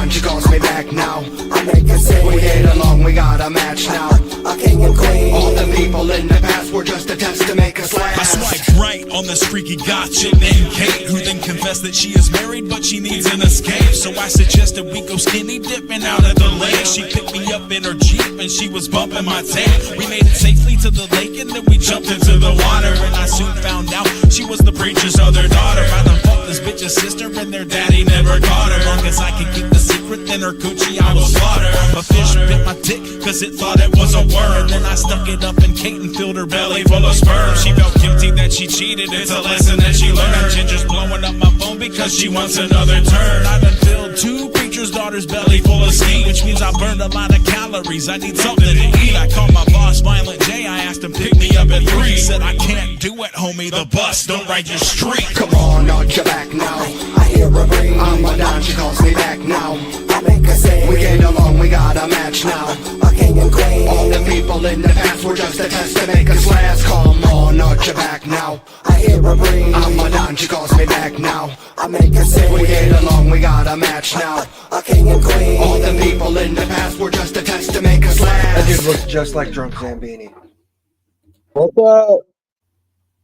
done, she calls me back now. I make it sing. We get along, we got a match now. A king and queen. All the people in the past were just a test to make us last. I swiped right on this freaky gotcha named Kate, who then confessed that she is married but she needs an escape. So I suggested we go skinny dipping out at the lake. She picked me up in her Jeep and she was bumping my tape. We made it safely to the lake and then we jumped into the water. And I soon found out she was the preacher's other daughter. I done fucked this bitch's sister and their daddy never caught her. Long as I could keep the secret, then her coochie I will slaughter. A fish bit my dick cause it thought it was a worm. Then I stuck it up in Kate and filled her belly full of sperm. She felt guilty that she cheated, it's a lesson that she learned. Ginger's blowing up my phone because she wants another turn. I done filled two preacher's daughter's belly full of steam, which means I burned a lot of calories. I need something to eat. I called my boss, Violent J. I asked him pick me up at 3. He said I can't do it, homie, the bus don't ride your street. Come on, arch your back now. I hear her breathe. I'm a Don, she calls me back now. I make her sing. We get along, we got a match now. A king and queen. All the people in the past were just a test to make us last. Come on, arch your back now. I hear her breathe. I'm a Don, she calls me back now. I make her sing. We get along, we got a match now. A king and queen. All the people in the past were just a test to make us last. That dude looks just like Drunk Zambini. What's up?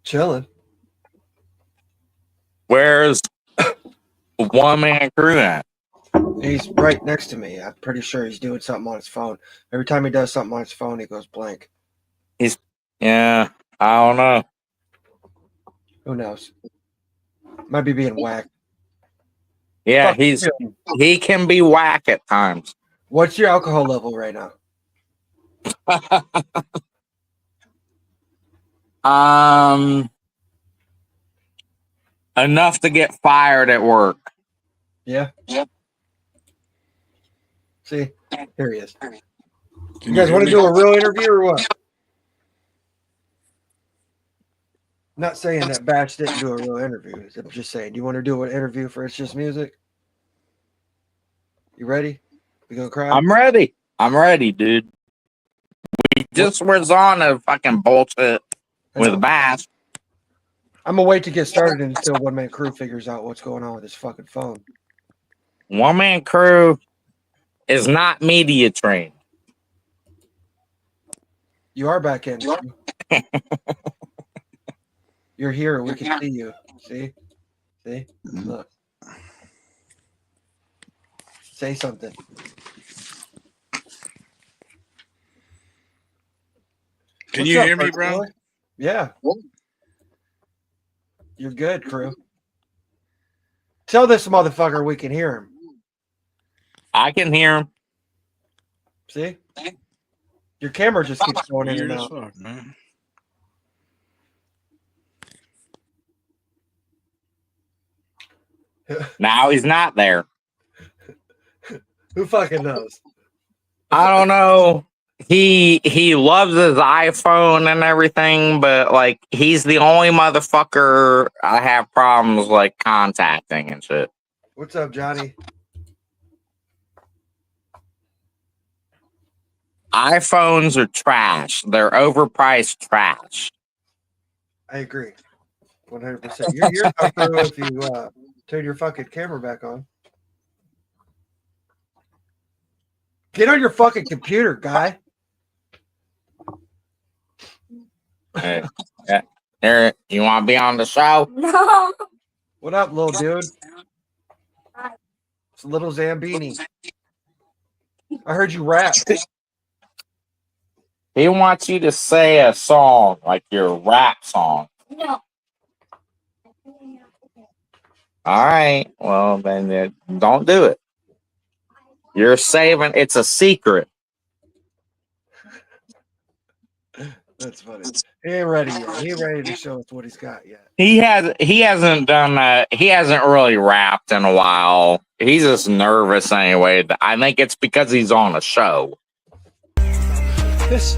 Chilling. Where's One Man Crew at? He's right next to me. I'm pretty sure he's doing something on his phone. Every time he does something on his phone, he goes blank. Yeah, I don't know. Who knows? Might be being whacked. Yeah, Fuck him. he can be whack at times. What's your alcohol level right now? Enough to get fired at work. Yeah? Yep. See? Here he is. You guys want to do a real interview or what? Not saying that Batch didn't do a real interview. I'm just saying, do you want to do an interview for It's Just Music? You ready? We gonna cry? I'm ready. I'm ready, dude. We just was on a fucking bullshit with Bass. I'm gonna wait to get started until One Man Crew figures out what's going on with his fucking phone. One Man Crew is not media trained. You are back in. You're here. We can see you. See? See? Look. Say something. Can you hear me, bro? Boy? Yeah. You're good, Crew. Tell this motherfucker we can hear him. I can hear him. See? Your camera just keeps going in and out. Fuck, man. Now he's not there. Who fucking knows? I don't know. He loves his iPhone and everything, but like he's the only motherfucker I have problems like contacting and shit. What's up, Johnny? iPhones are trash. They're overpriced trash. I agree. 100%. You're not through if you turn your fucking camera back on. Get on your fucking computer, guy. Hey, here, you want to be on the show? No. What up, little dude? It's little Zambini. I heard you rap. He wants you to say a song, like your rap song. No. All right. Well, then don't do it. You're saving. It's a secret. That's funny. He ain't ready yet. He ain't ready to show us what he's got yet. He hasn't done that. He hasn't really rapped in a while. He's just nervous anyway. I think it's because he's on a show. This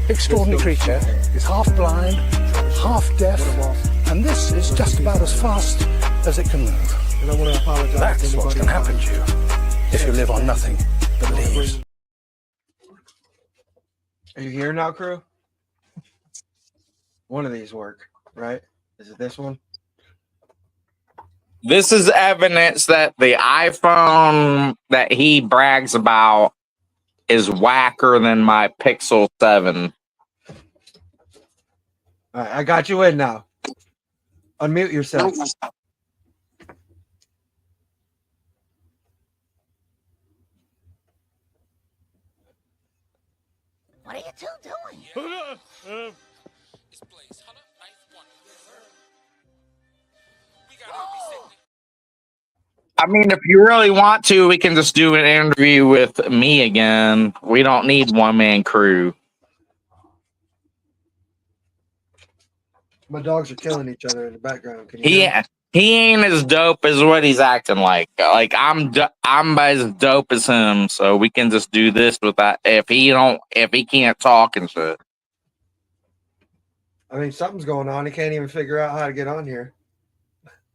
extraordinary creature is half blind, half deaf, and this is just about as fast as it can move. And I want to apologize. That's what can happen to you if you live on nothing but leaves. Are you here now, Crew? One of these work, right? Is it this one? This is evidence that the iPhone that he brags about is whacker than my Pixel 7. All right, I got you in now. Unmute yourself. What are you two doing? I mean, if you really want to, we can just do an interview with me again. We don't need one-man crew. My dogs are killing each other in the background. Can you hear them? He ain't as dope as what he's acting like. Like I'm as dope as him, so we can just do this without if he can't talk and shit. I mean, something's going on. He can't even figure out how to get on here.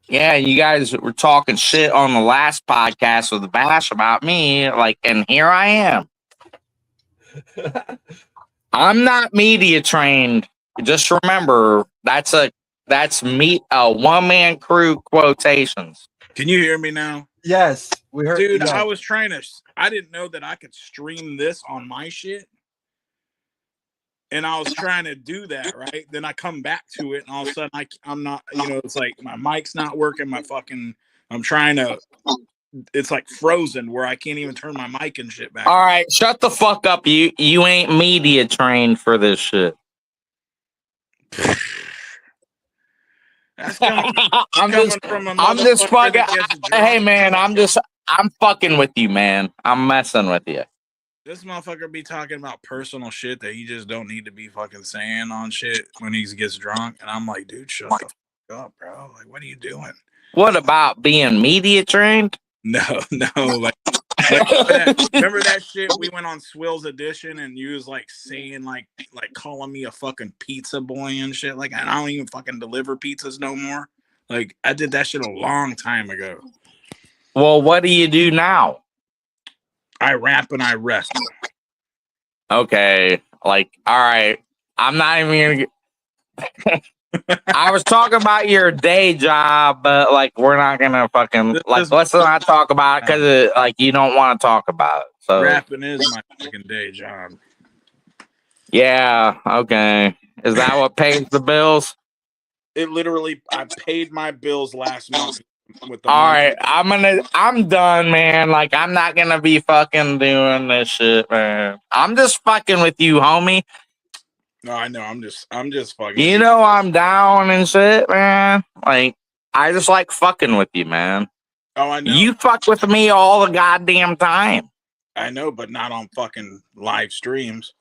Yeah, you guys were talking shit on the last podcast with the Bash about me, like, and here I am. I'm not media trained. Just remember, that's one-man crew quotations. Can you hear me now? Yes, we heard. Dude, yeah. I didn't know that I could stream this on my shit. And I was trying to do that, right? Then I come back to it, and all of a sudden I'm not, it's like my mic's not working. It's like frozen where I can't even turn my mic and shit back. All right, shut the fuck up. You ain't media trained for this shit. That's coming from a I'm just motherfucker fucking. that gets drunk. Hey man, I'm fucking with you, man. I'm messing with you. This motherfucker be talking about personal shit that he just don't need to be fucking saying on shit when he gets drunk. And I'm like, dude, shut the fuck up, bro. Like, what are you doing? What about being media trained? No. Like remember that shit? We went on Swill's Edition and you was like saying like calling me a fucking pizza boy and shit. Like, I don't even fucking deliver pizzas no more. Like, I did that shit a long time ago. Well, what do you do now? I rap and I wrestle. Okay, like, all right. I'm not even gonna. I was talking about your day job, but like, we're not gonna fucking let's not talk about it because like you don't want to talk about it. So rapping is my fucking day job. Yeah. Okay. Is that what pays the bills? It literally, I paid my bills last month. With the All money. right, I'm done, man. Like, I'm not gonna be fucking doing this shit, man. I'm just fucking with you, homie. No, I know. I'm just fucking. You know I'm down and shit, man. Like, I just like fucking with you, man. Oh, I know. You fuck with me all the goddamn time. I know, but not on fucking live streams.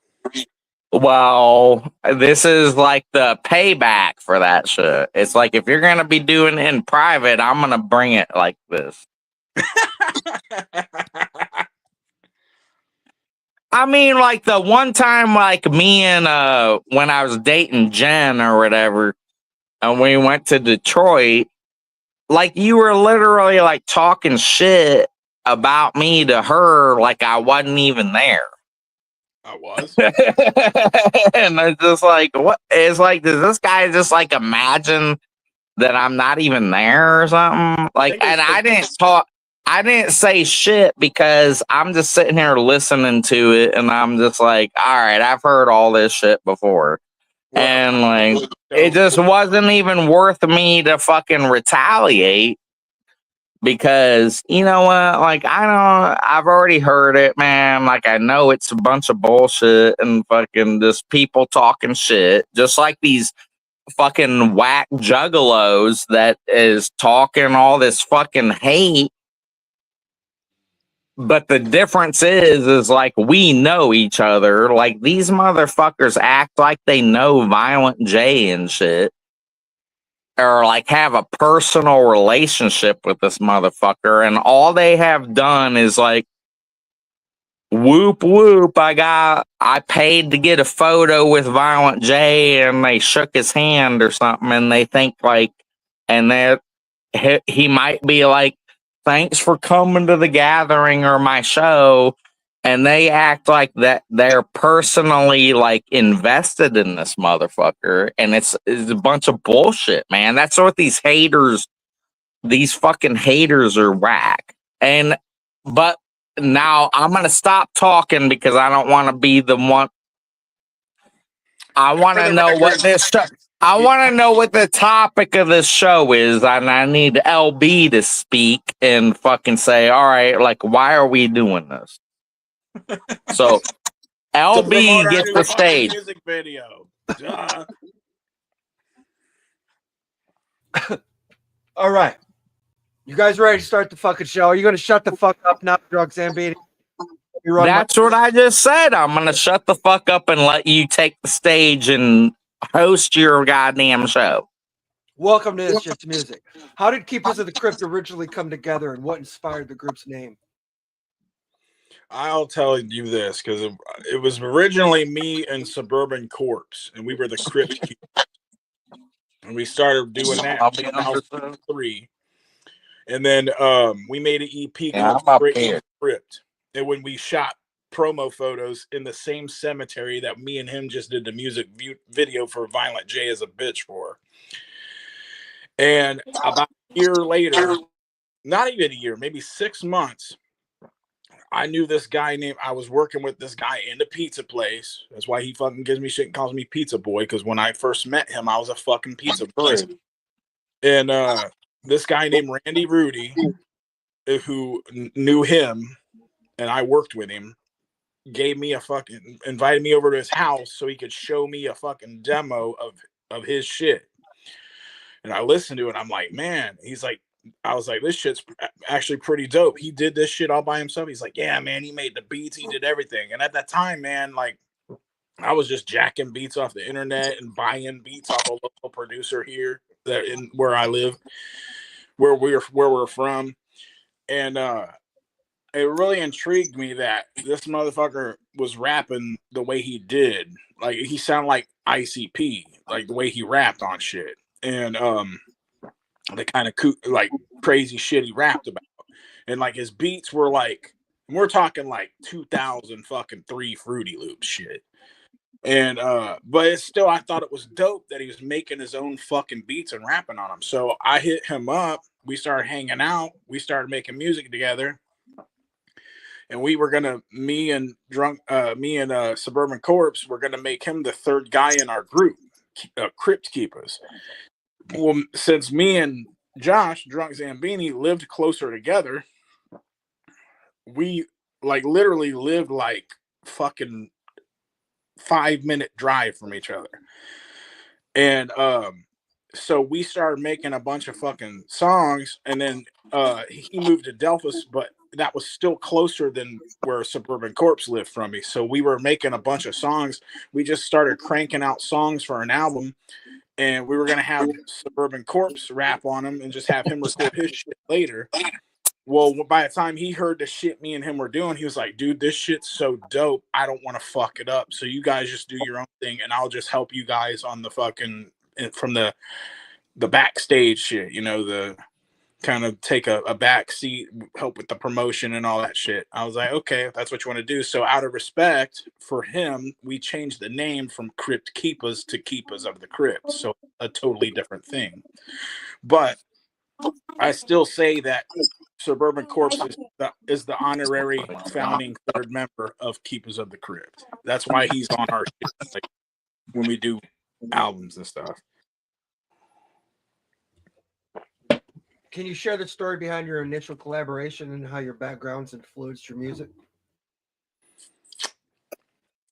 Well, this is like the payback for that shit. It's like if you're gonna be doing it in private, I'm gonna bring it like this. I mean, like the one time, like me and when I was dating Jen or whatever, and we went to Detroit, like you were literally like talking shit about me to her, like I wasn't even there. I was. And it's just like, what? It's like, does this guy just like imagine that I'm not even there or something? Like, and I didn't say shit because I'm just sitting here listening to it, and I'm just like, all right, I've heard all this shit before. Well, and like, it just wasn't even worth me to fucking retaliate. Because you know what, like I've already heard it, man. Like I know it's a bunch of bullshit and fucking just people talking shit, just like these fucking whack juggalos that is talking all this fucking hate. But the difference is like we know each other. Like these motherfuckers act like they know Violent J and shit. Or like have a personal relationship with this motherfucker, and all they have done is like whoop whoop, I paid to get a photo with Violent J, and they shook his hand or something, and they think like, and that he might be like, thanks for coming to the gathering or my show. And they act like that they're personally like invested in this motherfucker. And it's a bunch of bullshit, man. That's what these haters these fucking haters are whack. But now I'm gonna stop talking because I don't want to be the one. I want to know what this show. I want to know what the topic of this show is, and I need LB to speak and fucking say, all right, like, why are we doing this? So LB gets the stage. Music video. Duh. All right. You guys ready to start the fucking show? Are you going to shut the fuck up now, Drunk Zambini? That's what I just said. I'm going to shut the fuck up and let you take the stage and host your goddamn show. Welcome to It's Just Music. How did Keepaz of the Krypt originally come together, and what inspired the group's name? I'll tell you this, because it was originally me and Suburban Corpse, and we were the Krypt Keepers. And we started doing that in 2003. And then we made an EP called The Krypt. And when we shot promo photos in the same cemetery that me and him just did the music video for Violent J as a Bitch for. And about a year later, not even a year, maybe 6 months, I knew this guy I was working with this guy in the pizza place. That's why he fucking gives me shit and calls me Pizza Boy, because when I first met him, I was a fucking pizza boy. And this guy named Randy Rudy, who knew him, and I worked with him, invited me over to his house so he could show me a fucking demo of his shit. And I listened to it. I'm like, man, I was like, this shit's actually pretty dope. He did this shit all by himself. He's like, yeah, man, he made the beats. He did everything. And at that time, man, like, I was just jacking beats off the internet and buying beats off a local producer here where I live, where we're from. And it really intrigued me that this motherfucker was rapping the way he did. Like, he sounded like ICP, like the way he rapped on shit. And the kind of crazy shit he rapped about. And like his beats were like, we're talking like 2003 Fruity Loops shit. And but it's still, I thought it was dope that he was making his own fucking beats and rapping on them. So I hit him up. We started hanging out. We started making music together. And we were gonna, me and Suburban Corpse were gonna make him the third guy in our group, Krypt Keepaz. Well, since me and Josh, Drunk Zambini, lived closer together, we like literally lived like fucking 5-minute drive from each other. And so we started making a bunch of fucking songs, and then he moved to Delphus, but that was still closer than where Suburban Corpse lived from me. So we were making a bunch of songs. We just started cranking out songs for an album. And we were going to have Suburban Corpse rap on him and just have him record his shit later. Well, by the time he heard the shit me and him were doing, he was like, dude, this shit's so dope. I don't want to fuck it up. So you guys just do your own thing, and I'll just help you guys on the fucking, from the backstage shit, the kind of take a back seat, help with the promotion and all that shit. I was like, okay, if that's what you want to do. So out of respect for him, we changed the name from Krypt Keepaz to Keepaz of the Krypt. So a totally different thing. But I still say that Suburban Corpse is the honorary founding third member of Keepaz of the Krypt. That's why he's on our shit, like, when we do albums and stuff. Can you share the story behind your initial collaboration and how your backgrounds influenced your music?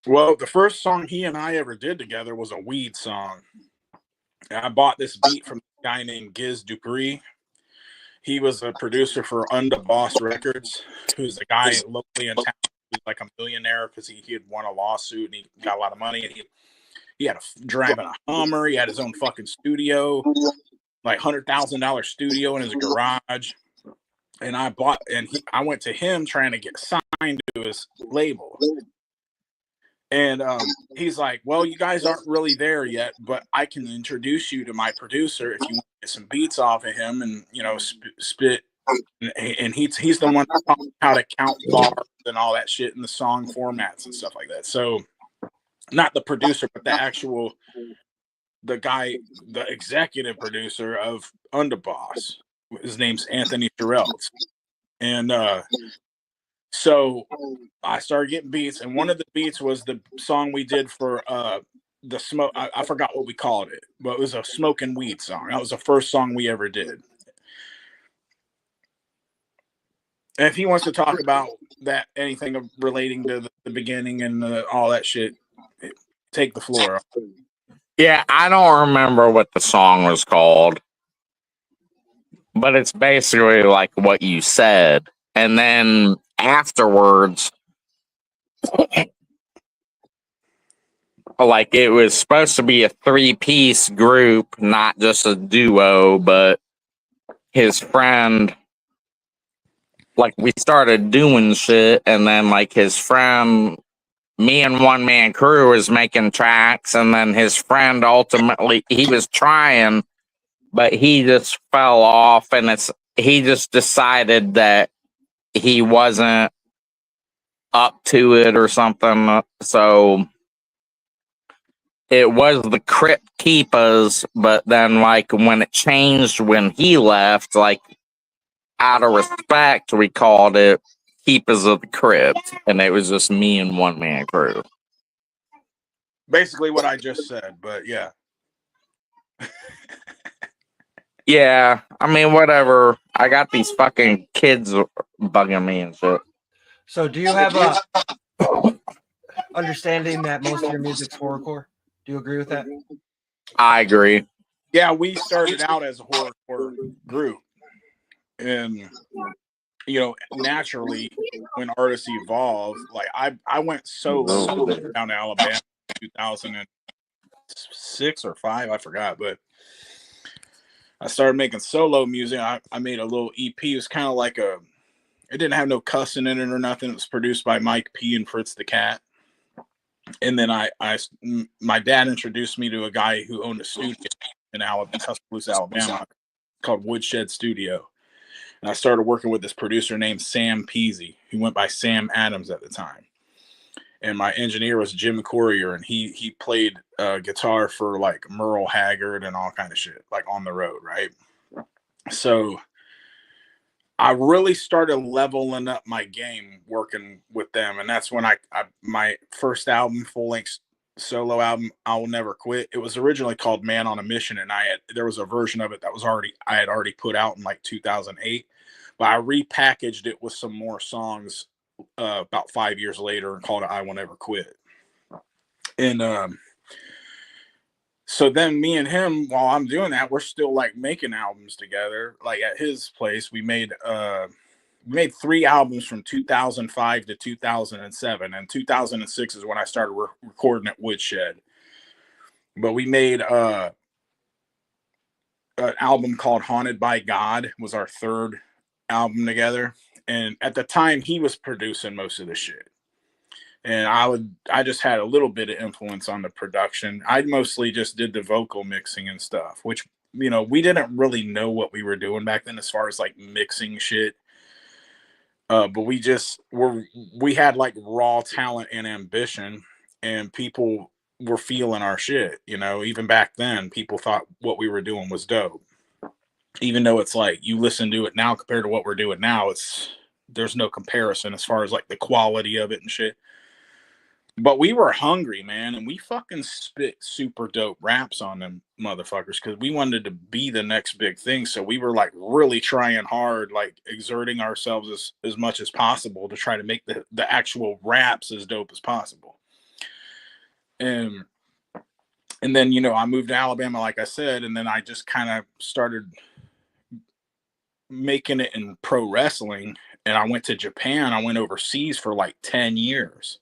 Well, the first song he and I ever did together was a weed song. I bought this beat from a guy named Giz Dupree. He was a producer for Underboss Records, who's a guy locally in town who's like a millionaire because he had won a lawsuit and he got a lot of money. And he had driving a Hummer. He had his own fucking studio, like $100,000 studio in his garage. And I went to him trying to get signed to his label. And he's like, well, you guys aren't really there yet, but I can introduce you to my producer if you want to get some beats off of him and, spit. And he's the one that taught me how to count bars and all that shit in the song formats and stuff like that. So not the producer, but the guy, the executive producer of Underboss, his name's Anthony Terrell. And so I started getting beats, and one of the beats was the song we did for the smoke. I forgot what we called it, but it was a smoking weed song. That was the first song we ever did. And if he wants to talk about that, anything relating to the beginning and all that shit, take the floor. Yeah, I don't remember what the song was called, but it's basically like what you said. And then afterwards, like it was supposed to be a 3-piece group, not just a duo, but his friend, like we started doing shit, and then like his friend, me and One Man Crew was making tracks, and then his friend ultimately, he was trying, but he just fell off, and he just decided that he wasn't up to it or something. So it was the Krypt Keepaz, but then like when it changed when he left, like out of respect, we called it Keepaz of the Krypt, and it was just me and One Man Crew. Basically what I just said, but yeah. Yeah, I mean, whatever. I got these fucking kids bugging me and shit. So do you have a understanding that most of your music's horrorcore? Do you agree with that? I agree. Yeah, we started out as a horrorcore group. And, you know, naturally, when artists evolve, like I went solo down to Alabama in 2006 or 5, I forgot, but I started making solo music. I made a little EP. It was kind of like it didn't have no cussing in it or nothing. It was produced by Mike P and Fritz the Cat. And then my dad introduced me to a guy who owned a studio in Tuscaloosa, Alabama, called Woodshed Studio. And I started working with this producer named Sam Peasy, who went by Sam Adams at the time. And my engineer was Jim Courier, and he played guitar for like Merle Haggard and all kind of shit, like on the road, right? So I really started leveling up my game working with them, and that's when my first album, full-length solo album, I Will Never Quit. It was originally called Man on a Mission, and there was a version of it that I had already put out in like 2008, but I repackaged it with some more songs about 5 years later and called it I Will Never Quit. And so then me and him, while I'm doing that, we're still like making albums together. Like at his place, we made 3 albums from 2005 to 2007, and 2006 is when I started recording at Woodshed. But we made an album called Haunted by God, was our 3rd album together. And at the time, he was producing most of the shit. And I just had a little bit of influence on the production. I mostly just did the vocal mixing and stuff, which, you know, we didn't really know what we were doing back then as far as like mixing shit. But we had like raw talent and ambition, and people were feeling our shit. You know, even back then, people thought what we were doing was dope. Even though it's like you listen to it now compared to what we're doing now, there's no comparison as far as like the quality of it and shit. But we were hungry, man, and we fucking spit super dope raps on them motherfuckers because we wanted to be the next big thing. So we were like really trying hard, like exerting ourselves as much as possible to try to make the actual raps as dope as possible. And then, you know, I moved to Alabama, like I said, and then I just kind of started making it in pro wrestling. And I went to Japan. I went overseas for like 10 years.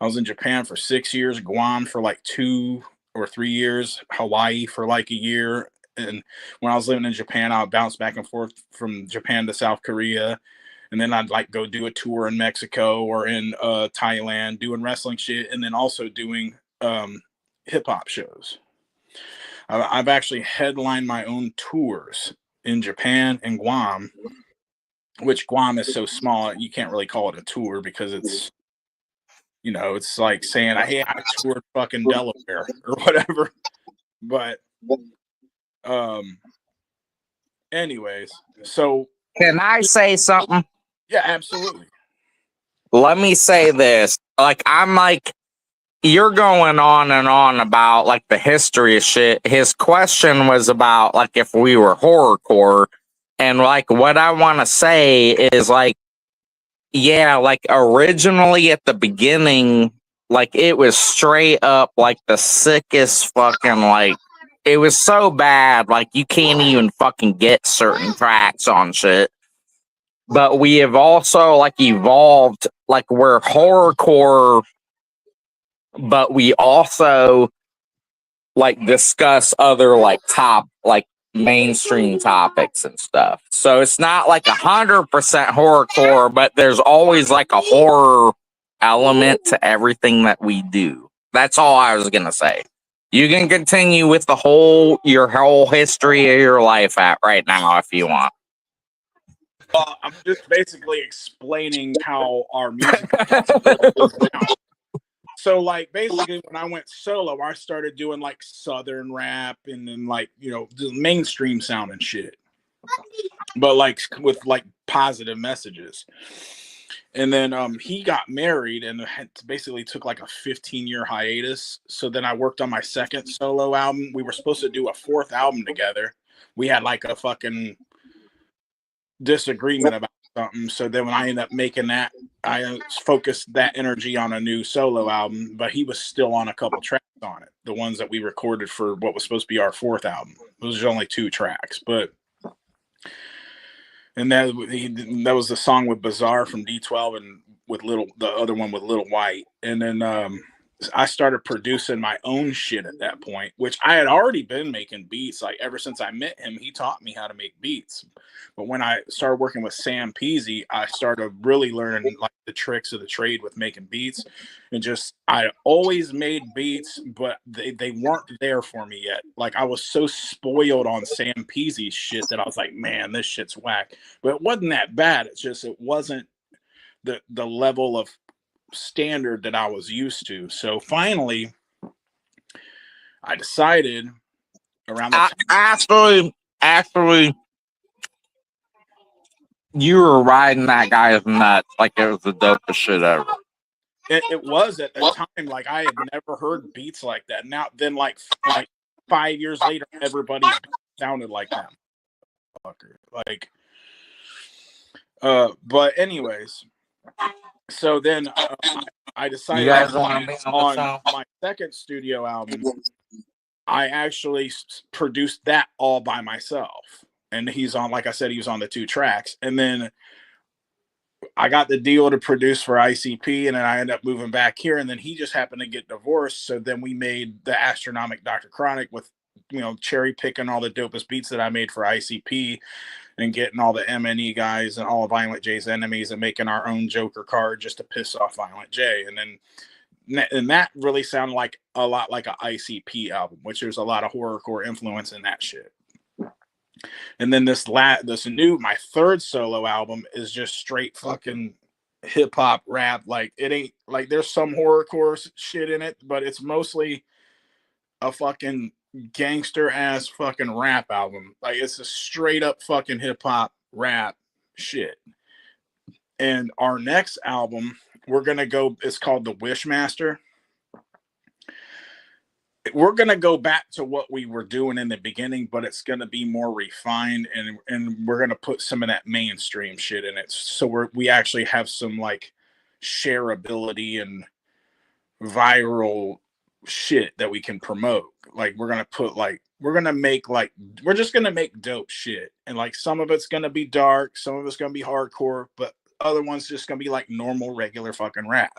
I was in Japan for 6 years, Guam for like 2 or 3 years, Hawaii for like a year. And when I was living in Japan, I would bounce back and forth from Japan to South Korea. And then I'd like go do a tour in Mexico or in Thailand doing wrestling shit. And then also doing hip hop shows. I've actually headlined my own tours in Japan and Guam, which Guam is so small, you can't really call it a tour because it's, you know, it's like saying, hey, I toured fucking Delaware or whatever. But anyways, so Can I say something? yeah, absolutely. Let me say this. Like, I'm like, you're going on and on about like the history of shit. His question was about like if we were horrorcore. And like, what I want to say is like, yeah, like originally at the beginning, like it was straight up like the sickest fucking like, it was so bad, like you can't even fucking get certain tracks on shit. But we have also like evolved, like we're horrorcore, but we also like discuss other like top like mainstream topics and stuff. So it's not like 100% horrorcore, but there's always like a horror element to everything that we do. That's all I was gonna say. You can continue with your whole history of your life at right now if you want. I'm just basically explaining how our music is now. So like basically when I went solo, I started doing like southern rap and then like, you know, the mainstream sound and shit. But like with like positive messages. And then he got married and basically took like a 15-year hiatus. So then I worked on my second solo album. We were supposed to do a fourth album together. We had like a fucking disagreement about something. So then when I ended up making that, I focused that energy on a new solo album, but he was still on a couple tracks on it. The ones that we recorded for what was supposed to be our fourth album. Those are only 2 tracks, but and that was the song with Bizarre from D12 and with the other one with Little White. And then I started producing my own shit at that point, which I had already been making beats. Like ever since I met him, he taught me how to make beats. But when I started working with Sam Peasy, I started really learning like the tricks of the trade with making beats. And just I always made beats, but they weren't there for me yet. Like I was so spoiled on Sam Peasy's shit that I was like, man, this shit's whack. But it wasn't that bad. It's just it wasn't the level of standard that I was used to. So finally, I decided around the Actually, you were riding that guy's nuts like it was the dopest shit ever. it was at the time like I had never heard beats like that. Now then, like 5 years later, everybody's sounded like that. Like, but anyways, so then I decided You guys want to be on the show? my second studio album. I actually produced that all by myself. And he's on, like I said, he was on the 2 tracks. And then I got the deal to produce for ICP, and then I ended up moving back here. And then he just happened to get divorced. So then we made the Astronomic Dr. Chronic with, you know, cherry picking all the dopest beats that I made for ICP and getting all the MNE guys and all of Violent J's enemies and making our own Joker card just to piss off Violent J. And that really sounded like a lot like an ICP album, which there's a lot of horrorcore influence in that shit. And then my third solo album is just straight fucking hip hop rap. Like it ain't like there's some horrorcore shit in it, but it's mostly a fucking gangster ass fucking rap album. Like it's a straight up fucking hip hop rap shit. And our next album, it's called The Wishmaster. We're going to go back to what we were doing in the beginning, but it's going to be more refined, and we're going to put some of that mainstream shit in it. So we actually have some like shareability and viral shit that we can promote. Like we're just going to make dope shit. And like some of it's going to be dark, some of it's going to be hardcore, but other ones just going to be like normal, regular fucking rap.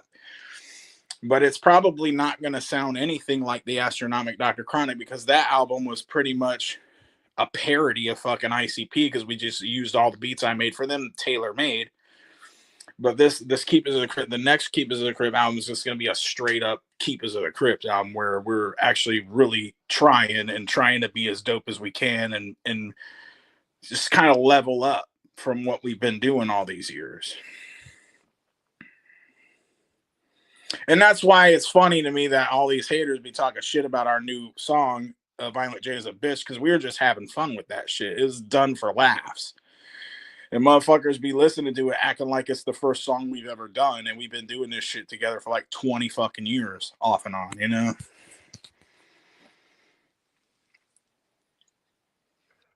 But it's probably not going to sound anything like the Astronomic Dr. Chronic, because that album was pretty much a parody of fucking ICP, because we just used all the beats I made for them tailor-made. But this Keepaz of the Krypt, the next Keepaz of the Krypt album is just going to be a straight up Keepaz of the Krypt album, where we're actually really trying to be as dope as we can and just kind of level up from what we've been doing all these years. And that's why it's funny to me that all these haters be talking shit about our new song, Violent J is a bitch because we were just having fun with that shit. It was done for laughs. And motherfuckers be listening to it acting like it's the first song we've ever done, and we've been doing this shit together for like 20 fucking years, off and on, you know?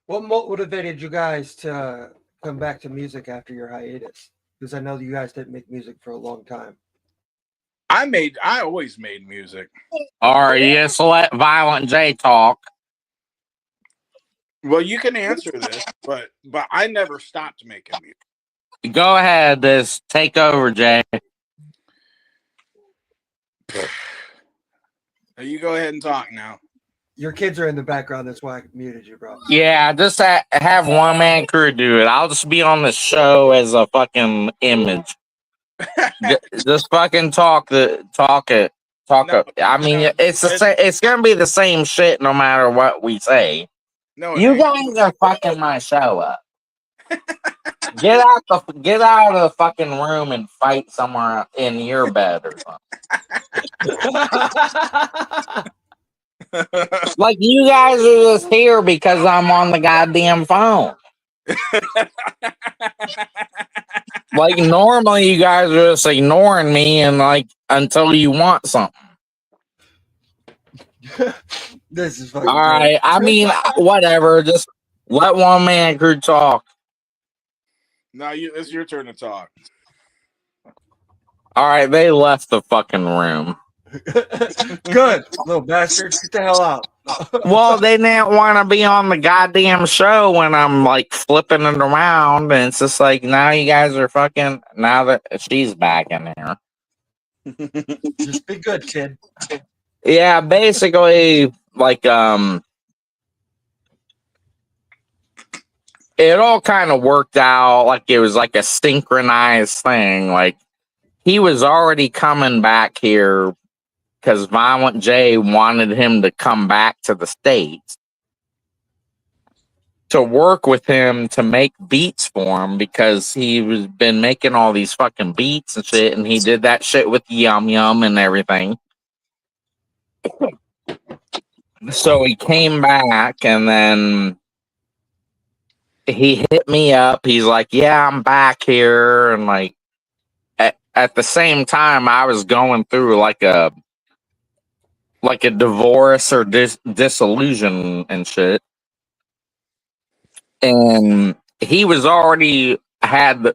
What motivated you guys to come back to music after your hiatus? Because I know you guys didn't make music for a long time. I always made music. All right, yes, let Violent J talk. Well, you can answer this, but I never stopped making music. Go ahead, this take over, Jay. You go ahead and talk now. Your kids are in the background. That's why I muted you, bro. Yeah, just have one man crew do it. I'll just be on the show as a fucking image. Just fucking talk it. I mean, it's gonna be the same shit no matter what we say. No, you guys are fucking my show up. Get out of the fucking room and fight somewhere in your bed or something. Like, you guys are just here because I'm on the goddamn phone. Like, normally you guys are just ignoring me and like until you want something. This is fucking all right. I mean, whatever. Just let one man crew talk. No, it's your turn to talk. All right, they left the fucking room. Good, little bastards. Get the hell out. Well, they didn't want to be on the goddamn show when I'm like flipping it around, and it's just like, now you guys are fucking. Now that she's back in there, just be good, kid. Yeah, basically, like it all kind of worked out. Like it was like a synchronized thing. Like he was already coming back here because Violent J wanted him to come back to the States to work with him to make beats for him because he was been making all these fucking beats and shit, and he did that shit with Yum Yum and everything. So he came back and then he hit me up. He's like, yeah, I'm back here. And like at the same time, I was going through like a divorce or disillusion and shit. And he was already at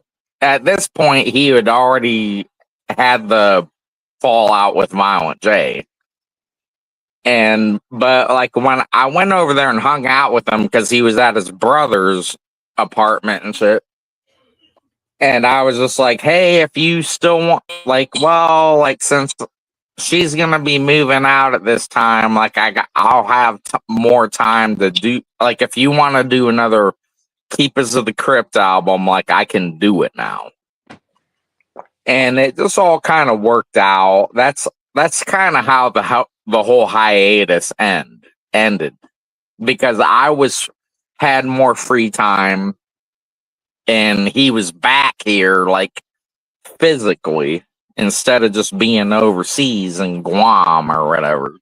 this point, he had already had the fallout with Violent J. But like when I went over there and hung out with him because he was at his brother's apartment and shit. And I was just like, hey, if you still want, since she's gonna be moving out at this time, like I'll have more time to do. Like if you want to do another Keepaz of the Krypt album, like I can do it now. And it just all kind of worked out. That's kind of how the whole hiatus ended because I had more free time and he was back here like physically instead of just being overseas in Guam or whatever.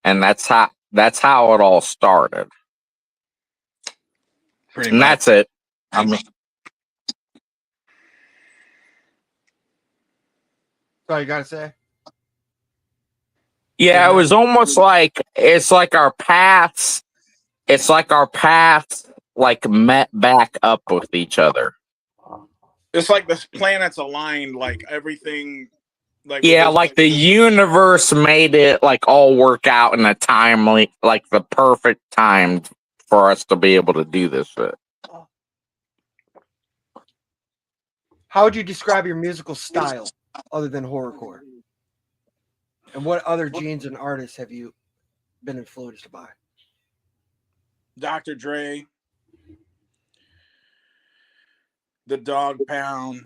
And that's how it all started. Pretty and much. That's it. I mean, Sorry, you gotta say. yeah, it was almost like it's like our paths like met back up with each other. It's like the planets aligned, like everything. Like yeah, like the universe made it like all work out in a timely, like the perfect time for us to be able to do this shit. How would you describe your musical style other than horrorcore? And what other genes and artists have you been influenced by? Dr. Dre, the Dog Pound,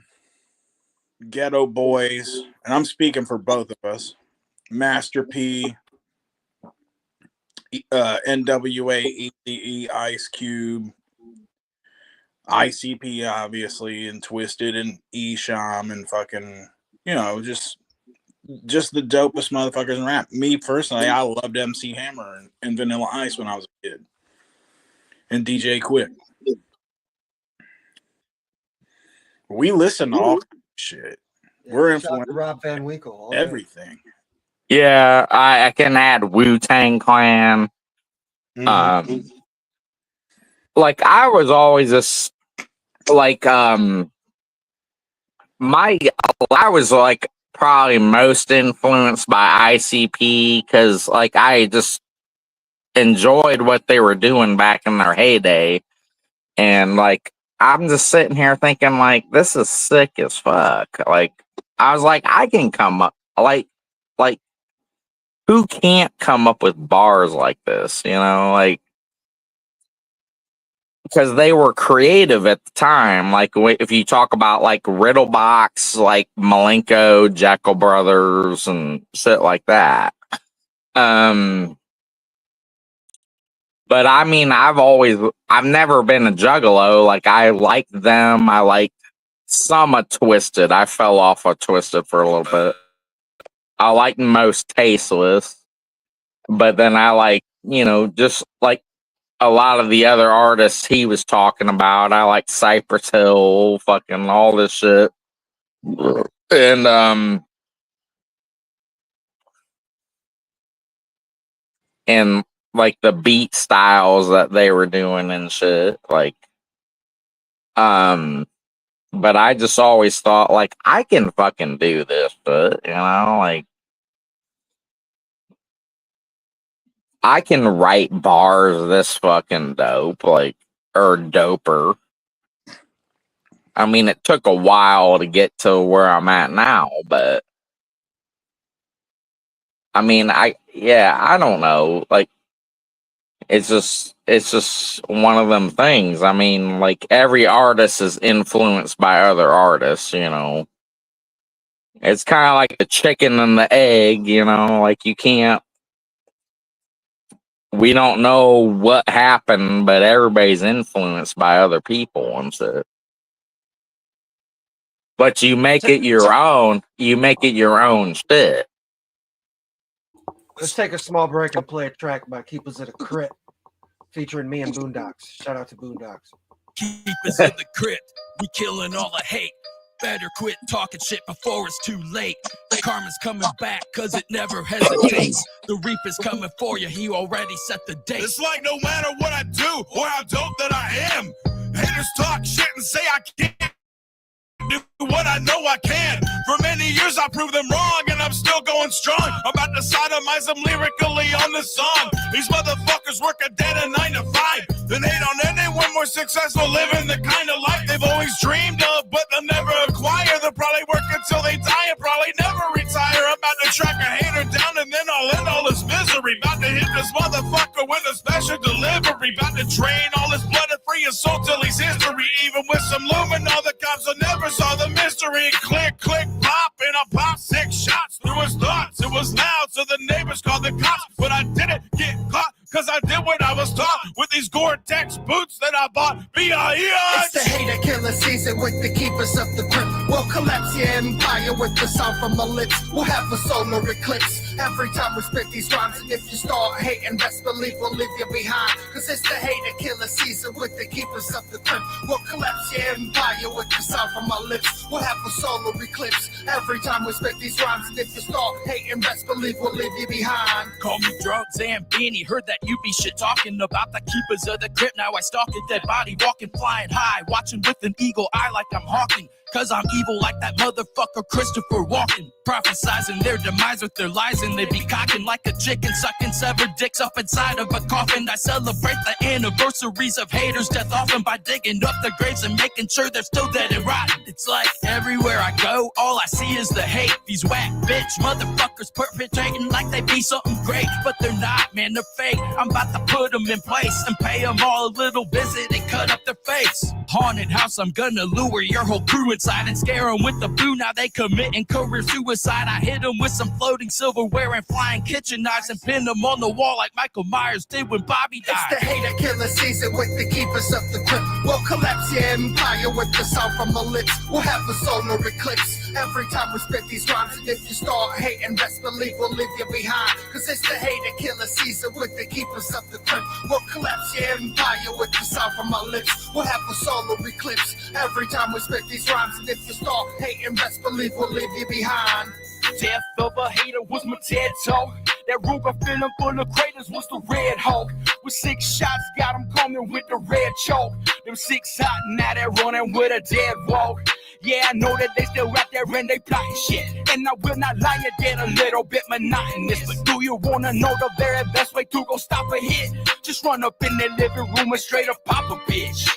Ghetto Boys, and I'm speaking for both of us. Master P, NWA, ECE, Ice Cube, ICP, obviously, and Twisted, and Esham, and fucking, just just the dopest motherfuckers in rap. Me personally, I loved MC Hammer and Vanilla Ice when I was a kid, and DJ Quick. We listen to all shit. Yeah, We're shout out influenced to Rob Van Winkle. all day. everything. Yeah, I can add Wu-Tang Clan. Mhm. Like I was always just like I was like probably most influenced by ICP because like I just enjoyed what they were doing back in their heyday, and like I'm just sitting here thinking like this is sick as fuck. Like I was like I can come up like who can't come up with bars like this, you know, like because they were creative at the time. Like if you talk about like Riddlebox, like Malenko, Jekyll Brothers, and shit like that. But I mean, I've never been a juggalo. Like I liked them. I liked some of Twisted. I fell off of Twisted for a little bit. I liked most Tasteless, but then I like, you know, just like a lot of the other artists he was talking about. I like Cypress Hill, fucking all this shit. And like the beat styles that they were doing and shit. Like but I just always thought like I can fucking do this, but you know, like I can write bars this fucking dope, like or doper. I mean, it took a while to get to where I'm at now, but I mean, I don't know. Like it's just one of them things. I mean, like every artist is influenced by other artists, you know. It's kind of like the chicken and the egg, you know, like we don't know what happened, but everybody's influenced by other people and shit. But you make it your own. You make it your own shit. Let's take a small break and play a track by Keepaz Of The Krypt, featuring me and Boondocks. Shout out to Boondocks. Keepaz Of The Krypt, we killing all the hate. Better quit talking shit before it's too late. Karma's coming back cause it never hesitates. The reaper's coming for you, he already set the date. It's like no matter what I do or how dope that I am, haters talk shit and say I can't do what I know I can. For many years I proved them wrong and I'm still going strong. I'm about to sodomize them lyrically on this song. These motherfuckers work a day to 9 to 5, then hate on anyone more successful living the kind of life they've always dreamed of, but they'll never acquire. They'll probably work until they die and probably never retire. I'm about to track a hater down and then I'll end all this misery. About to hit this motherfucker with a special delivery. About to drain all his blood and free his soul till he's history. Even with some luminol, the cops will never saw the mystery. Click, click, pop, and I popped 6 shots through his thoughts. It was loud, so the neighbors called the cops, but I didn't get caught. Cause I did what I was taught with these Gore-Tex boots that I bought. It's the hater killer season with the Keepaz Of The Krypt. We'll collapse your empire with the sound from my lips. We'll have a solar eclipse every time we spit these rhymes. And if you start hating, best believe we'll leave you behind. Cause it's the hater killer season with the Keepaz Of The Krypt. We'll collapse your empire with the sound from my lips. We'll have a solar eclipse every time we spit these rhymes. And if you start hating, best believe we'll leave you behind. Call me drugs and Beanie. Heard that you be shit talking about the Keepaz Of The Krypt. Now I stalk a dead body, walking, flying high, watching with an eagle eye like I'm hawking. Cause I'm evil like that motherfucker Christopher Walken. Prophesizing their demise with their lies, and they be cocking like a chicken, sucking severed dicks up inside of a coffin. I celebrate the anniversaries of haters' death often by digging up their graves and making sure they're still dead and rotten. It's like everywhere I go, all I see is the hate. These whack bitch motherfuckers perpetrating like they be something great, but they're not, man, they're fake. I'm about to put them in place and pay them all a little visit and cut up their face. Haunted house, I'm gonna lure your whole crew inside and scare them with the boo. Now they committing career suicide. I hit them with some floating silverware and flying kitchen knives and pin them on the wall like Michael Myers did when Bobby died. It's the hater killer season with the Keepaz Of The Krypt. We'll collapse your empire with the sound from my lips. We'll have a solar eclipse every time we spit these rhymes. And if you start hating, best believe we'll leave you behind. Cause it's the hater killer season with the Keepaz Of The Krypt. We'll collapse your empire with the sound from my lips. We'll have a solar eclipse every time we spit these rhymes. And if you start hating, best believe we'll leave you behind. Death of a hater was my TED talk. That Ruger feeling full of craters was the Red Hawk. With 6 shots, got him coming with the red chalk. Them 6 hot, now they're running with a dead walk. Yeah, I know that they still out there and they plotting shit. And I will not lie, you get a little bit monotonous. But do you wanna know the very best way to go stop a hit? Just run up in their living room and straight up pop a bitch.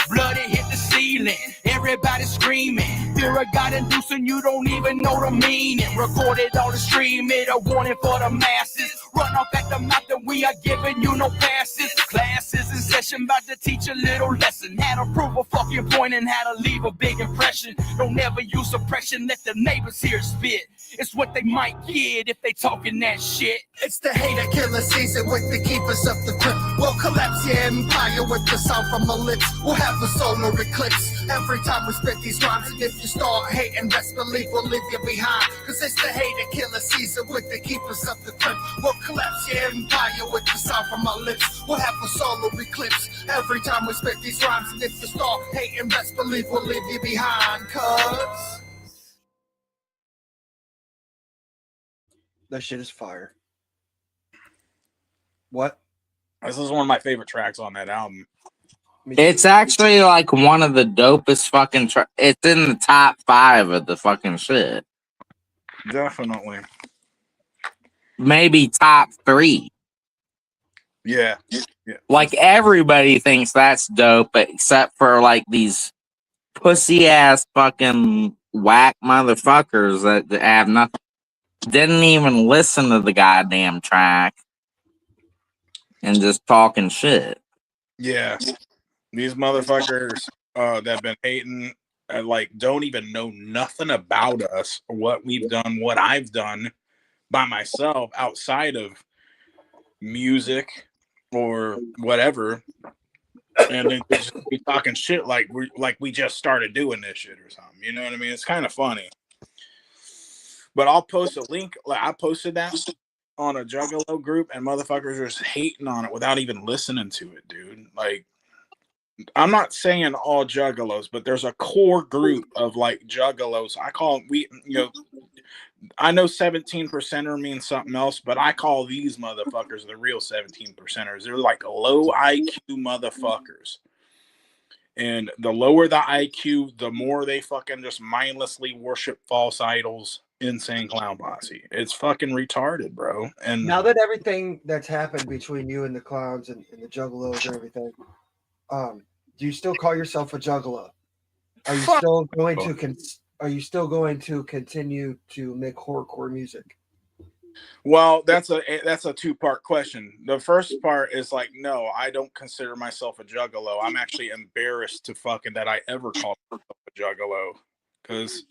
Blood, it hit the ceiling, everybody screaming. Fear of God inducing, you don't even know the meaning. Recorded on the stream, it a warning for the masses. Run off at the mouth and we are giving you no passes. Classes in session, about to teach a little lesson. How to prove a fucking point and how to leave a big impression. Don't ever use suppression, let the neighbors hear spit. It's what they might get if they talking that shit. It's the hater killer season with the Keepaz Of The Krypt. We'll collapse your empire with the sound from my lips. We'll have a solar eclipse every time we spit these rhymes. And if you start hating, best believe we'll leave you behind. Cause it's the hater killer season with the Keepaz Of The Krypt. We'll collapse your empire with the sound from my lips. We'll have a solar eclipse every time we spit these rhymes. And if you start hating, best believe we'll leave you behind. Cause That shit is fire. What? This is one of my favorite tracks on that album. It's actually like one of the dopest fucking it's in the top 5 of the fucking shit. Definitely. Maybe top 3. Yeah. Like everybody thinks that's dope except for like these pussy ass fucking whack motherfuckers that have nothing. Didn't even listen to the goddamn track and just talking shit. Yeah. These motherfuckers that been hating like don't even know nothing about us or what we've done, what I've done by myself outside of music or whatever. And then just be talking shit like we just started doing this shit or something. You know what I mean? It's kind of funny. But I'll post a link. Like I posted that on a Juggalo group, and motherfuckers are just hating on it without even listening to it, dude. Like, I'm not saying all Juggalos, but there's a core group of like Juggalos. I call I know 17%er means something else, but I call these motherfuckers the real 17%ers. They're like low IQ motherfuckers. And the lower the IQ, the more they fucking just mindlessly worship false idols. Insane clown posse. It's fucking retarded, bro. And now that everything that's happened between you and the clowns and the juggalos and everything, do you still call yourself a juggalo? Are you still going to are you still going to continue to make horrorcore music? Well, that's a 2-part question. The first part is like, no, I don't consider myself a juggalo. I'm actually embarrassed to fucking that I ever called myself a juggalo. Because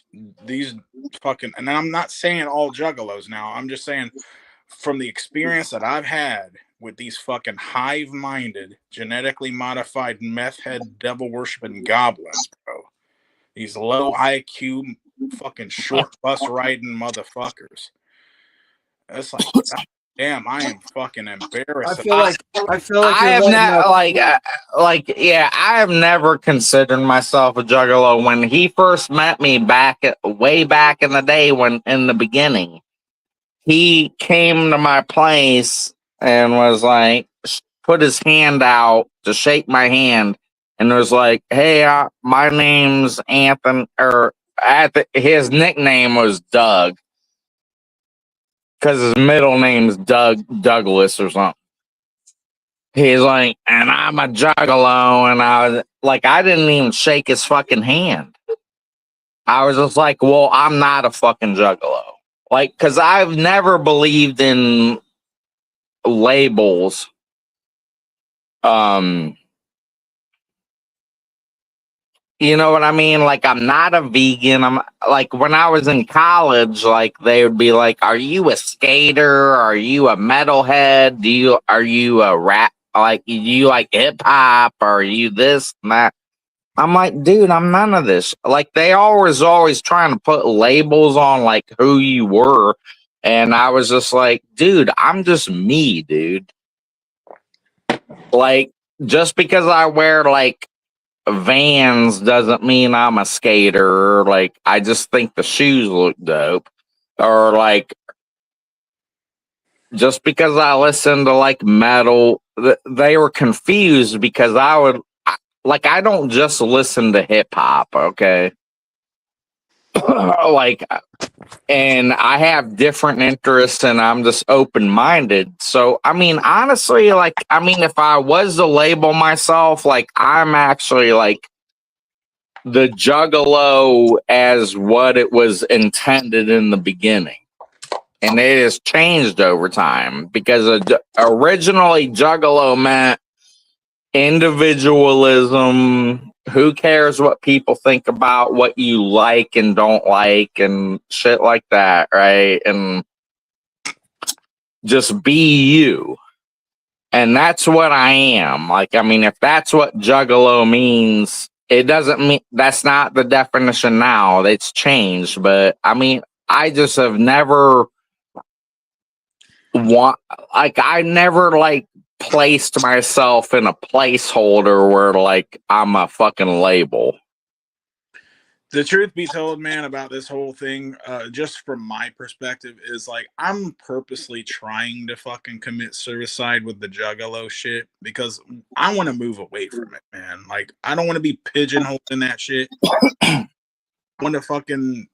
these fucking, and I'm not saying all juggalos now. I'm just saying from the experience that I've had with these fucking hive-minded, genetically modified meth head devil worshiping goblins, bro. These low IQ fucking short bus riding motherfuckers. It's like, God damn, I am fucking embarrassed. I feel like I have not I have never considered myself a juggalo. When he first met me way back in the day, when in the beginning, he came to my place and was like, put his hand out to shake my hand, and was like, "Hey, my name's Anthony," or his nickname was Doug. Because his middle name's Douglas or something. He's like, and I'm a juggalo, and I was like, I didn't even shake his fucking hand. I was just like, well, I'm not a fucking juggalo. Like, because I've never believed in labels. You know what I mean? Like, I'm not a vegan. I'm like, when I was in college, like, they would be like, are you a skater? Are you a metalhead? Are you a rap? like you like hip hop or you this and that. I'm like, dude, I'm none of this. Like they always trying to put labels on like who you were. And I was just like, dude, I'm just me, dude. Like, just because I wear like Vans doesn't mean I'm a skater. Like, I just think the shoes look dope. Or like, just because I listen to like metal, they were confused because I don't just listen to hip hop, okay? Like, and I have different interests and I'm just open minded. So, I mean, honestly, like, I mean, if I was to label myself, like, I'm actually like the juggalo as what it was intended in the beginning. And it has changed over time because originally juggalo meant individualism. Who cares what people think about what you like and don't like and shit like that, right? And just be you. And that's what I am. Like, I mean, if that's what juggalo means, it doesn't mean that's not the definition now. It's changed. But I mean, I just have never I never like placed myself in a placeholder where like I'm a fucking label. The truth be told, man, about this whole thing, just from my perspective, is like I'm purposely trying to fucking commit suicide with the juggalo shit because I want to move away from it, man. Like I don't want to be pigeonholed in that shit. I want to fucking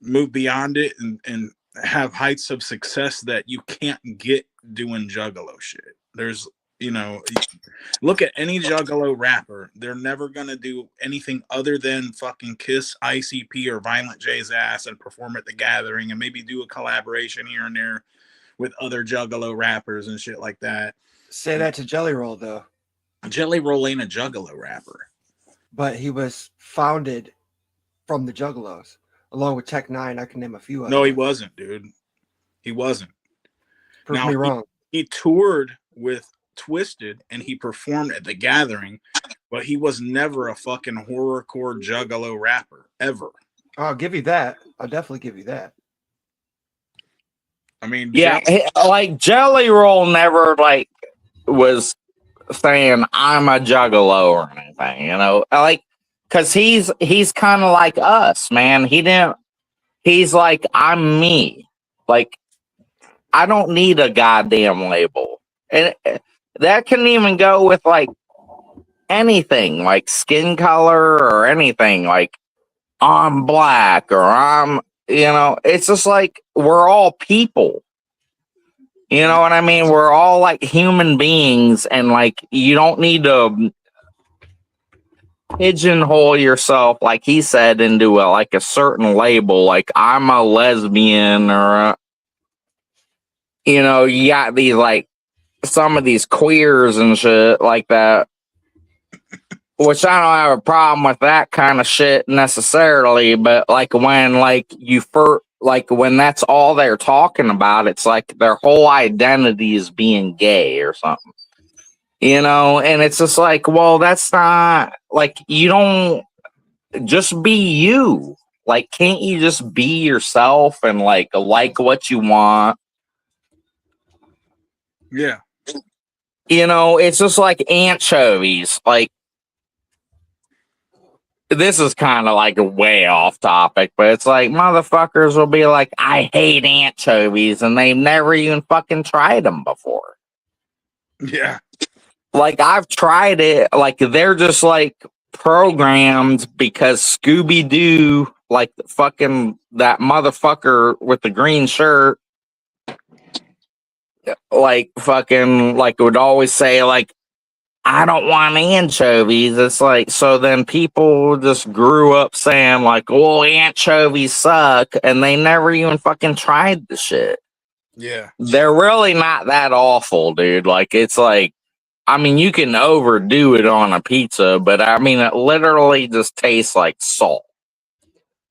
move beyond it and have heights of success that you can't get doing juggalo shit. There's, you know, look at any juggalo rapper. They're never going to do anything other than fucking kiss ICP or Violent J's ass and perform at the Gathering and maybe do a collaboration here and there with other juggalo rappers and shit like that. Say that to Jelly Roll, though. Jelly Roll ain't a juggalo rapper. But he was founded from the Juggalos, along with Tech Nine. I can name a few. No, he wasn't, dude. He wasn't. Prove me wrong. He toured with Twisted and he performed at the Gathering, but he was never a fucking horrorcore juggalo rapper ever. I'll give you that. I'll definitely give you that. I mean, yeah, like Jelly Roll never like was saying I'm a juggalo or anything, you know, like because he's kind of like us, man. He's like, I'm me. Like, I don't need a goddamn label. And that can even go with like anything, like skin color or anything. Like, I'm black or I'm, you know, it's just like we're all people. You know what I mean? We're all like human beings, and like you don't need to pigeonhole yourself, like he said, into like a certain label. Like I'm a lesbian, or you know, you got these like some of these queers and shit like that. Which I don't have a problem with that kind of shit necessarily, but like when like you first, like when that's all they're talking about, it's like their whole identity is being gay or something, you know. And it's just like, well, that's not like, you don't just be you. Like, can't you just be yourself and like what you want? Yeah. You know, it's just like anchovies. Like, this is kind of like way off topic, but it's like motherfuckers will be like, I hate anchovies, and they've never even fucking tried them before. Yeah. Like, I've tried it. Like, they're just like programmed because Scooby-Doo, like fucking that motherfucker with the green shirt, like fucking like would always say like, I don't want anchovies. It's like, so then people just grew up saying like, well, anchovies suck, and they never even fucking tried the shit. Yeah. They're really not that awful, dude. Like, it's like, I mean, you can overdo it on a pizza, but I mean, it literally just tastes like salt.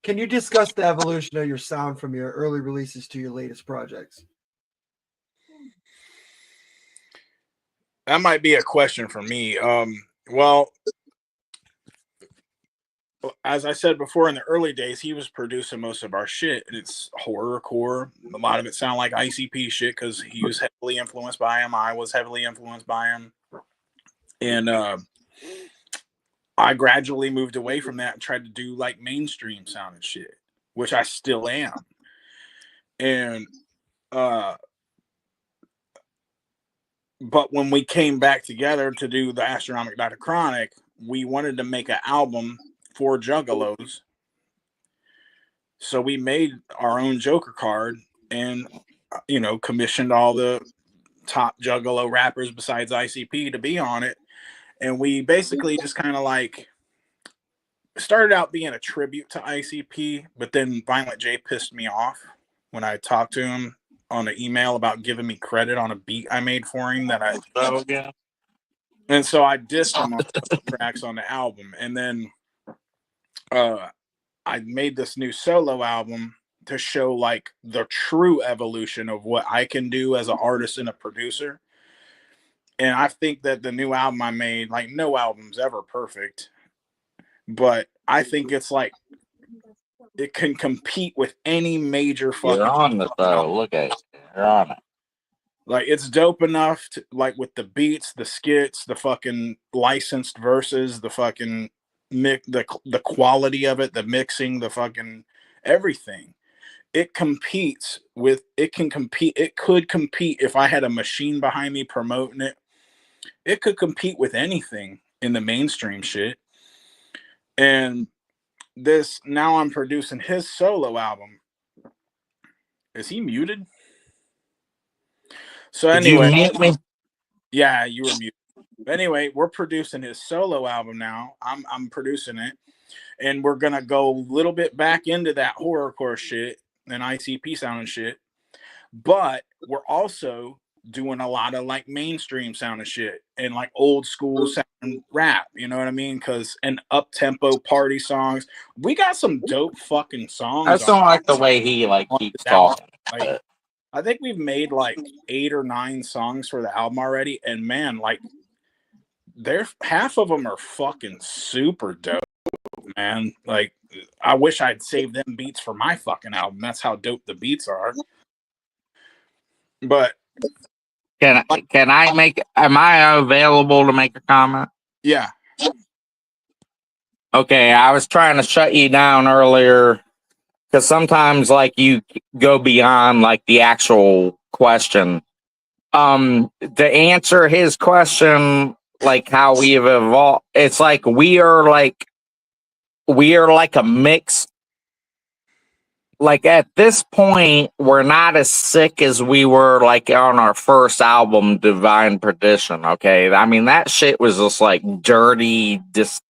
Can you discuss the evolution of your sound from your early releases to your latest projects? That might be a question for me. Well, as I said before, in the early days, he was producing most of our shit, and it's horrorcore. A lot of it sound like ICP shit because he was heavily influenced by him. I was heavily influenced by him, and I gradually moved away from that and tried to do like mainstream sounding shit, which I still am. And but when we came back together to do the Astronomic Dr. Chronic, we wanted to make an album for Juggalos. So we made our own Joker card and, commissioned all the top Juggalo rappers besides ICP to be on it. And we basically just kind of like started out being a tribute to ICP, but then Violent J pissed me off when I talked to him on an email about giving me credit on a beat I made for him that and so I dissed him on tracks on the album. And then I made this new solo album to show like the true evolution of what I can do as an artist and a producer. And I think that the new album I made, like no album's ever perfect, but I think it's like it can compete with any major fucking. You're on the show. Look at it. You're on it. Like it's dope enough to, like with the beats, the skits, the fucking licensed verses, the fucking the quality of it, the mixing, the fucking everything. It competes with. It can compete. It could compete if I had a machine behind me promoting it. It could compete with anything in the mainstream shit. And this now I'm producing his solo album. Is he muted? So anyway, did you mute me? Yeah, you were muted. Anyway, we're producing his solo album now. I'm producing it, and we're gonna go a little bit back into that horrorcore shit and ICP sounding shit, but we're also doing a lot of like mainstream sounding shit and like old school sound rap. You know what I mean? And up tempo party songs. We got some dope fucking songs. I just don't like the way he like keeps talking. Like, I think we've made like 8 or 9 songs for the album already, and man, like half of them are fucking super dope, man. Like I wish I'd saved them beats for my fucking album. That's how dope the beats are. But am I available to make a comment? Yeah. Okay, I was trying to shut you down earlier because sometimes like you go beyond like the actual question. To answer his question, like how we've evolved, it's like we are like a mix. Like at this point, we're not as sick as we were like on our first album, Divine Perdition. Okay, I mean that shit was just like dirty. Just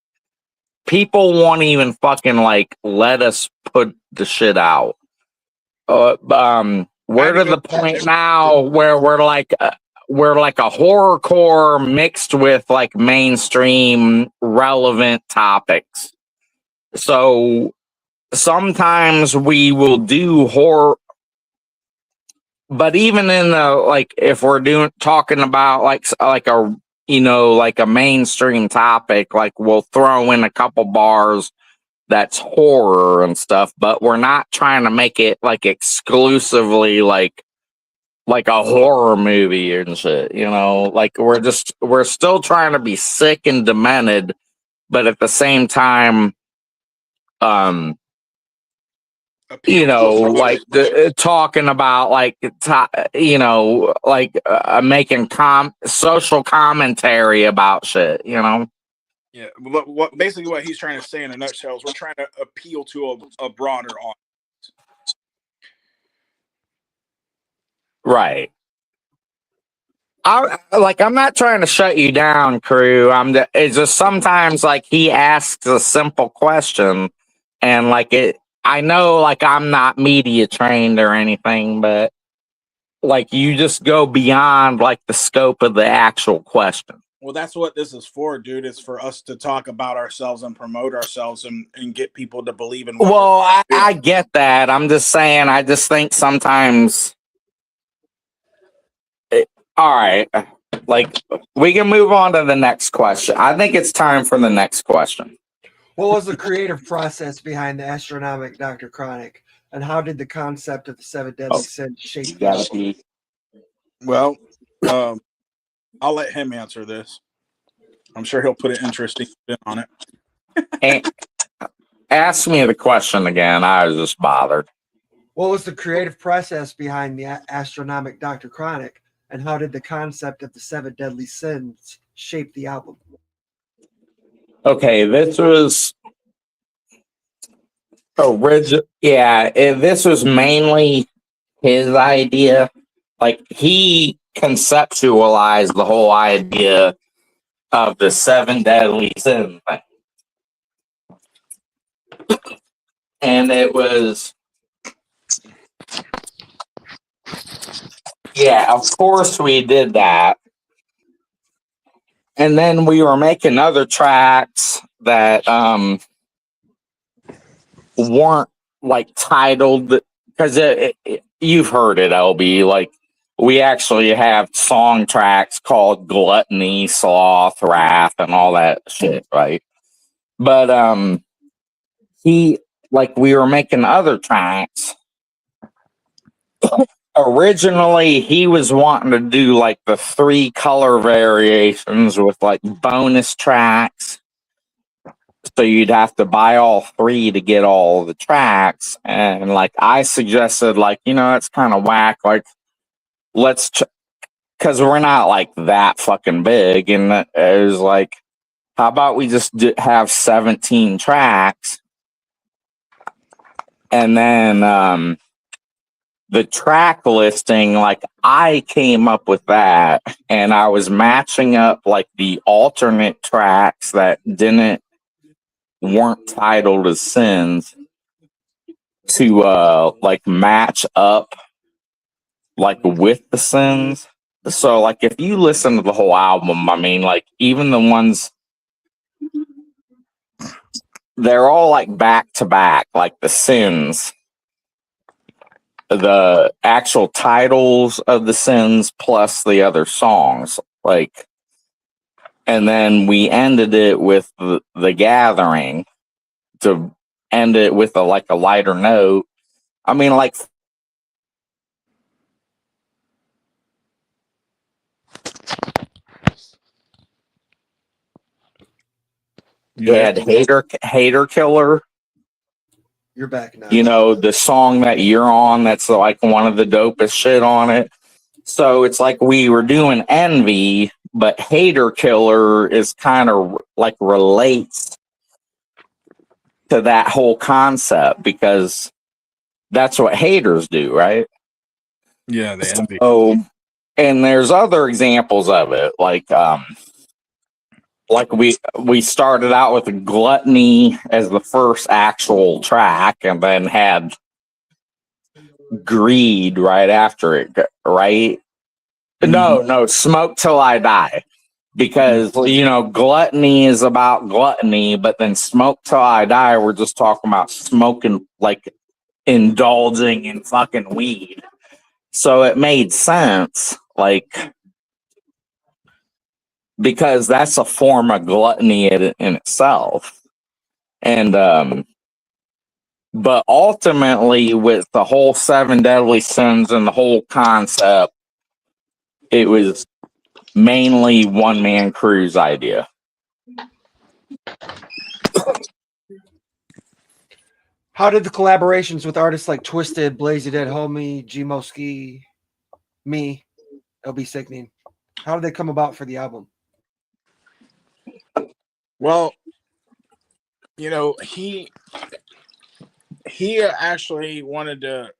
people won't even fucking like let us put the shit out. We're to the point now where we're like a horrorcore mixed with like mainstream relevant topics. So sometimes we will do horror, but even in the like if we're talking about like a like a mainstream topic, like we'll throw in a couple bars that's horror and stuff, but we're not trying to make it like exclusively like a horror movie and shit, like we're still trying to be sick and demented, but at the same time like talking about like making social commentary about shit, Yeah, what basically what he's trying to say in a nutshell is we're trying to appeal to a broader audience. Right. I'm not trying to shut you down, crew. It's just sometimes like he asks a simple question, and like I know like I'm not media trained or anything, but like you just go beyond like the scope of the actual question. Well, that's what this is for, dude. It's for us to talk about ourselves and promote ourselves and get people to believe in what Well, I get that. I'm just saying, I just think sometimes. All right. Like, we can move on to the next question. I think it's time for the next question. What was the creative process behind the astronomic Dr. Chronic, and how did the concept of the 7 deadly sins shape the album? Well, I'll let him answer this. I'm sure he'll put an interesting spin on it. And ask me the question again. I was just bothered. What was the creative process behind the astronomic Dr. Chronic, and how did the concept of the 7 deadly sins shape the album? Okay, this was original. Yeah, this was mainly his idea. Like, he conceptualized the whole idea of the 7 deadly sins thing. And it was, yeah, of course we did that. And then we were making other tracks that weren't like titled, because you've heard it, LB. Like, we actually have song tracks called Gluttony, Sloth, Wrath, and all that shit, right? But we were making other tracks. Originally, he was wanting to do like the 3 color variations with like bonus tracks. So you'd have to buy all 3 to get all the tracks. And like, I suggested, like, it's kind of whack. Like, let's, because we're not like that fucking big. And it was like, how about we just have 17 tracks? And then the track listing, like, I came up with that, and I was matching up like the alternate tracks that weren't titled as sins to like match up like with the sins. So like, if you listen to the whole album, I mean, like, even the ones, they're all like back to back, like the sins, the actual titles of the sins plus the other songs, like. And then we ended it with the gathering to end it with a lighter note. I mean, like, you had Hater Killer. You're back now. The song that you're on, that's like one of the dopest shit on it. So it's like we were doing Envy, but Hater Killer is kind of like relates to that whole concept, because that's what haters do, right? Yeah, they envy. So, and there's other examples of it, like we started out with Gluttony as the first actual track, and then had Greed right after it, right? No, Smoke Till I Die. Because, Gluttony is about gluttony, but then Smoke Till I Die, we're just talking about smoking, like, indulging in fucking weed. So it made sense, like, because that's a form of gluttony in itself. And, but ultimately, with the whole 7 deadly sins and the whole concept, it was mainly One Man Crew's idea. How did the collaborations with artists like Twisted, Blazy Dead Homie, G Moski, me, LB Sickning, how did they come about for the album? Well, he actually wanted to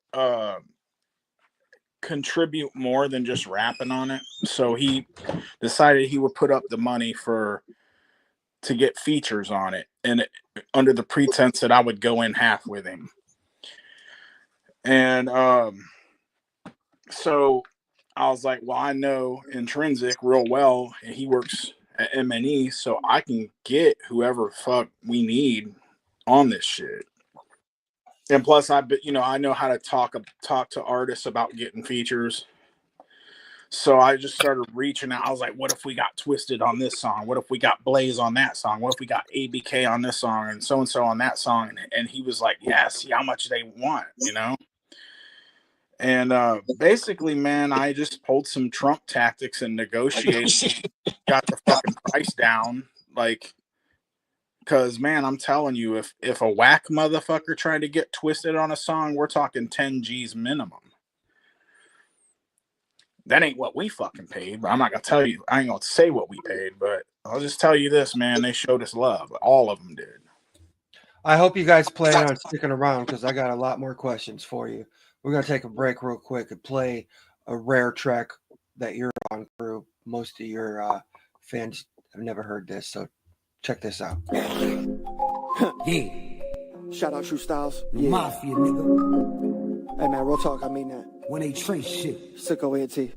contribute more than just rapping on it, so he decided he would put up the money to get features on it, and under the pretense that I would go in half with him. And so I was like, well, I know Intrinsic real well, and he works at MNE, so I can get whoever fuck we need on this shit. And plus, I know how to talk to artists about getting features. So I just started reaching out. I was like, what if we got Twisted on this song? What if we got Blaze on that song? What if we got ABK on this song and so on that song? And he was like, yeah, see how much they want, you know? And basically, man, I just pulled some Trump tactics and negotiated, got the fucking price down. Like, because, man, I'm telling you, if a whack motherfucker tried to get Twisted on a song, we're talking 10 G's minimum. That ain't what we fucking paid, but I'm not gonna tell you. I ain't gonna say what we paid, but I'll just tell you this, man. They showed us love. All of them did. I hope you guys plan on sticking around because I got a lot more questions for you. We're gonna take a break real quick and play a rare track that you're on, crew. Most of your fans have never heard this, so check this out. Yeah. Shout out True Styles. Yeah. Mafia, nigga. Hey man, real talk, I mean that. When they trace shit. Sicko ENT.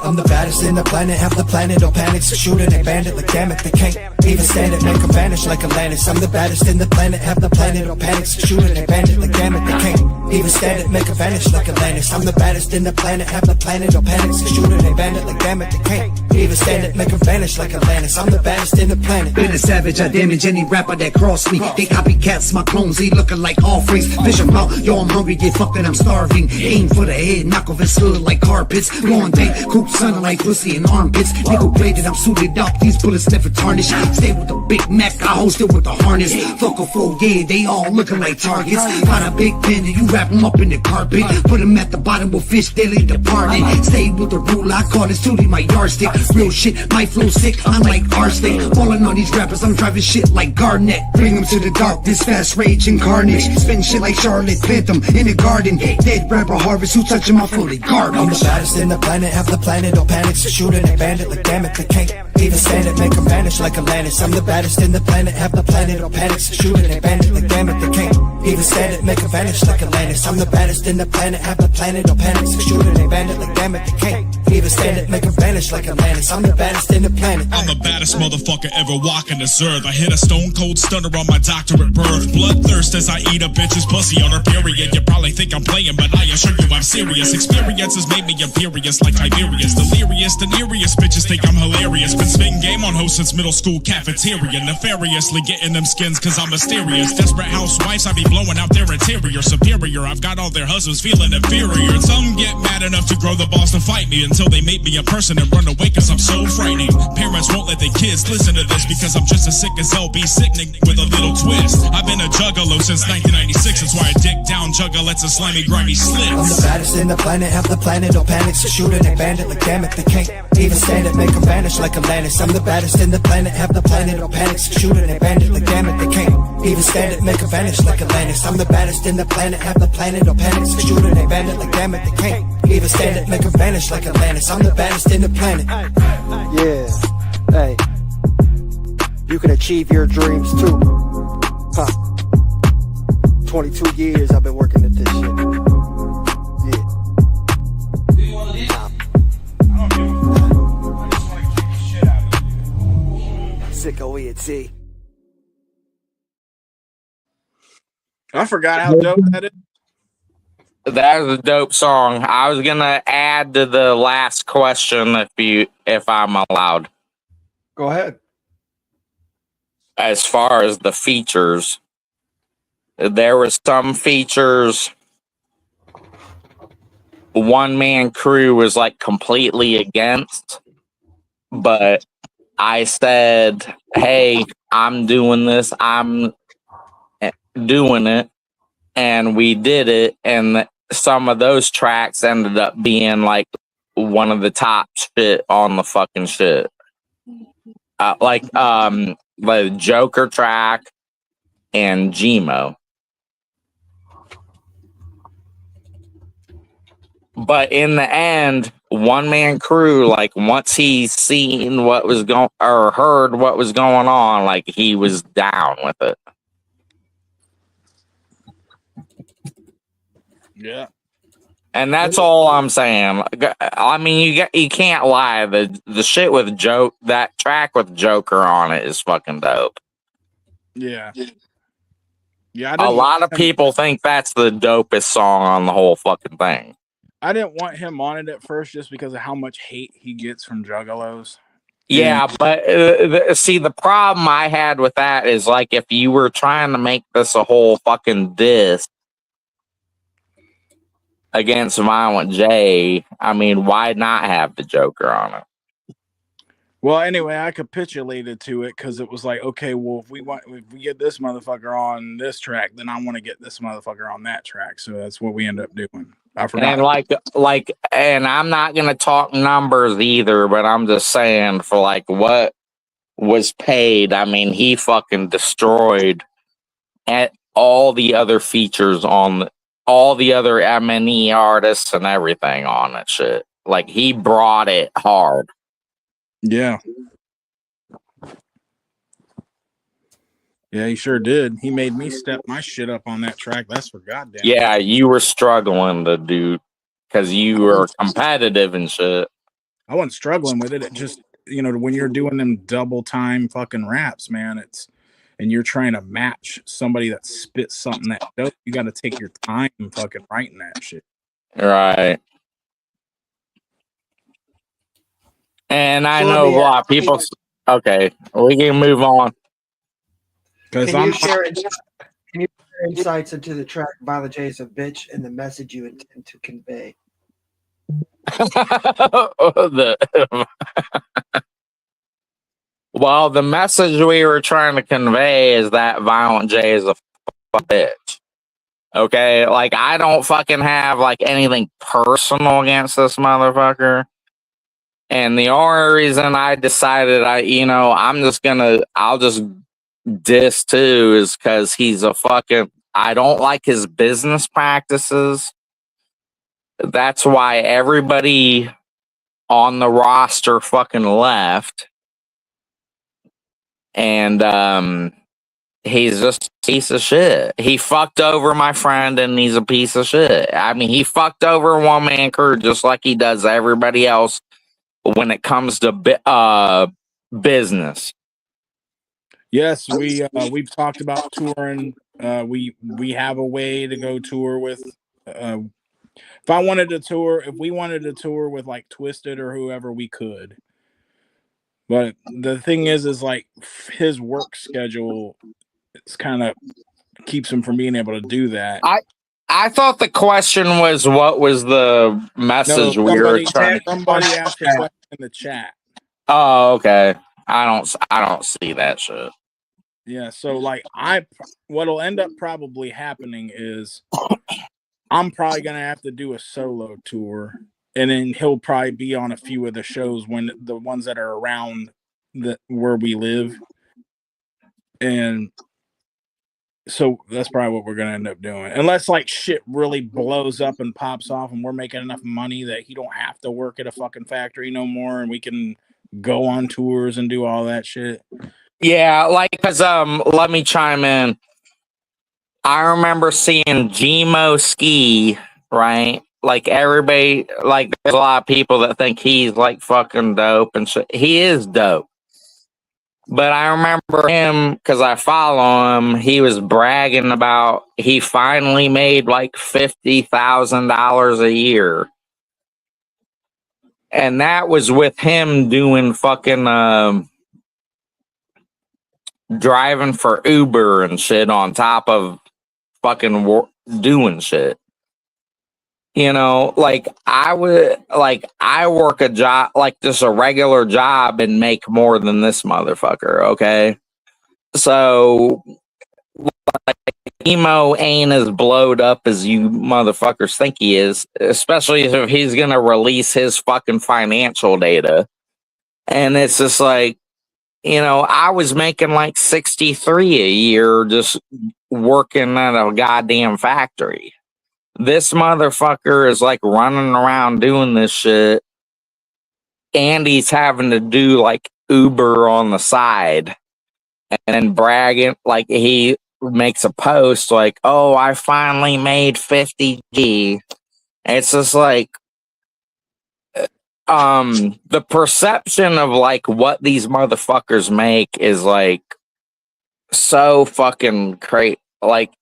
I'm the baddest in the planet, half the planet don't panic, so shoot it, they bandit like damn it, they can't even stand it, make them vanish like Atlantis. I'm the baddest in the planet, half the planet don't panic, so shoot it, they bandit like damn it, they can't even stand it, make them vanish like Atlantis. I'm the baddest in the planet, half the planet don't panic, so shoot it, they bandit like damn it, they can't even stand it, make them vanish like Atlantis. I'm the baddest in the planet. Been a savage, I damage any rapper that cross me. They copycats, my clones, they looking like offerings. Fish them out, yo, I'm hungry, get fucked and I'm starving. Aim for the head, knock off his hood like carpets. Long day, coop sunning like pussy and armpits. Nickel plated, I'm suited up, these bullets never tarnish. Stay with the Big Mac, I host it with the harness. Fuck a fool, yeah, they all looking like targets. Got a big pen and you wrap them up in the carpet. Put them at the bottom with fish daily departed. Stay with the rule, I call this duty my yardstick. Real shit, my flow sick, I'm like arsenic. Falling on these rappers, I'm driving shit like Garnett. Bring them to the darkness, fast rage and carnage. Spin shit like Charlotte Phantom in the garden. Dead rapper harvest, who touching my fully garbage. I'm the baddest in the planet, half the planet don't panic, so shoot it, they bandit like damn it, they can't even stand it, make them vanish like Atlantis. I'm the baddest in the planet, half the planet don't panic, so shoot it, they bandit like damn it, they can't even stand it, make them vanish like Atlantis. I'm the baddest in the planet, half the planet don't panic, so shoot it, they bandit like damn it, they can't even stand it, make them vanish like Atlantis. I'm the baddest in the planet. I'm the baddest motherfucker ever walking this earth. I hit a stone cold stunner on my doctorate birth. Bloodthirst as I eat a bitch's pussy on her period. You probably think I'm playing, but I assure you I'm serious. Experiences made me imperious like Tiberius. Delirious, the nearest bitches think I'm hilarious. Been spitting game on hoes since middle school cafeteria. Nefariously getting them skins cause I'm mysterious. Desperate housewives, I be blowing out their interior. Superior, I've got all their husbands feeling inferior. And some get mad enough to grow the balls to fight me until they make me a person and run away cause I'm so frightening. Parents won't let their kids listen to this because I'm just as sick as LB Sickning with a little twist. I've been a juggalo since 1996. That's why I dick down juggalettes and slimy grimy slits. I'm the baddest in the planet, half the planet don't panic, so shoot it, they bandit like damn it, they can't even stand it, make them vanish like Atlantis. I'm the baddest in the planet, half the planet don't panic, so shoot it, they bandit like damn it, they can't even stand it, make them vanish like Atlantis. I'm the baddest in the planet, half the planet don't panic, so shoot it, they bandit like damn it, they can't even stand it, make them vanish like Atlantis. I'm the baddest in the planet. Yeah. Hey. You can achieve your dreams too. Huh. 22 years I've been working at this shit. Yeah. Sicko ENT. I forgot how dope that is. That is a dope song. I was gonna add to the last question if I'm allowed. Go ahead. As far as the features, there were some features One Man Crew was like completely against, but I said, hey, I'm doing this, I'm doing it, and we did it, and some of those tracks ended up being like one of the top shit on the fucking shit. Like the Joker track and Gmo. But in the end, One Man Crew, like once he seen what was going or heard what was going on, like he was down with it. Yeah. And that's all I'm saying. I mean, you can't lie. The shit with that track with Joker on it is fucking dope. Yeah. Yeah. A lot of people think that's the dopest song on the whole fucking thing. I didn't want him on it at first just because of how much hate he gets from juggalos. Yeah, but see, the problem I had with that is like if you were trying to make this a whole fucking diss against Violent J, I mean, why not have the Joker on it? Well, anyway, I capitulated to it because it was like, okay, well, if we get this motherfucker on this track, then I want to get this motherfucker on that track. So that's what we end up doing. I forgot. And and I'm not gonna talk numbers either, but I'm just saying for like what was paid. I mean, he fucking destroyed at all the other features on all the other M&E artists and everything on that shit. Like he brought it hard. Yeah. Yeah, he sure did. He made me step my shit up on that track. That's for goddamn. Yeah, you were struggling to do because you were competitive and shit. I wasn't struggling with it. It just, when you're doing them double time fucking raps, man, and you're trying to match somebody that spits something that dope, you got to take your time fucking writing that shit. Right. And I know a lot of people. Okay, we can move on. Can you share insights into the track Violent J is a bitch and the message you intend to convey? Well, the message we were trying to convey is that Violent J is a bitch. Okay, like I don't fucking have like anything personal against this motherfucker. And the only reason I decided I'll just diss too is because he's a fucking, I don't like his business practices. That's why everybody on the roster fucking left. And he's just a piece of shit. He fucked over my friend and he's a piece of shit. I mean, he fucked over One Man Crew just like he does everybody else when it comes to business. Yes, we've talked about touring. We have a way to go tour with. If we wanted to tour with like Twisted or whoever, we could. But the thing is like his work schedule, it's kind of keeps him from being able to do that. I thought the question was what was the message we were trying to. Somebody asked a question in the chat. Oh, okay. I don't see that shit. Yeah, so like what'll end up probably happening is I'm probably gonna have to do a solo tour, and then he'll probably be on a few of the shows when the ones that are around where we live, and so that's probably what we're gonna end up doing, unless like shit really blows up and pops off, and we're making enough money that he don't have to work at a fucking factory no more, and we can go on tours and do all that shit. Yeah, like, because let me chime in. I remember seeing Gmo ski, right? Like everybody, like there's a lot of people that think he's like fucking dope and shit. He is dope. But I remember him because I follow him. He was bragging about he finally made like $50,000 a year. And that was with him doing fucking driving for Uber and shit on top of fucking doing shit. Like I work a job, like just a regular job, and make more than this motherfucker. Okay, so like emo ain't as blowed up as you motherfuckers think he is, especially if he's gonna release his fucking financial data. And it's just like, I was making like 63 a year just working at a goddamn factory. This motherfucker is like running around doing this shit, and he's having to do like Uber on the side and bragging. Like he makes a post like, "Oh, I finally made 50G." It's just like, the perception of like what these motherfuckers make is like so fucking crazy. Like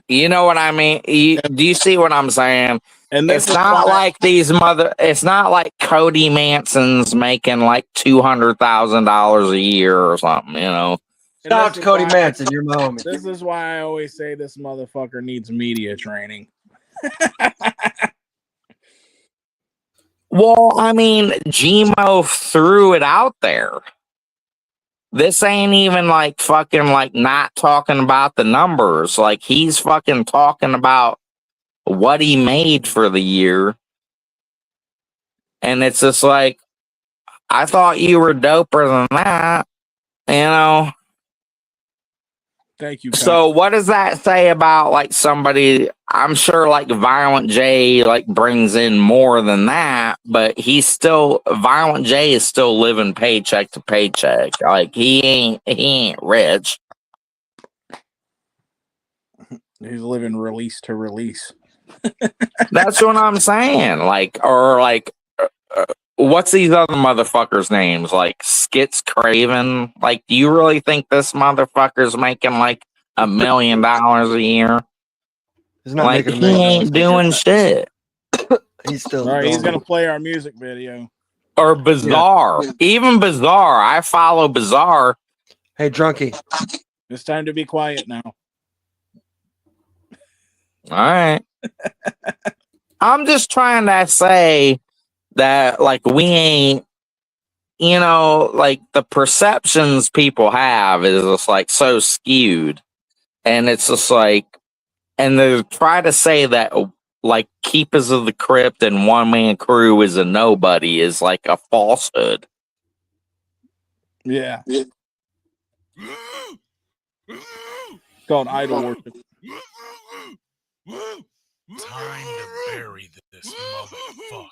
You know what I mean? Do you see what I'm saying? And It's not like it's not like Cody Manson's making like $200,000 a year or something, you know? Shout out to Cody Manson, you're my homie. This is why I always say this motherfucker needs media training. Well, I mean, Gmo threw it out there. This ain't even like fucking like not talking about the numbers. Like he's fucking talking about what he made for the year. And it's just like, I thought you were doper than that, you know? Thank you. So what does that say about like somebody? I'm sure like Violent J like brings in more than that, but Violent J is still living paycheck to paycheck. Like he ain't rich. He's living release to release. That's what I'm saying. Like, or like, what's these other motherfuckers' names? Like Skits Craven. Like, do you really think this motherfucker's making like $1 million a year? He's not like making he ain't doing shit. He's still all right. He's gonna play our music video. Or Bizarre. Yeah. Even Bizarre. I follow Bizarre. Hey, Drunky. It's time to be quiet now. All right. I'm just trying to say that, like, we ain't, you know, like, the perceptions people have is just, like, so skewed. And it's just, like, and they try to say that, like, Keepaz of the Krypt and One Man Crew is a nobody is, like, a falsehood. Yeah. It's called idol worship. Time to bury this motherfucker.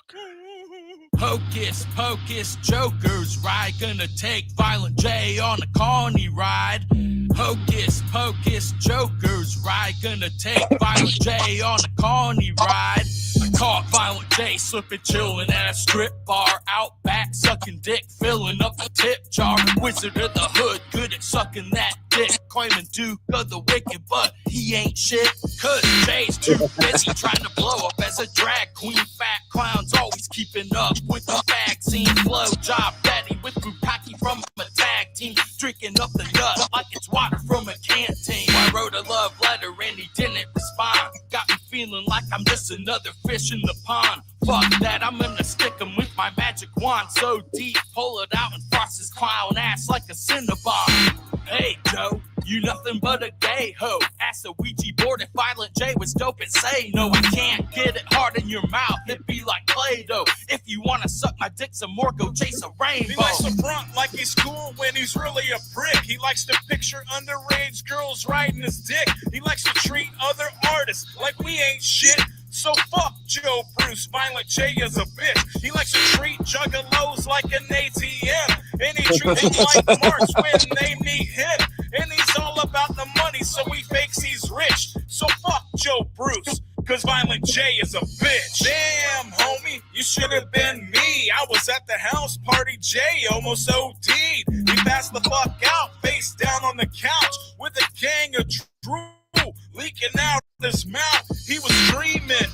Hocus pocus jokers, right? Gonna take Violent J on a carny ride. Hocus pocus jokers, right? Gonna take Violent J on a carny ride. I caught Violent J slipping, chilling at a strip bar, out back sucking dick, filling up the tip jar. Wizard of the Hood, good at sucking that dick, claiming Duke of the Wicked, but he ain't shit. Cause Jay's too busy trying to blow up as a drag queen. Fat clowns always keeping up with the vaccine. Blow job Betty with Bukaki from a tag team, drinking up the nut like it's water from a canteen. I wrote a love letter and he didn't respond. Got me feeling like I'm just another fish in the pond. Fuck that, I'm gonna stick him with my magic wand so deep, pull it out and frost his clown ass like a Cinnabon. Hey Joe, you nothing but a gay hoe. Ask the Ouija board if Violent J was dope and say no. I can't get it hard in your mouth, it be like Play-Doh. If you wanna suck my dick some more, go chase a rainbow. He likes to front like he's cool when he's really a prick. He likes to picture underage girls riding his dick. He likes to treat other artists like we ain't shit. So fuck Joe Bruce, Violent J is a bitch. He likes to treat juggalos like an ATM. And he treats them like marks when they need him. And he's all about the money, so he fakes he's rich. So fuck Joe Bruce, cause Violent J is a bitch. Damn, homie, you should have been me. I was at the house party, Jay almost OD'd. He passed the fuck out, face down on the couch, with a gang of drool leaking out his mouth. He was dreaming,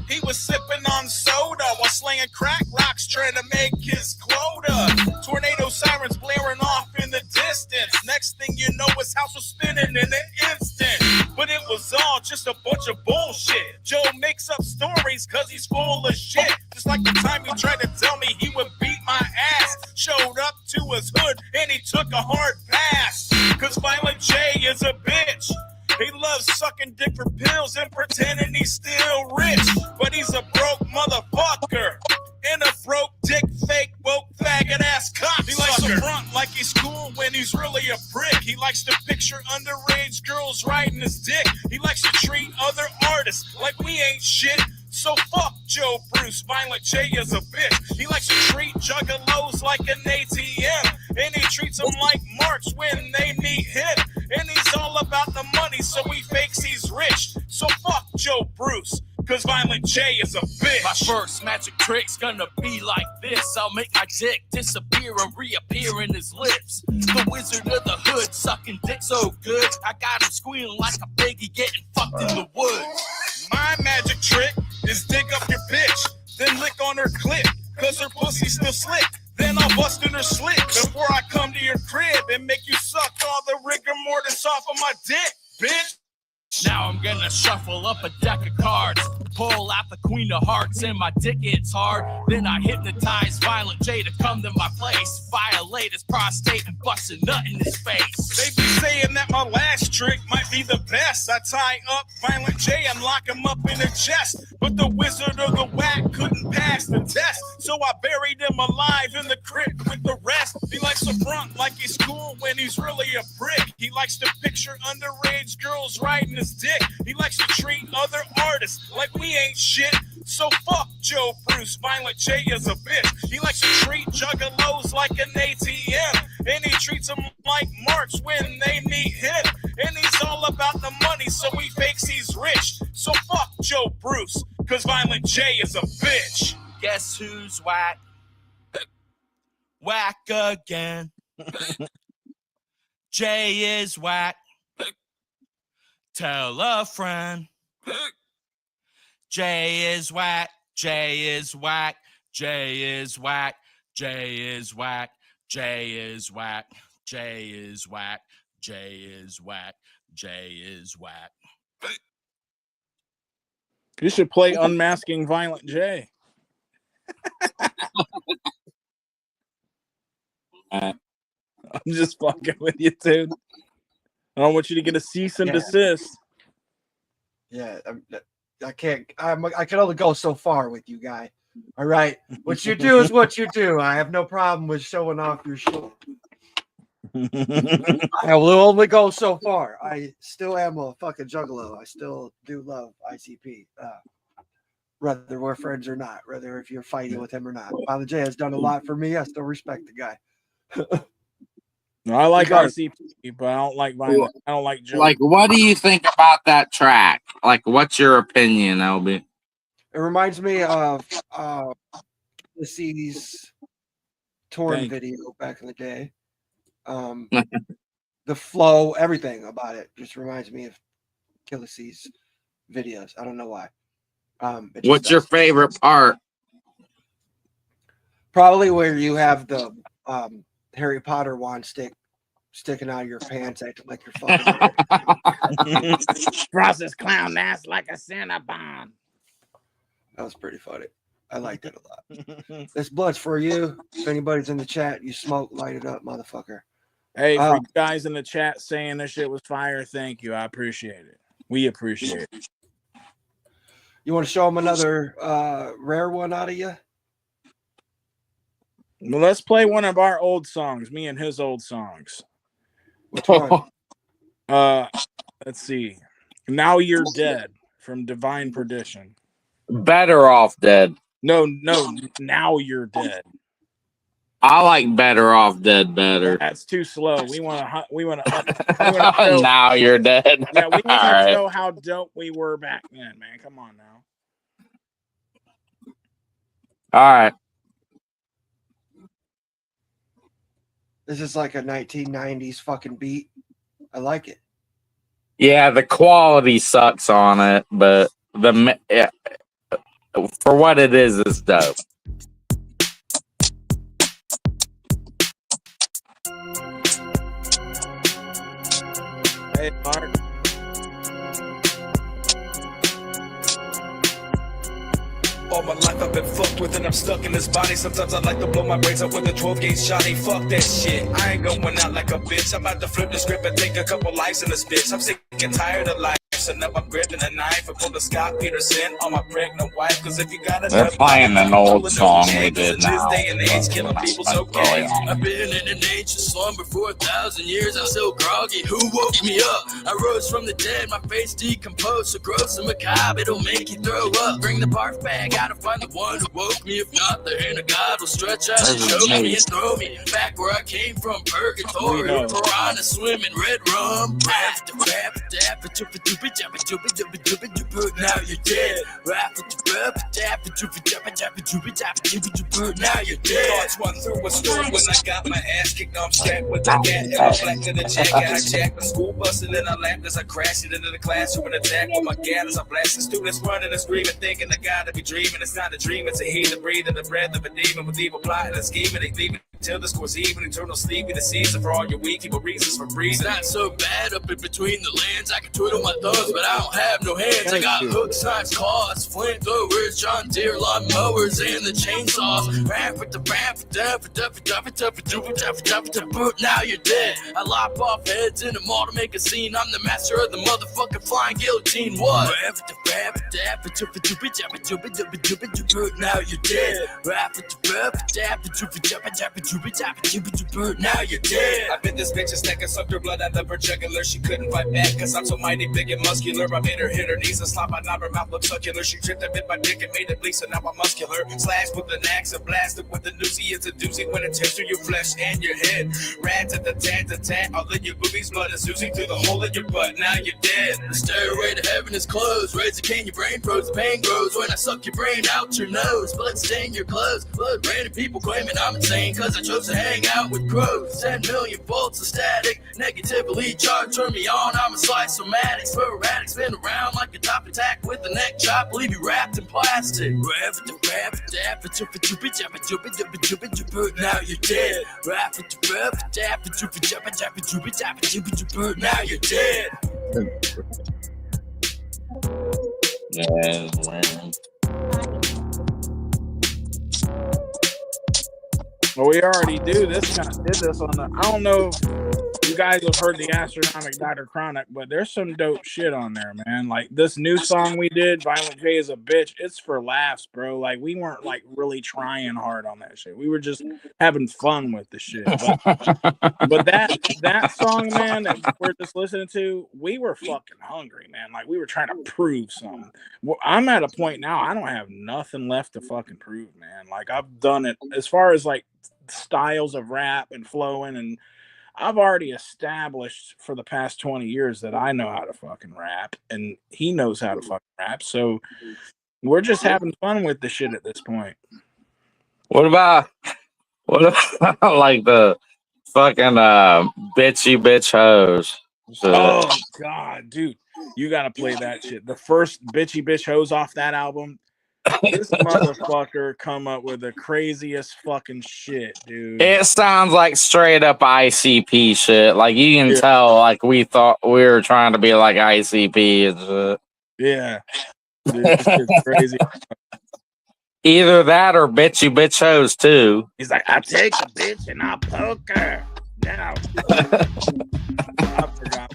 he was sipping on soda while slinging crack rocks trying to make his quota. Tornado sirens blaring off in the distance. Next thing you know, his house was spinning in an instant. But it was all just a bunch of bullshit. Joe makes up stories cause he's full of shit. Just like the time he tried to tell me he would beat my ass. Showed up to his hood and he took a hard pass. Cause Violent J is a bitch. He loves sucking dick for pills and pretending he's still rich. But he's a broke motherfucker. And a broke dick, fake, woke, faggot ass cocksucker. He likes to front like he's cool when he's really a prick. He likes to picture underage girls riding his dick. He likes to treat other artists like we ain't shit. So fuck Joe Bruce, Violent J is a bitch. He likes to treat juggalos like an ATM. And he treats them like marks when they need him. And he's all about the money, so he fakes he's rich. So fuck Joe Bruce, cause Violent J is a bitch. My first magic trick's gonna be like this. I'll make my dick disappear and reappear in his lips. The wizard of the hood sucking dick so good, I got him squealing like a piggy getting fucked in the woods. My magic trick is dig up your bitch, then lick on her clit, cause her pussy's still slick. Then I'll bust in her slit before I come to your crib and make you suck all the rigor mortis off of my dick, bitch. Now I'm gonna shuffle up a deck of cards, pull out the queen of hearts and my dick gets hard. Then I hypnotize Violent J to come to my place, violate his prostate and bust a nut in his face. They be saying that my last trick might be the best. I tie up Violent J and lock him up in a chest, but the wizard of the whack couldn't pass the test, so I buried him alive in the crypt with the rest. He likes to front like he's cool when he's really a prick. He likes to picture underage girls riding his dick. He likes to treat other artists like we ain't shit. So fuck Joe Bruce, Violent J is a bitch. He likes to treat juggalos like an ATM, and he treats them like marks when they meet him. And he's all about the money, so he fakes he's rich. So fuck Joe Bruce, cause Violent J is a bitch. Guess who's whack? Whack again. Jay is whack. Tell a friend. Jay is whack. Jay is whack. Jay is whack. Jay is whack. Jay is whack. Jay is whack. Jay is whack. Jay is whack. You should play Unmasking Violent J. I'm just fucking with you, dude. I don't want you to get a cease and desist. Yeah, I can't. I can only go so far with you, guy. All right, what you do is what you do. I have no problem with showing off your shit. I will only go so far. I still am a fucking juggalo. I still do love ICP, whether we're friends or not. Whether if you're fighting with him or not. Violent J has done a lot for me. I still respect the guy. No, I like RCP, but I don't like Violent. I don't like Joe. Like, what do you think about that track? Like, what's your opinion, LB? It reminds me of the CD's torn video back in the day. The flow, everything about it just reminds me of Killer C's videos. I don't know why. What's your favorite part? Probably where you have the Harry Potter wand sticking out of your pants, acting like you're fucking. Process clown ass like a Cinnabon. That was pretty funny. I liked it a lot. This blood's for you. If anybody's in the chat, you smoke, light it up, motherfucker. Hey, for you guys in the chat saying this shit was fire, thank you. I appreciate it. We appreciate it. You want to show them another rare one out of you? Well, let's play one of our old songs, me and his old songs. Which one? Let's see. Now You're Dead from Divine Perdition. Better Off Dead. No, Now You're Dead. I like Better Off Dead better. That's too slow. We want to Now You're Dead. Yeah, we need to show how dope we were back then, man. Come on now. All right. This is like a 1990s fucking beat. I like it. Yeah, the quality sucks on it, but for what it is dope. Hey, Mark. All my life I've been fucked with and I'm stuck in this body. Sometimes I like to blow my brains out with a 12-gauge shotty. Fuck that shit. I ain't going out like a bitch. I'm about to flip the script and take a couple lives in this bitch. I'm sick and tired of life. So now I'm gripping a knife and pull the Scott Peterson on my pregnant wife. Cause if you got a They're playing an old song we did now. This day and age, killing people's okay. I've been in an ancient slumber for 1,000 years. I'm so groggy. Who woke me up? I rose from the dead. My face decomposed. So gross and macabre, it'll make you throw up. Bring the barf bag. Gotta find the one who woke me. If not, the hand of God will stretch out and choke me and throw me back where I came from. Purgatory. Piranha swimming red rum. Rap, Now you're dead. Now you're dead. Thoughts run through a store when I got my ass kicked. I'm strapped with a gat and my black to the jack. I jacked the school bus and then I laughed as I crashed it into the classroom and attacked with my gat as I blasted students running and screaming, thinking I gotta be dreaming. It's not a dream, it's a heat, the breathing, the breath of a demon with evil plotting and scheming. They leaving till the score's even, eternal sleep in the season for all your weak evil reasons for breathing. It's not so bad up in between the lands. I can twiddle my thumbs, but I don't have no hands. I got hooks, knives, claws, flamethrowers, John Deere lawn mowers, and the chainsaws. Ramp with the ramp, now you're dead. I lop off heads in the mall to make a scene. I'm the master of the motherfucking flying guillotine. What? Now you're dead. Now you're dead. I bit this bitch's neck and sucked her blood out of her jugular. She couldn't fight back cause I'm so mighty big and muscular. I made her hit her knees and slop my knob, her mouth looked succulent. She tripped and bit my dick and made it bleed, so now I'm muscular. Slashed with an axe and blasted with a doozy. It's a doozy when it tears through your flesh and your head. Rat to the tat, all in your boobies, blood is oozing through the hole in your butt. Now you're dead. The stairway to heaven is closed. Raise a cane, your brain froze. The pain grows when I suck your brain out your nose. Blood stain your clothes. Blood random people claiming I'm insane cause I chose to hang out with crows. 10 million volts of static, negatively charged, turn me on. I'm a slice-o-matic, sporadic, spin around like a top attack with a neck chop, leave you wrapped in plastic. Now you're dead. Now you're dead. Yeah, man. Well, we already did this on the. I don't know if you guys have heard the Astronomic Dr. Chronic, but there's some dope shit on there, man. Like this new song we did, Violent J is a Bitch. It's for laughs, bro. Like we weren't like really trying hard on that shit. We were just having fun with the shit. But that song, man, that we're just listening to, we were fucking hungry, man. Like we were trying to prove something. Well, I'm at a point now. I don't have nothing left to fucking prove, man. Like I've done it as far as like styles of rap and flowing, and I've already established for the past 20 years that I know how to fucking rap and he knows how to fucking rap, so we're just having fun with the shit at this point. What about like the fucking bitchy bitch hoes? Oh god, dude, you gotta play that shit. The first bitchy bitch hoes off that album, this motherfucker come up with the craziest fucking shit, dude. It sounds like straight up ICP shit. Like you can tell, like we thought we were trying to be like ICP and shit. Yeah, dude, this shit's crazy. Either that or bitchy bitch hoes too. He's like, I take a bitch and I poke her. Now, I forgot.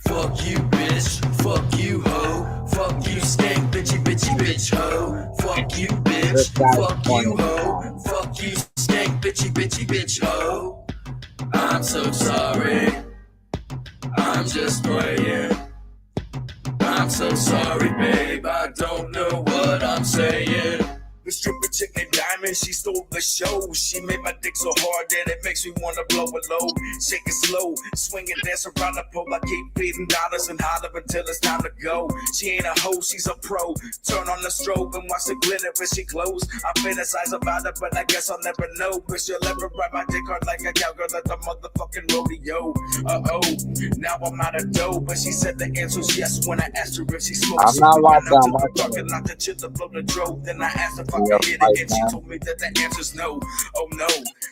Fuck you, bitch. Fuck you, hoe. Fuck you, skank, bitchy, bitchy, bitch, hoe. Fuck you, bitch. Fuck you, hoe. Fuck you, skank, bitchy, bitchy, bitch, hoe. I'm so sorry. I'm just playing. I'm so sorry, babe. I don't know what I'm saying. The stripper chick named Diamond, she stole the show. She made my dick so hard that it makes me wanna blow a load. Shake it slow, swing and dance around the pole. I keep beating dollars and holler until it's time to go. She ain't a hoe, she's a pro. Turn on the strobe and watch the glitter when she close. I fantasize about her, but I guess I'll never know. But she'll ever ride my dick hard like a cowgirl at the motherfucking rodeo. Now I'm out of dough, but she said the answer's yes when I asked her if she smokes. I'm not like that. Parking lot to chill to blow the drove. Then I asked her if I could hit it, and she told me that the answer's no. Oh no,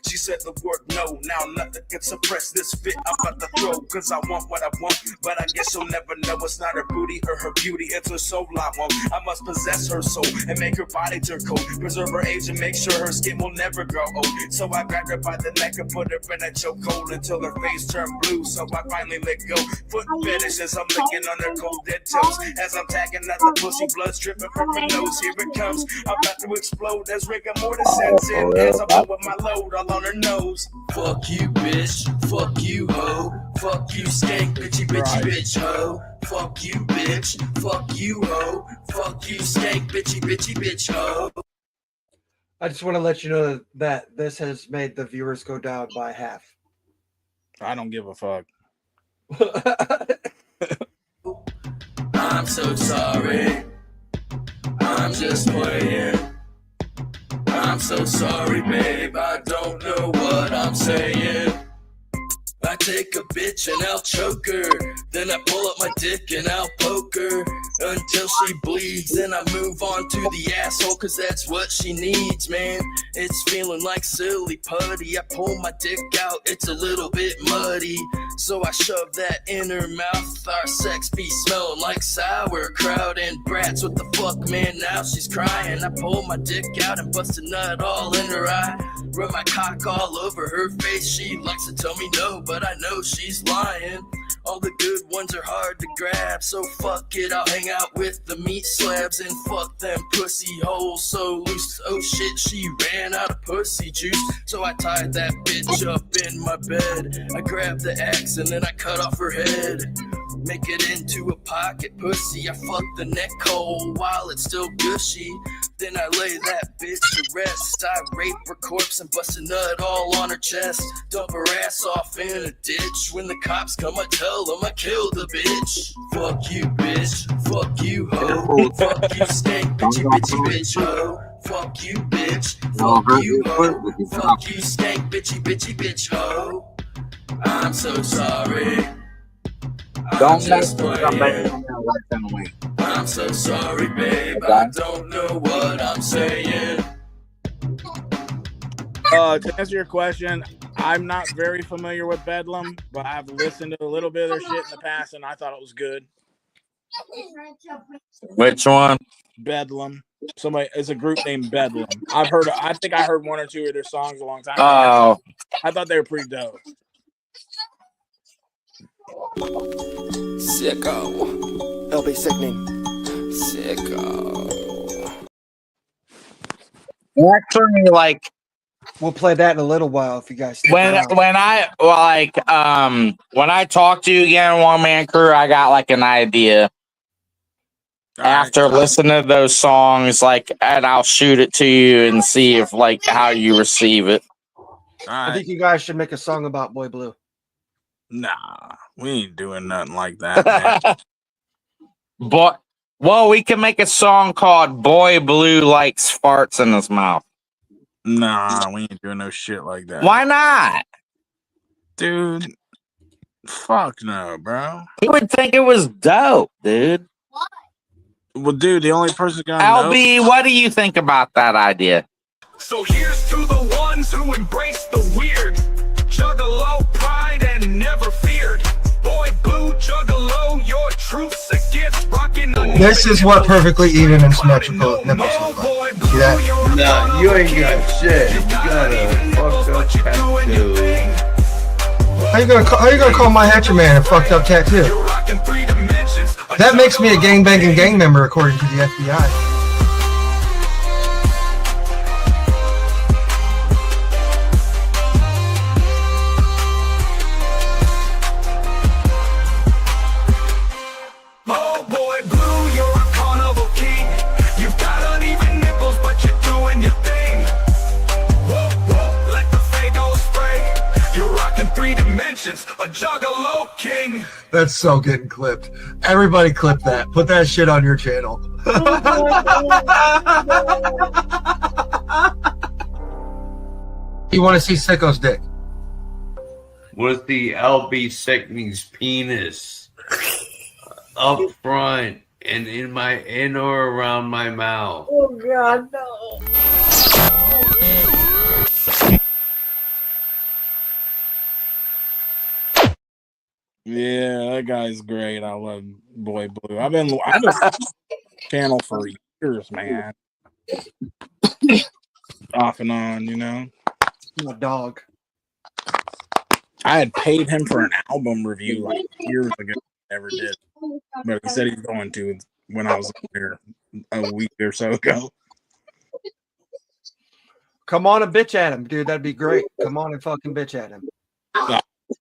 she said the word no. Now nothing can suppress this fit I'm about to throw. Cause I want what I want, but I guess you'll never know. It's not her booty or her beauty, it's her soul I want. I must possess her soul and make her body turn cold. Preserve her age and make sure her skin will never grow old. So I grabbed her by the neck and put her in a chokehold until her face turned blue. So I finally let go. Foot fetishes, I'm licking on her cold dead toes. As I'm tagging at the pussy, blood stripping from her nose. Here it comes, I'm about to explode as rigor mortis sets in. As I blow with my load all on her nose. Fuck you, bitch. Fuck you, hoe. Fuck you, skank, bitchy, bitchy, bitch, hoe. Fuck you, bitch. Fuck you, hoe. Fuck you, skank, bitchy, bitchy, bitch, hoe. I just want to let you know that this has made the viewers go down by half. I don't give a fuck. I'm so sorry. I'm just playing. I'm so sorry, babe. I don't know what I'm saying. I take a bitch and I'll choke her. Then I pull up my dick and I'll poke her until she bleeds. Then I move on to the asshole, cause that's what she needs, man. It's feeling like silly putty. I pull my dick out, it's a little bit muddy. So I shove that in her mouth. Our sex be smelling like sauerkraut and brats. What the fuck, man? Now she's crying. I pull my dick out and bust a nut all in her eye. Rub my cock all over her face. She likes to tell me no, but I know she's lying. All the good ones are hard to grab, so fuck it, I'll hang out with the meat slabs and fuck them pussy holes so loose. Oh shit, she ran out of pussy juice, so I tied that bitch up in my bed. I grabbed the axe and then I cut off her head. Make it into a pocket pussy. I fuck the neck hole while it's still gushy. Then I lay that bitch to rest. I rape her corpse and bust a nut all on her chest. Dump her ass off in a ditch. When the cops come, I tell them I killed the bitch. Fuck you, bitch. Fuck you, ho. Fuck you, stank, bitchy, bitchy, bitch, ho. Fuck you, bitch. Fuck you, ho. Fuck you, stank, bitchy, bitchy, bitch, ho. I'm so sorry. Don't just mess with playing. somebody. I'm so sorry, babe. I don't know what I'm saying. To answer your question, I'm not very familiar with Bedlam, but I've listened to a little bit of their shit in the past, and I thought it was good. Which one? Bedlam. Somebody, it's a group named Bedlam. I think I heard one or two of their songs a long time ago. Oh, I thought they were pretty dope. Sicko. LB Sickning. Sicko. actually, like We'll play that in a little while if you guys stick when around. when I talk to you again, One Man Crew, I got like an idea. After listening to those songs, like, and I'll shoot it to you and see if like how you receive it. I think you guys should make a song about Boy Blue. Nah, we ain't doing nothing like that, man. But well, we can make a song called "Boy Blue Likes Farts in His Mouth." Nah, we ain't doing no shit like that. Why not? Dude, fuck no, bro. You would think it was dope, dude. Well, dude, the only person gonna LB, what do you think about that idea? So here's to the ones who embrace the weird. Juggalo, pride, and never feared. Boy Blue, Juggalo, your truth's against rocking. This is what perfectly even and symmetrical nipples look like. See that? Nah, you ain't got shit. You got a fucked up tattoo. How you gonna call my Hatcher Man a fucked up tattoo? That makes me a gangbanging gang member according to the FBI. Oh boy Blue, you're a carnival king. You've got uneven nipples, but you're doing your thing. Whoa, whoa, let the Fago spray. You're rocking 3 dimensions, a Juggalo king. That's so getting clipped. Everybody clip that. Put that shit on your channel. You want to see Sicko's dick? With the LB Sickning's penis up front and in or around my mouth. Oh God, no. Yeah, that guy's great. I love Boy Blue. I've been channel for years, man. Off and on, you know. My dog. I had paid him for an album review like years ago. Never did, but he said he's going to when I was there a week or so ago. Come on and bitch at him, dude. That'd be great. Come on and fucking bitch at him.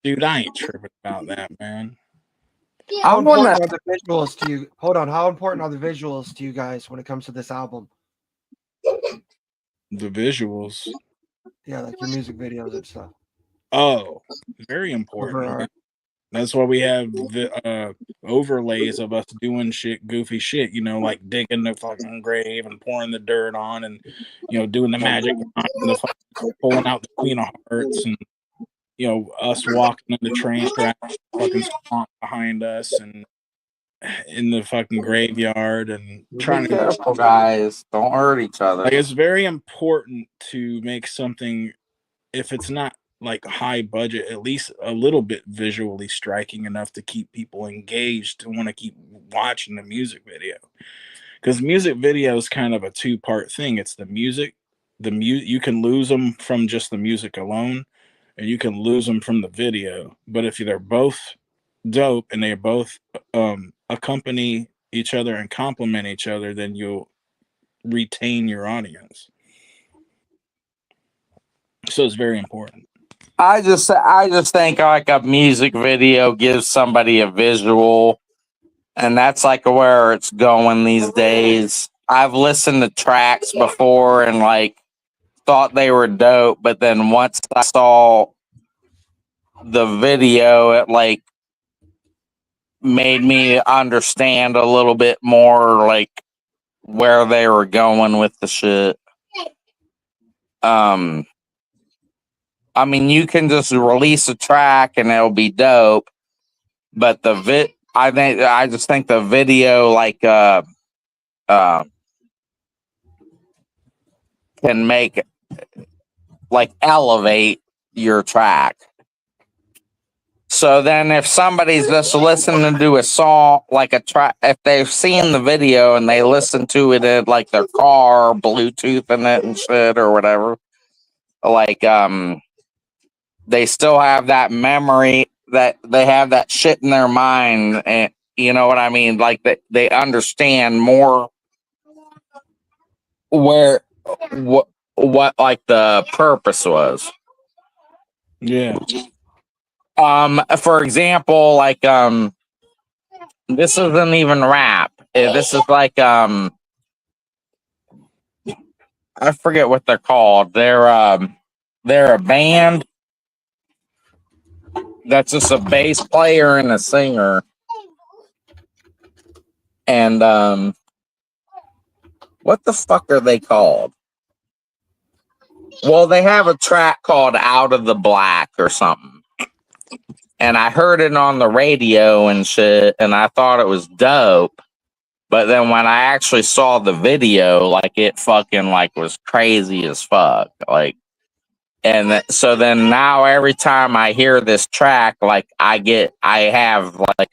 Dude, I ain't tripping about that, man. How important are the visuals to you? Hold on. How important are the visuals to you guys when it comes to this album? The visuals. Yeah, like your music videos and stuff. Oh, very important. That's why we have the overlays of us doing goofy shit, like digging the fucking grave and pouring the dirt on, and doing the magic and the pulling out the Queen of Hearts, and us walking in the train track, fucking swamp behind us, and in the fucking graveyard, and trying to. Be careful, guys. Don't hurt each other. Like, it's very important to make something, if it's not like high budget, at least a little bit visually striking enough to keep people engaged, to want to keep watching the music video. Because music video is kind of a two-part thing. It's the music, you can lose them from just the music alone, and you can lose them from the video. But if they're both dope and they both accompany each other and complement each other, then you'll retain your audience. So it's very important. I just think like a music video gives somebody a visual, and that's like where it's going these days. I've listened to tracks before and like thought they were dope, but then once I saw the video, it like made me understand a little bit more like where they were going with the shit. I mean, you can just release a track and it'll be dope, but I just think the video like can make like elevate your track. So then if somebody's just listening to a song, like a track, if they've seen the video and they listen to it in like their car, Bluetooth in it and shit or whatever, like they still have that memory, that they have that shit in their mind, and you know what I mean? Like they understand more what like the purpose was. Yeah. For example, like this isn't even rap. This is like I forget what they're called. They're a band that's just a bass player and a singer. And what the fuck are they called? Well, they have a track called Out of the Black or something. And I heard it on the radio and shit, and I thought it was dope. But then when I actually saw the video, like it fucking like was crazy as fuck. Like, and so then now every time I hear this track, like I have like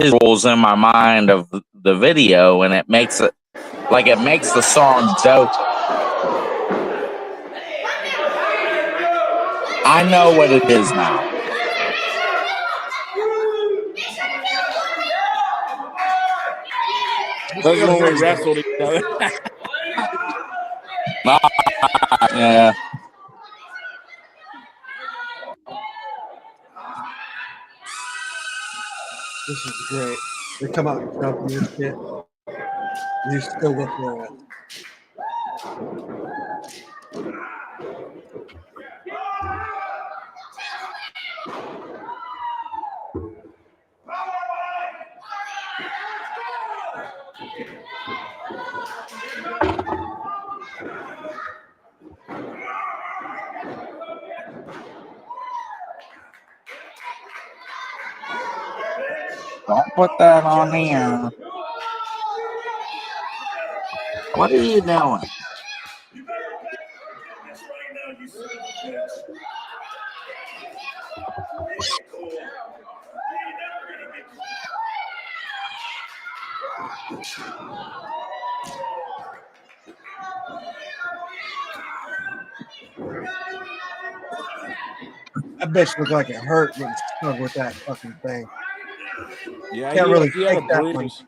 visuals in my mind of the video, and it makes the song dope. I know what it is now. That's when we wrestled each other. Yeah. This is great. They come out and jump you and shit. You still look there. Don't put that on here. What are you doing? That bitch looked like it hurt when stuck with that fucking thing. Yeah, You can't really he had fake a that one. bruise.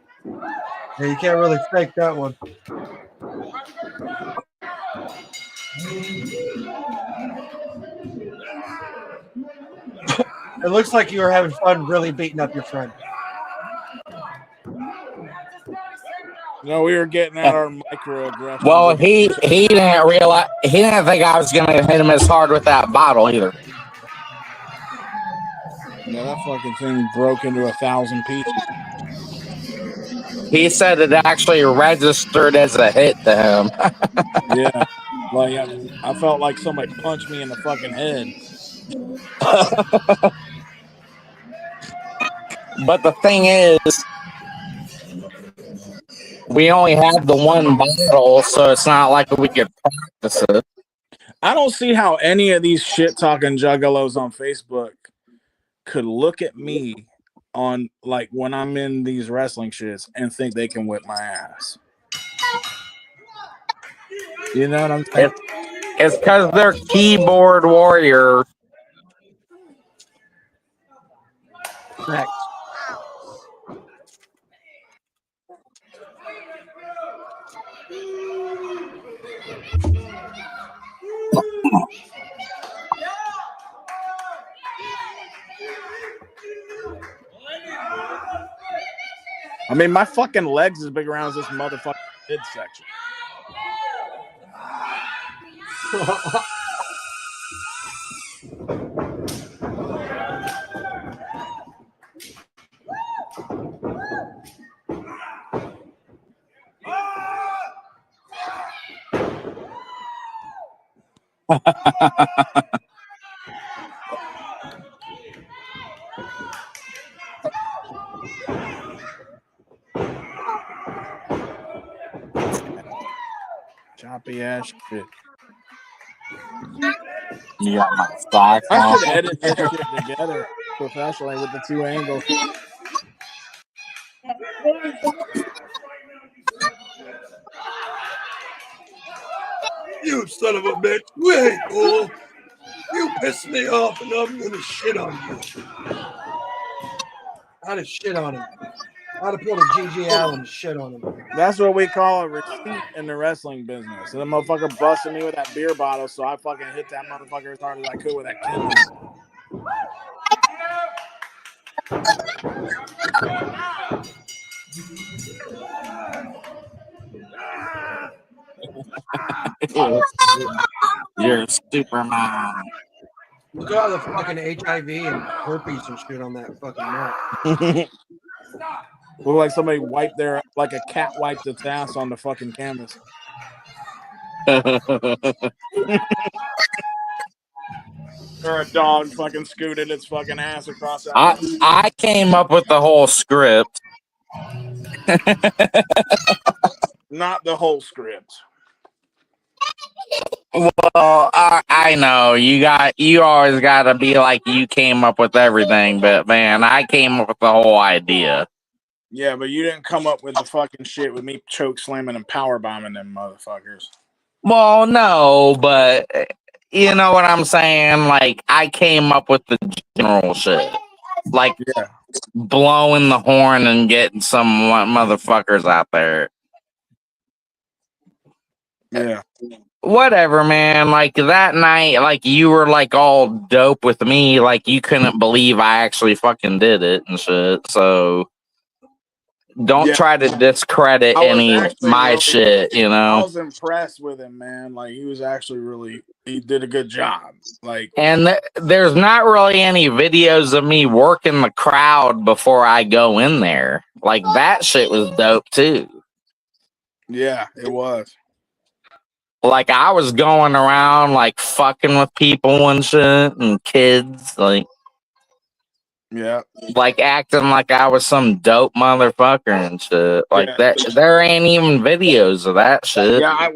Yeah, you can't really fake that one. It looks like you were having fun really beating up your friend. No, we were getting at our microaggressions. Well, he didn't realize, he didn't think I was gonna hit him as hard with that bottle either. Yeah, that fucking thing broke into 1,000 pieces. He said it actually registered as a hit to him. Yeah, like I felt like somebody punched me in the fucking head. But the thing is, we only have the one bottle, so it's not like we could practice it. I don't see how any of these shit talking juggalos on Facebook could look at me on like when I'm in these wrestling shits and think they can whip my ass. You know what I'm saying? It's because they're keyboard warrior. Facts. I mean, my fucking legs as big around as this motherfucking midsection. Choppy ass shit. You got my socks I on. should edit this shit together professionally with the two angles. You son of a bitch. Wait, cool. You pissed me off and I'm gonna shit on you. I'd have shit on him. I'd have pulled a G.G. Allen shit on him. That's what we call a receipt in the wrestling business. And the motherfucker busted me with that beer bottle, so I fucking hit that motherfucker as hard as I could with that kidney. You're Superman. Look at all the fucking HIV and herpes and shit on that fucking map. Look like somebody wiped their, like a cat wiped its ass on the fucking canvas. Or a dog fucking scooted its fucking ass across that. I came up with the whole script. Not the whole script. Well, I know you always got to be like you came up with everything, but man, I came up with the whole idea. Yeah, but you didn't come up with the fucking shit with me choke slamming and power bombing them motherfuckers. Well, no, but you know what I'm saying? Like, I came up with the general shit. Like, yeah, blowing the horn and getting some motherfuckers out there. Yeah. Whatever, man. Like, that night, like, you were, like, all dope with me. Like, you couldn't believe I actually fucking did it and shit. So, don't try to discredit my really, shit, you know? I was impressed with him, man. Like, he was actually he did a good job. Like, and there's not really any videos of me working the crowd before I go in there. Like, that shit was dope too. Yeah, it was. Like, I was going around like fucking with people and shit and kids, like, yeah, like acting like I was some dope motherfucker and shit. Like that. There ain't even videos of that shit. Yeah,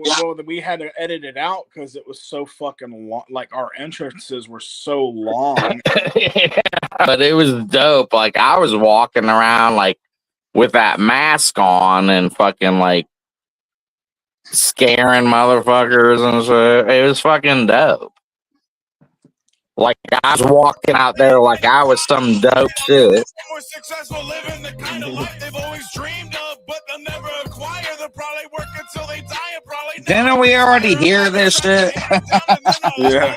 we had to edit it out because it was so fucking long. Like, our entrances were so long. Yeah, but it was dope. Like, I was walking around like with that mask on and fucking like scaring motherfuckers and shit. It was fucking dope. Like, I was walking out there like I was some dope shit. More successful living the kind of life they've always dreamed of, but they'll never acquire. They'll probably work until they die and probably Didn't we already hear this shit? Yeah.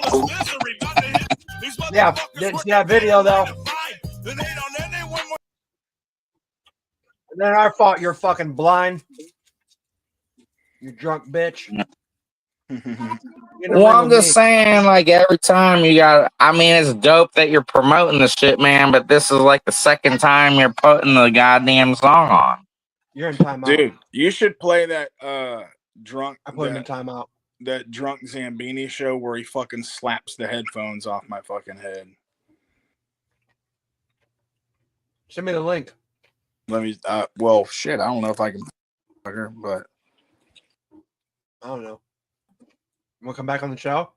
Yeah, didn't see that video though. And then our fault you're fucking blind. You drunk bitch. Well, I'm just saying, like, every time you got, I mean, it's dope that you're promoting the shit, man, but this is like the second time you're putting the goddamn song on. You're in timeout. Dude, you should play that drunk. I put him in timeout. That drunk Zambini show where he fucking slaps the headphones off my fucking head. Send me the link. Let me. Well, shit. I don't know if I can. But I don't know. You want to come back on the show?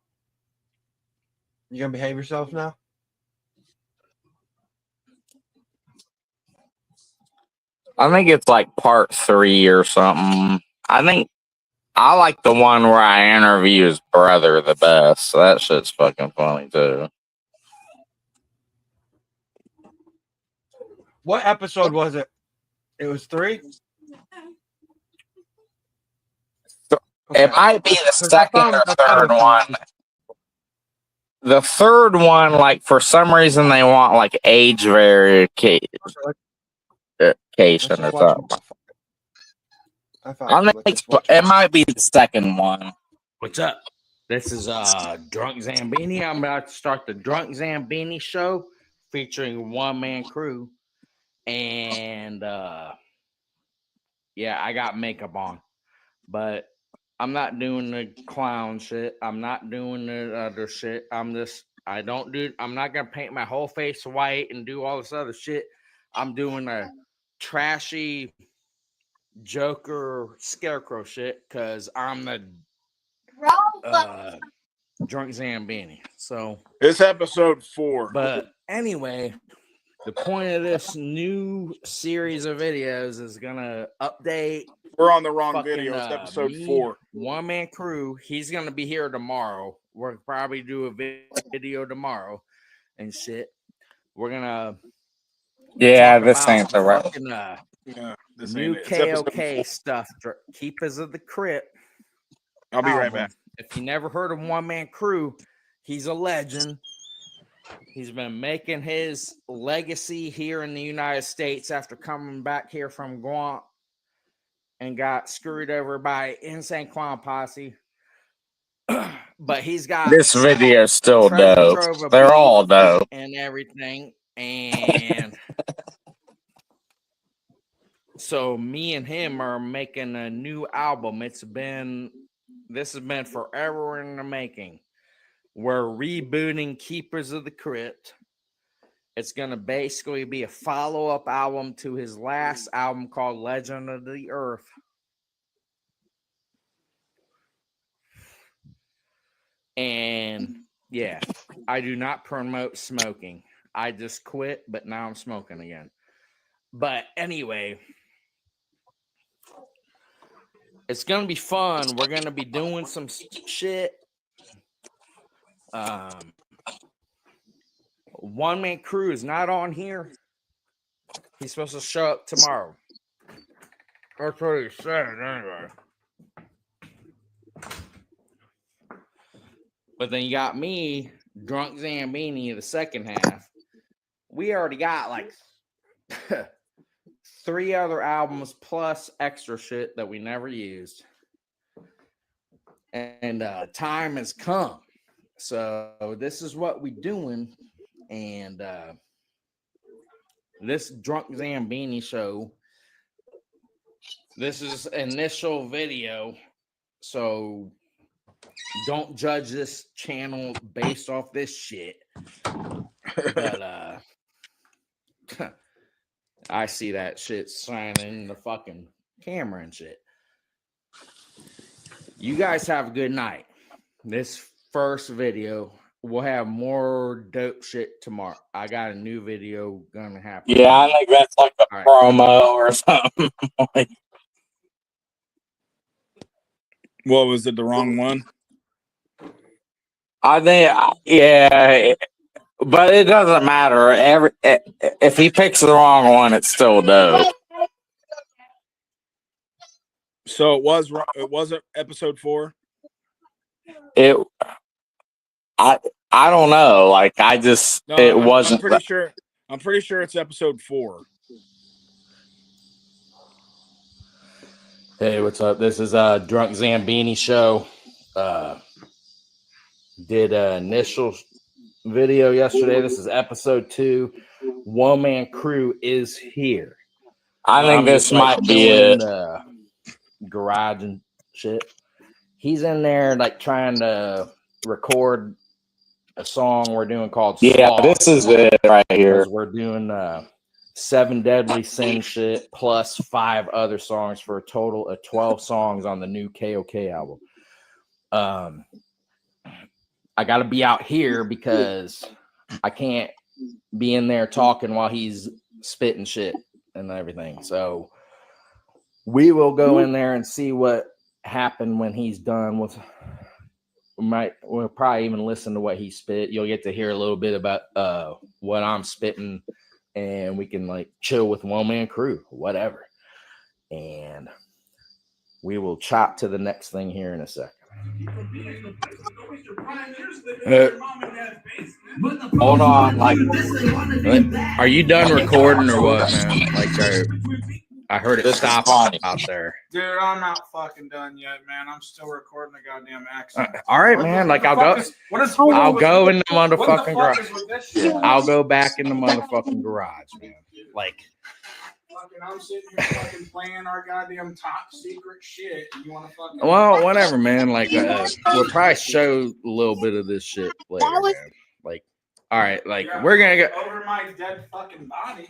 You gonna behave yourself now? I think it's like part 3 or something. I think I like the one where I interview his brother the best. That shit's fucking funny too. What episode was it? It was 3? It might be the second or third one. The third one, like, for some reason, they want, like, age verification or something. I think it might be the second one. What's up? This is Drunk Zambini. I'm about to start the Drunk Zambini show featuring one-man crew. And, yeah, I got makeup on. But I'm not doing the clown shit. I'm not doing the other shit. I'm not gonna paint my whole face white and do all this other shit. I'm doing a trashy Joker scarecrow shit because I'm the Drunk Zambini. So it's episode 4. But anyway, the point of this new series of videos is gonna update. We're on the wrong video. It's episode 4. One man crew. He's gonna be here tomorrow. We'll probably do a video tomorrow and shit. We're gonna this ain't the right. This new KOK stuff. Keepaz of the Krypt. I'll be right back. If you never heard of One Man Crew, he's a legend. He's been making his legacy here in the United States after coming back here from Guam and got screwed over by Insane Clown Posse. But he's got this video still dope. They're all dope and everything. And so me and him are making a new album. This has been forever in the making. We're rebooting Keepaz of the Krypt. It's going to basically be a follow-up album to his last album called Legend of the Earth. And yeah, I do not promote smoking. I just quit, but now I'm smoking again. But anyway, it's going to be fun. We're going to be doing some shit. One Man Crew is not on here. He's supposed to show up tomorrow. That's what he said anyway. But then you got me, Drunk Zambini, the second half. We already got like 3 other albums plus extra shit that we never used. And time has come. So this is what we're doing. And this Drunk Zambini show, this is initial video. So don't judge this channel based off this shit. But I see that shit shining in the fucking camera and shit. You guys have a good night. This first video, we'll have more dope shit tomorrow. I got a new video gonna happen. Yeah, I think that's like a promo or something. What was it? The wrong one? I think, yeah, but it doesn't matter. If he picks the wrong one, it's still dope. So it wasn't episode 4. I don't know. Like it wasn't. I'm pretty sure it's episode 4. Hey, what's up? This is Drunk Zambini show. did an initial video yesterday. This is episode 2. One Man Crew is here. I think I'm this just, like, might be doing it. the garage and shit. He's in there like trying to record a song we're doing called Yeah, Sloth, this is it right here. because we're doing 7 Deadly Sin shit plus 5 other songs for a total of 12 songs on the new KOK album. I got to be out here because I can't be in there talking while he's spitting shit and everything. So we will go in there and see what happened when he's done with. We'll probably even listen to what he spit. You'll get to hear a little bit about what I'm spitting, and we can like chill with One Man Crew, whatever. And we will chop to the next thing here in a second. Hold on, like, are you done recording or what, man? Like, I heard it stop out there. Dude, I'm not fucking done yet, man. I'm still recording the goddamn accent. All right, man. Like, I'll go. I'll go in the motherfucking garage. I'll go back in the motherfucking garage, man. Like, fucking, I'm sitting here fucking playing our goddamn top secret shit. And you want to fucking? well, whatever, man. Like, we'll probably show a little bit of this shit later, man. Like, all right, like we're gonna go over my dead fucking body.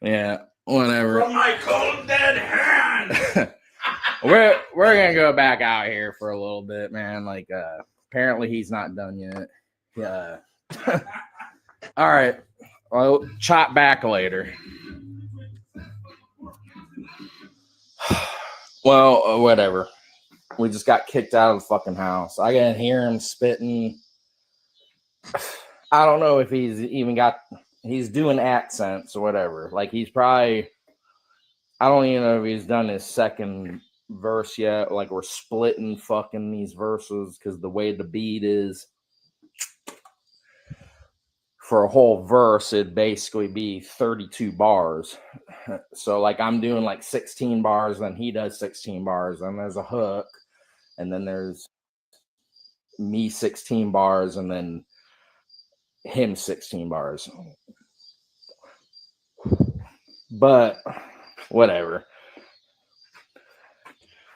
Yeah, whatever. From my cold dead hand. we're gonna go back out here for a little bit, man. Like, apparently he's not done yet. Yeah. All right. Well, chop back later. Well, whatever. We just got kicked out of the fucking house. I can hear him spitting. I don't know if he's even got. He's doing accents or whatever. Like, he's probably. I don't even know if he's done his second verse yet. Like, we're splitting fucking these verses because the way the beat is. For a whole verse, it'd basically be 32 bars. So, like, I'm doing like 16 bars, then he does 16 bars, and there's a hook, and then there's me 16 bars, and then him 16 bars. But whatever.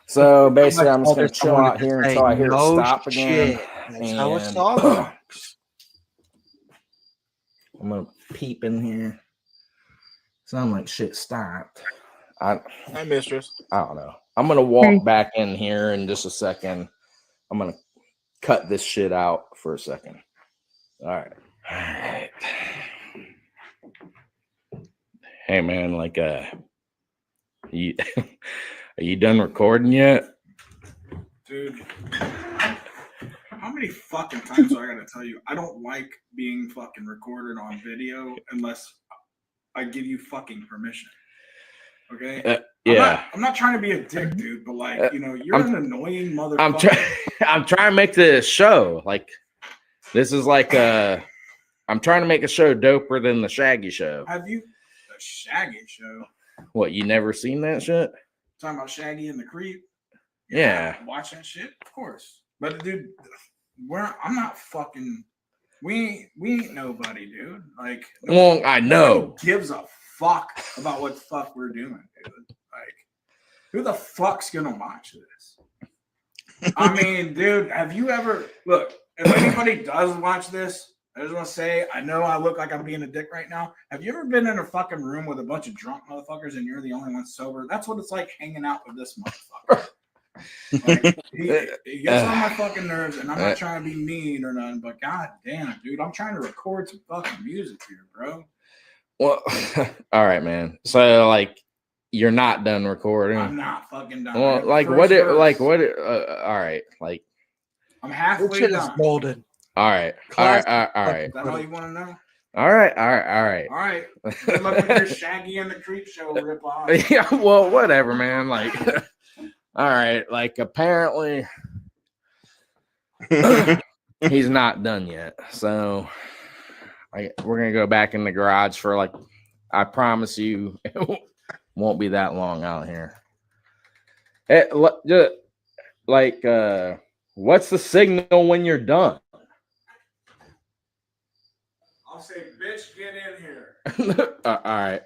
So basically, I'm just gonna chill out here until I hear it stop again. That's how a song works. I'm gonna peep in here. Sound like shit stopped. Hi, mistress. I don't know. I'm gonna walk back in here in just a second. I'm gonna cut this shit out for a second. All right. Hey man, like you are you done recording yet? Dude, how many fucking times do I gotta tell you? I don't like being fucking recorded on video unless I give you fucking permission. Okay? Yeah. I'm not trying to be a dick, dude, but like, you know, you're an annoying motherfucker. I'm trying to make this show. Like, this is like I'm trying to make a show doper than the Shaggy Show. Have you the Shaggy Show? What, you never seen that shit? Talking about Shaggy and the Creep? Yeah. Watch that shit? Of course. But dude, I'm not fucking. We ain't nobody, dude. Like, well, I know. Gives a fuck about what the fuck we're doing, dude. Like, who the fuck's gonna watch this? I mean, dude, have you ever look? If anybody does watch this, I just want to say, I know I look like I'm being a dick right now. Have you ever been in a fucking room with a bunch of drunk motherfuckers and you're the only one sober? That's what it's like hanging out with this motherfucker. Like, he gets on my fucking nerves, and I'm not trying to be mean or nothing, but god damn, dude, I'm trying to record some fucking music here, bro. Well, all right, man. So, like, you're not done recording. I'm not fucking done. Well, like, what? All right, like, I'm halfway shit done. is golden. All right, all right, all right. Is that all you want to know? All right, all right, all right. All right. Good luck with your Shaggy and the Creep Show rip off. Yeah, well, whatever, man. Like, all right, like, apparently he's not done yet. So we're gonna go back in the garage for like, I promise you, it won't be that long out here. like, what's the signal when you're done? I'll say, bitch, get in here. All right.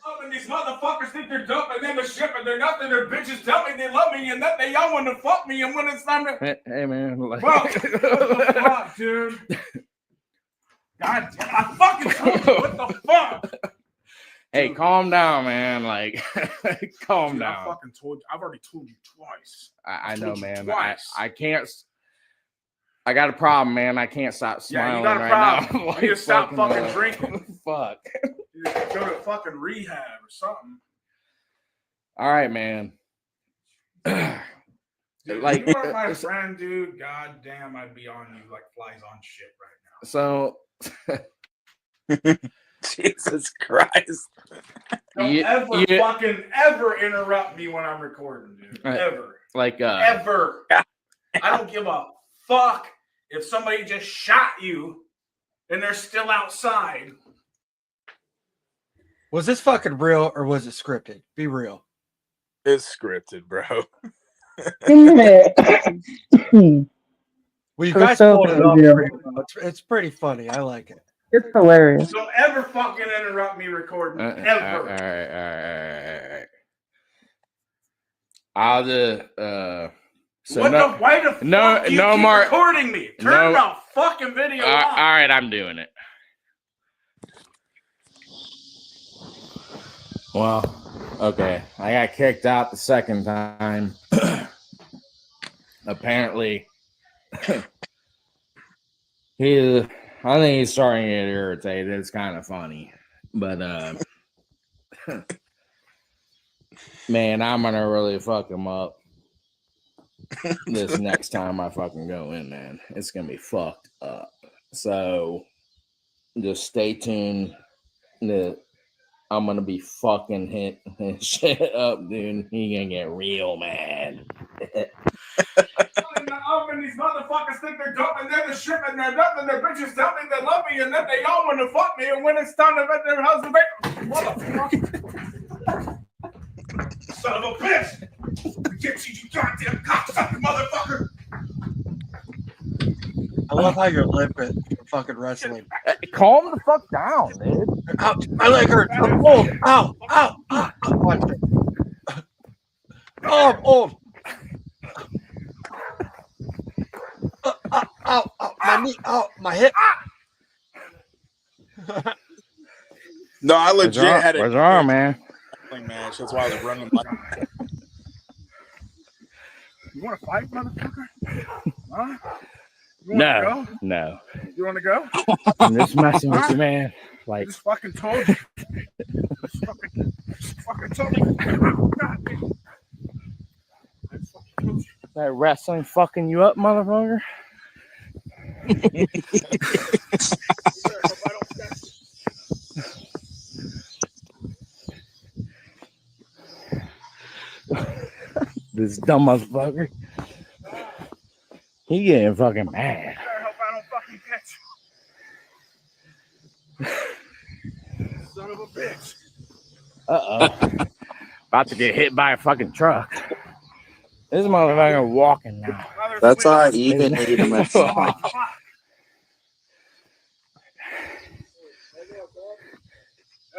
Oh, and these motherfuckers think they're dope and then they're shipping. They're nothing. They're bitches tell me they love me and that they all want to fuck me. And when it's time to. Hey man. Like... Well, what the fuck, dude? God damn, I fucking told you. What the fuck? Hey, calm down, man. Like, calm Dude, down. I fucking told you. I've already told you twice. I know, man. Twice. I can't. I got a problem, man. I can't stop smiling you got a right problem. now. You just stop fucking drinking. Fuck. You just go to fucking rehab or something. All right, man. Dude, like, you are my friend, dude. God damn, I'd be on you like flies on shit right So, Jesus Christ. Don't fucking ever interrupt me when I'm recording, dude. Ever. Like, ever. I don't give a fuck if somebody just shot you and they're still outside. Was this fucking real or was it scripted? Be real. It's scripted, bro. Well, you guys pulled it off pretty well. It's pretty funny. I like it. It's hilarious. Don't ever fucking interrupt me recording. Ever. All right. I'll just so why the fuck you keep more recording me? Turn the fucking video off. All right, I'm doing it. Well, okay. I got kicked out the second time. Apparently, I think he's starting to get irritated. It's kind of funny, but man, I'm gonna really fuck him up this next time I fucking go in, man. It's gonna be fucked up. So just stay tuned. I'm gonna be fucking hitting shit up, dude. He gonna get real mad. And these motherfuckers think they're dope and they're the shit and they're nothing. Their bitches tell me they love me and that they all want to fuck me. And when it's time to let their husband motherfucker. Son of a bitch. Get you goddamn cocksucker motherfucker. I love how you're limping fucking wrestling. Calm the fuck down, dude. Ouch, my leg hurts. I'm old. Ow. Watch it. Oh, I'm old. Ow, my knee, my hip. No, I legit had it. What's wrong, man? Match. That's why I was running. Like... You want to fight, motherfucker? Huh? No. You want to go? I'm just messing with you, man. Like, I just fucking told you. Just fucking told you. That wrestling fucking you up, motherfucker? This dumb motherfucker. He getting fucking mad. I hope I don't fucking catch you. Son of a bitch. Uh-oh. About to get hit by a fucking truck. This motherfucker walking now. That's how I even hate him.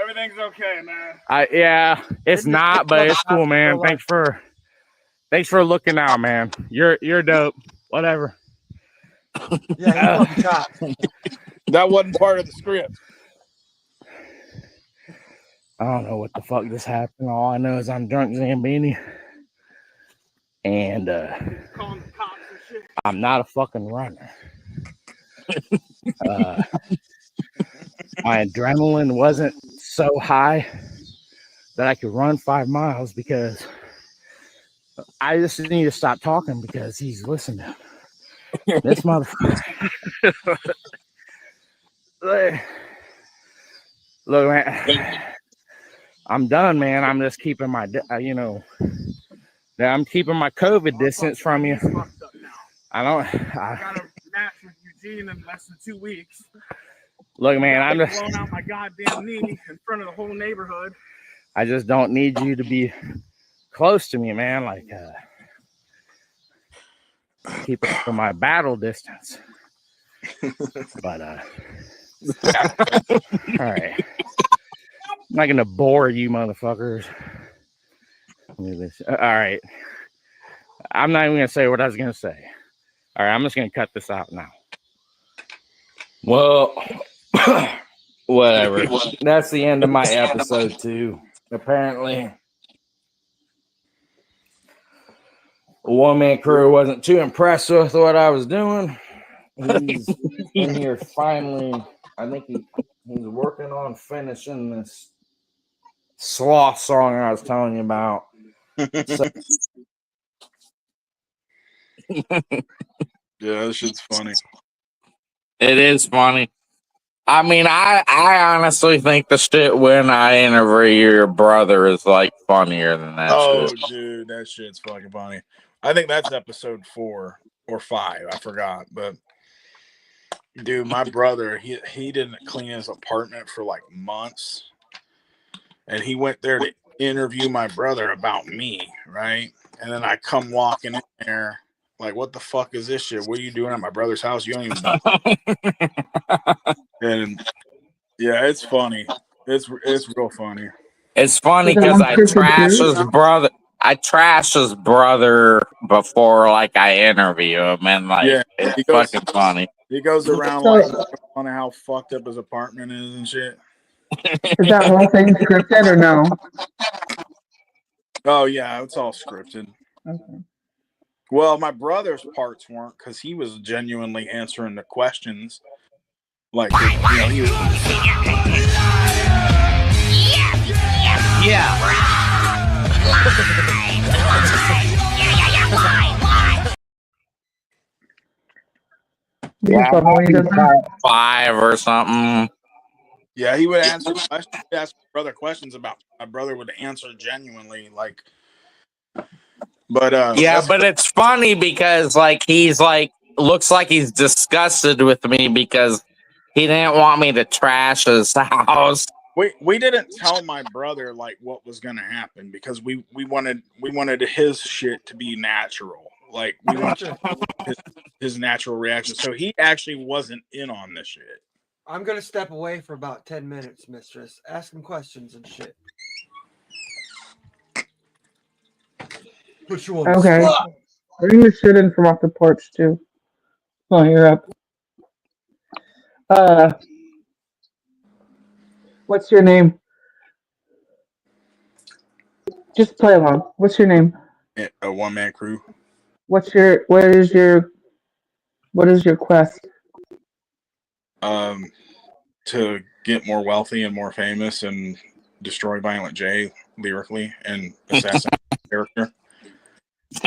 Everything's okay, man. Yeah, it's not, but it's cool, man. Thanks for looking out, man. You're dope. Whatever. Yeah, that wasn't part of the script. I don't know what the fuck just happened. All I know is I'm drunk Zambini. And I'm not a fucking runner. My adrenaline wasn't so high that I could run 5 miles because I just need to stop talking because he's listening. This motherfucker. Look, man. I'm done, man. I'm just keeping my, I'm keeping my COVID distance from you. I got a match with Eugene in less than 2 weeks. Look, man, I'm just blowing out my goddamn knee in front of the whole neighborhood. I just don't need you to be close to me, man. Like, keep it from my battle distance. But, all right. I'm not gonna bore you, motherfuckers. All right. I'm not even gonna say what I was gonna say. All right, I'm just gonna cut this out now. Well, whatever. That's the end of my episode 2. Apparently, a one-man crew wasn't too impressed with what I was doing. He's in here finally. I think he's working on finishing this sloth song I was telling you about. So, Yeah, that shit's funny. It is funny. I mean, I honestly think the shit when I interview your brother is like funnier than that Oh, shit. dude, that shit's fucking funny. I think that's episode 4 or 5. I forgot, but dude, my brother, he didn't clean his apartment for like months, and he went there to interview my brother about me, right? And then I come walking in there, like, what the fuck is this shit? What are you doing at my brother's house? You don't even know. And yeah, it's funny. It's real funny. It's funny because I trash his brother. I trash his brother before, like, I interview him, and like, Yeah, it's fucking funny. He goes around like on how fucked up his apartment is and shit. Is that whole thing scripted or no? Oh yeah, it's all scripted. Okay. Well, my brother's parts weren't because he was genuinely answering the questions. Like, you know, he was. Yeah, 5 or something. Yeah, he would answer questions. He'd ask my brother questions about. My brother would answer genuinely, like. But yeah, but it's funny because like he's like looks like he's disgusted with me because he didn't want me to trash his house. We didn't tell my brother like what was gonna happen because we wanted his shit to be natural. Like we wanted his natural reaction. So he actually wasn't in on this shit. I'm gonna step away for about 10 minutes, mistress. Ask him questions and shit. Put you on Okay. the spot. Bring your shit in from off the porch too. Oh, you're up. What's your name? Just play along. What's your name? A one-man crew. What is your quest? To get more wealthy and more famous and destroy Violent J lyrically and assassinate character.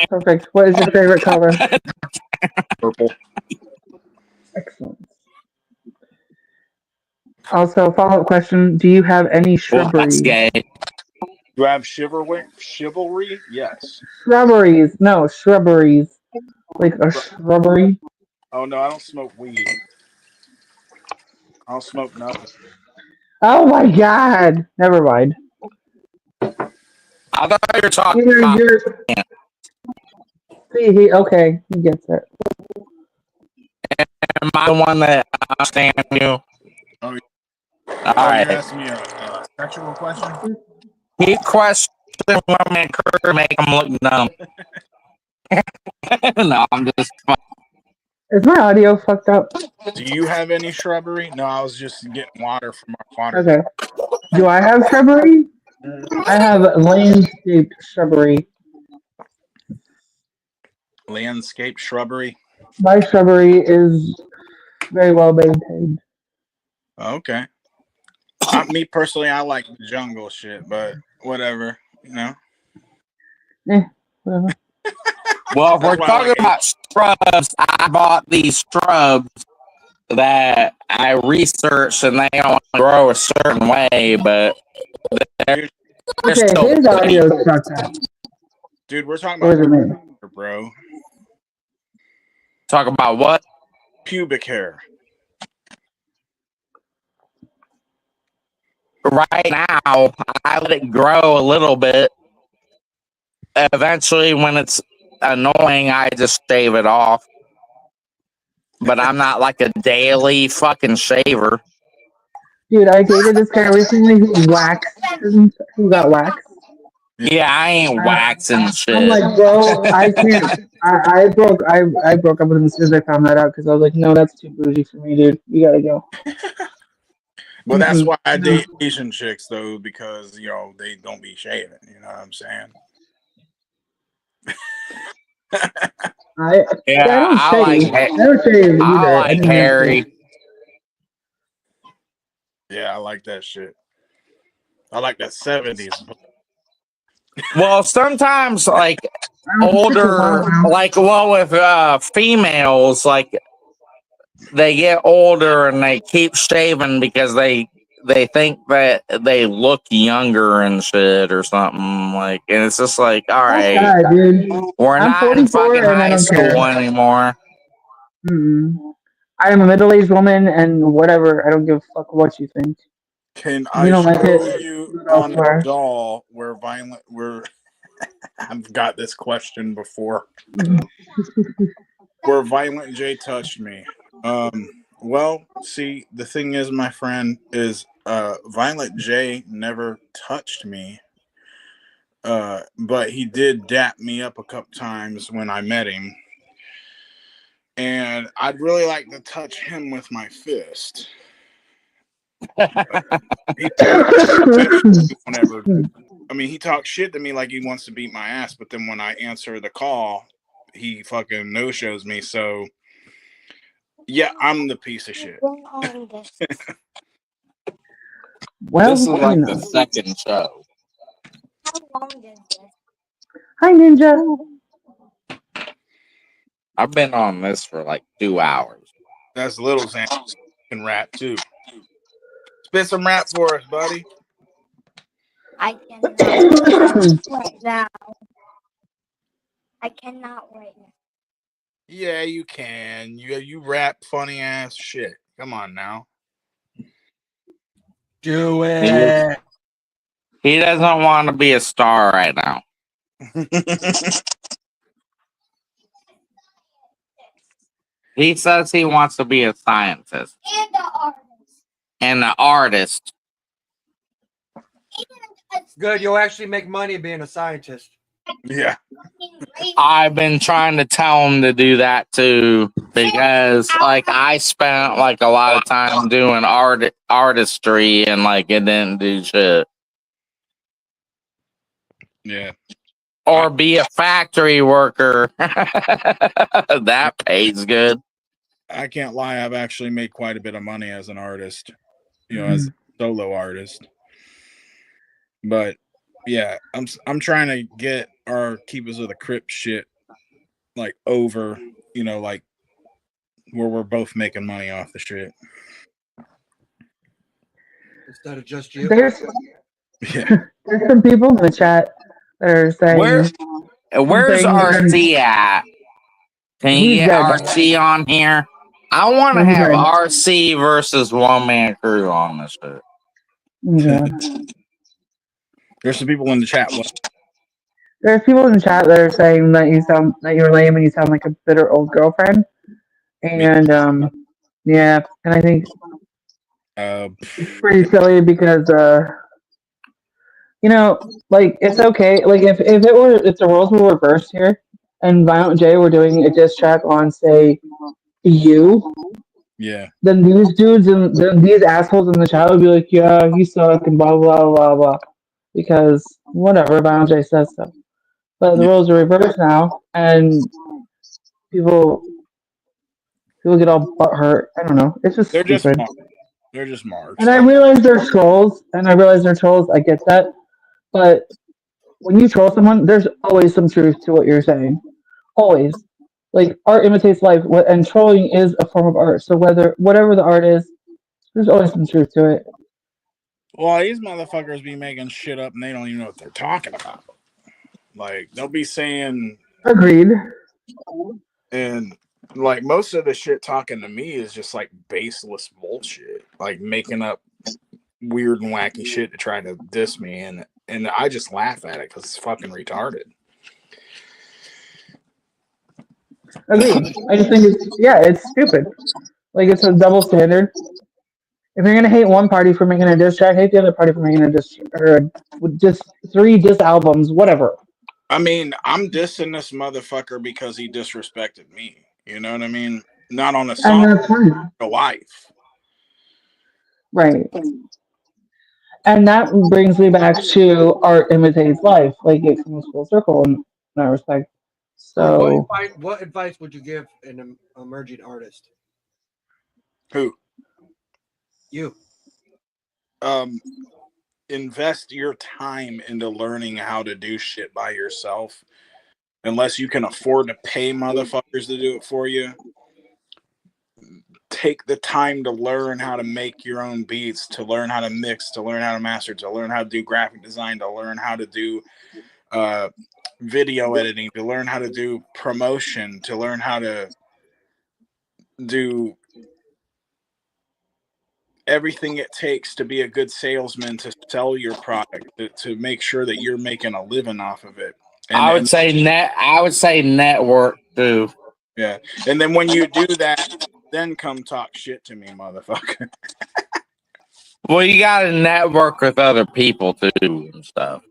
Perfect. What is your favorite color? Purple. Excellent. Also, follow-up question: do you have any shrubberies? Do I have chivalry? Yes. Shrubberies? No, shrubberies. Like a shrubbery. Oh no, I don't smoke weed. I don't smoke nothing. Oh my god! Never mind. I thought you were talking about. Okay, he gets it. Am I the one that understands you? Oh, all right. You're asking me a sexual question? He questioned women to make him look dumb. No, I'm just. Is my audio fucked up? Do you have any shrubbery? No, I was just getting water from our water. Okay. Do I have shrubbery? I have landscaped shrubbery. Landscape shrubbery? My shrubbery is very well maintained. Okay. Me personally, I like the jungle shit, but whatever, you know. Whatever. Well, if we're talking about shrubs, I bought these shrubs that I researched, and they don't grow a certain way, but they're Okay, his audio is fucked up. Dude, we're talking What does it about mean? bro. Talk about what? Pubic hair. Right now, I let it grow a little bit. eventually, when it's annoying, I just shave it off. But I'm not like a daily fucking shaver. Dude, I dated this guy recently who got waxed. Yeah, I ain't waxing I'm shit. like, bro, I can't. I broke up with him as soon as I found that out because I was like, no, that's too bougie for me, dude. You gotta go. Well, that's why I No. date Asian chicks though, because they don't be shaving. You know what I'm saying? I don't I shave. like I don't shave I either. I like didn't have to. hairy. Yeah, I like that shit. I like that 70s. Well, sometimes like I don't think it's a older, lot now. like with females, like they get older and they keep shaving because they think that they look younger and shit or something like, and it's just like, all Fuck right, that, dude. we're I'm not in fucking 44 and I high don't care. school anymore. I am a middle-aged woman and whatever. I don't give a fuck what you think. Can If you I don't like show it, you look on a elsewhere. doll where I've got this question before. Where Violent J touched me. Well, see, the thing is, my friend, is Violent J never touched me. But he did dap me up a couple times when I met him. And I'd really like to touch him with my fist. He whenever, I mean, he talks shit to me like he wants to beat my ass, but then when I answer the call, he fucking no-shows me. So, yeah, I'm the piece of shit. Well, This is like you the know. second show. Hi, Ninja. I've been on this for like 2 hours. That's Little Sam can rap too. Spit some rap for us, buddy. I cannot right now. I cannot right now. Yeah, you can. You rap funny ass shit. Come on now. Do it. He doesn't want to be a star right now. He says he wants to be a scientist And the artist. and an artist. Good. You'll actually make money being a scientist. Yeah. I've been trying to tell him to do that too, because like I spent like a lot of time doing artistry and like it didn't do shit. Yeah. Or be a factory worker. That pays good. I can't lie, I've actually made quite a bit of money as an artist, as a solo artist. But yeah, I'm trying to get our Keepaz of the Krypt shit like over, like where we're both making money off the shit. Instead of just you. There's some people in the chat that are saying. Where's RC at? Can you get RC on here? I want to have RC versus One Man Crew on this shit. Yeah. There's some people in the chat. There's people in the chat that are saying that you're lame and you sound like a bitter old girlfriend. And yeah, and I think it's pretty silly because like it's okay. Like if the roles were reversed here and Violent J were doing a diss track on say you. Yeah. Then these dudes and then these assholes in the chat would be like, yeah, you suck and blah blah blah blah, because whatever, Violent J says so. But the roles are reversed now, and people get all butthurt. I don't know. It's just stupid. They're just marks. And I realize they're trolls, I get that, but when you troll someone, there's always some truth to what you're saying. Always. Like, art imitates life, and trolling is a form of art. So whatever the art is, there's always some truth to it. Well, these motherfuckers be making shit up and they don't even know what they're talking about. Like, they'll be saying... Agreed. And, like, most of the shit talking to me is just, like, baseless bullshit. Like, making up weird and wacky shit to try to diss me. And I just laugh at it because it's fucking retarded. Agreed. I just think it's stupid. Like it's a double standard. If you're gonna hate one party for making a diss track, hate the other party for making a diss or just 3 diss albums, whatever. I mean, I'm dissing this motherfucker because he disrespected me. You know what I mean? Not on a And song, that's fine. a life. Right. And that brings me back to art imitates life. Like it comes full circle in that respect. Like, So what advice would you give an emerging artist? Who? You. Invest your time into learning how to do shit by yourself. Unless you can afford to pay motherfuckers to do it for you. Take the time to learn how to make your own beats, to learn how to mix, to learn how to master, to learn how to do graphic design, to learn how to do video editing, to learn how to do promotion, to learn how to do everything it takes to be a good salesman, to sell your product, to make sure that you're making a living off of it. I would say network too. Yeah. And then when you do that, then come talk shit to me, motherfucker. Well, you got to network with other people too and stuff.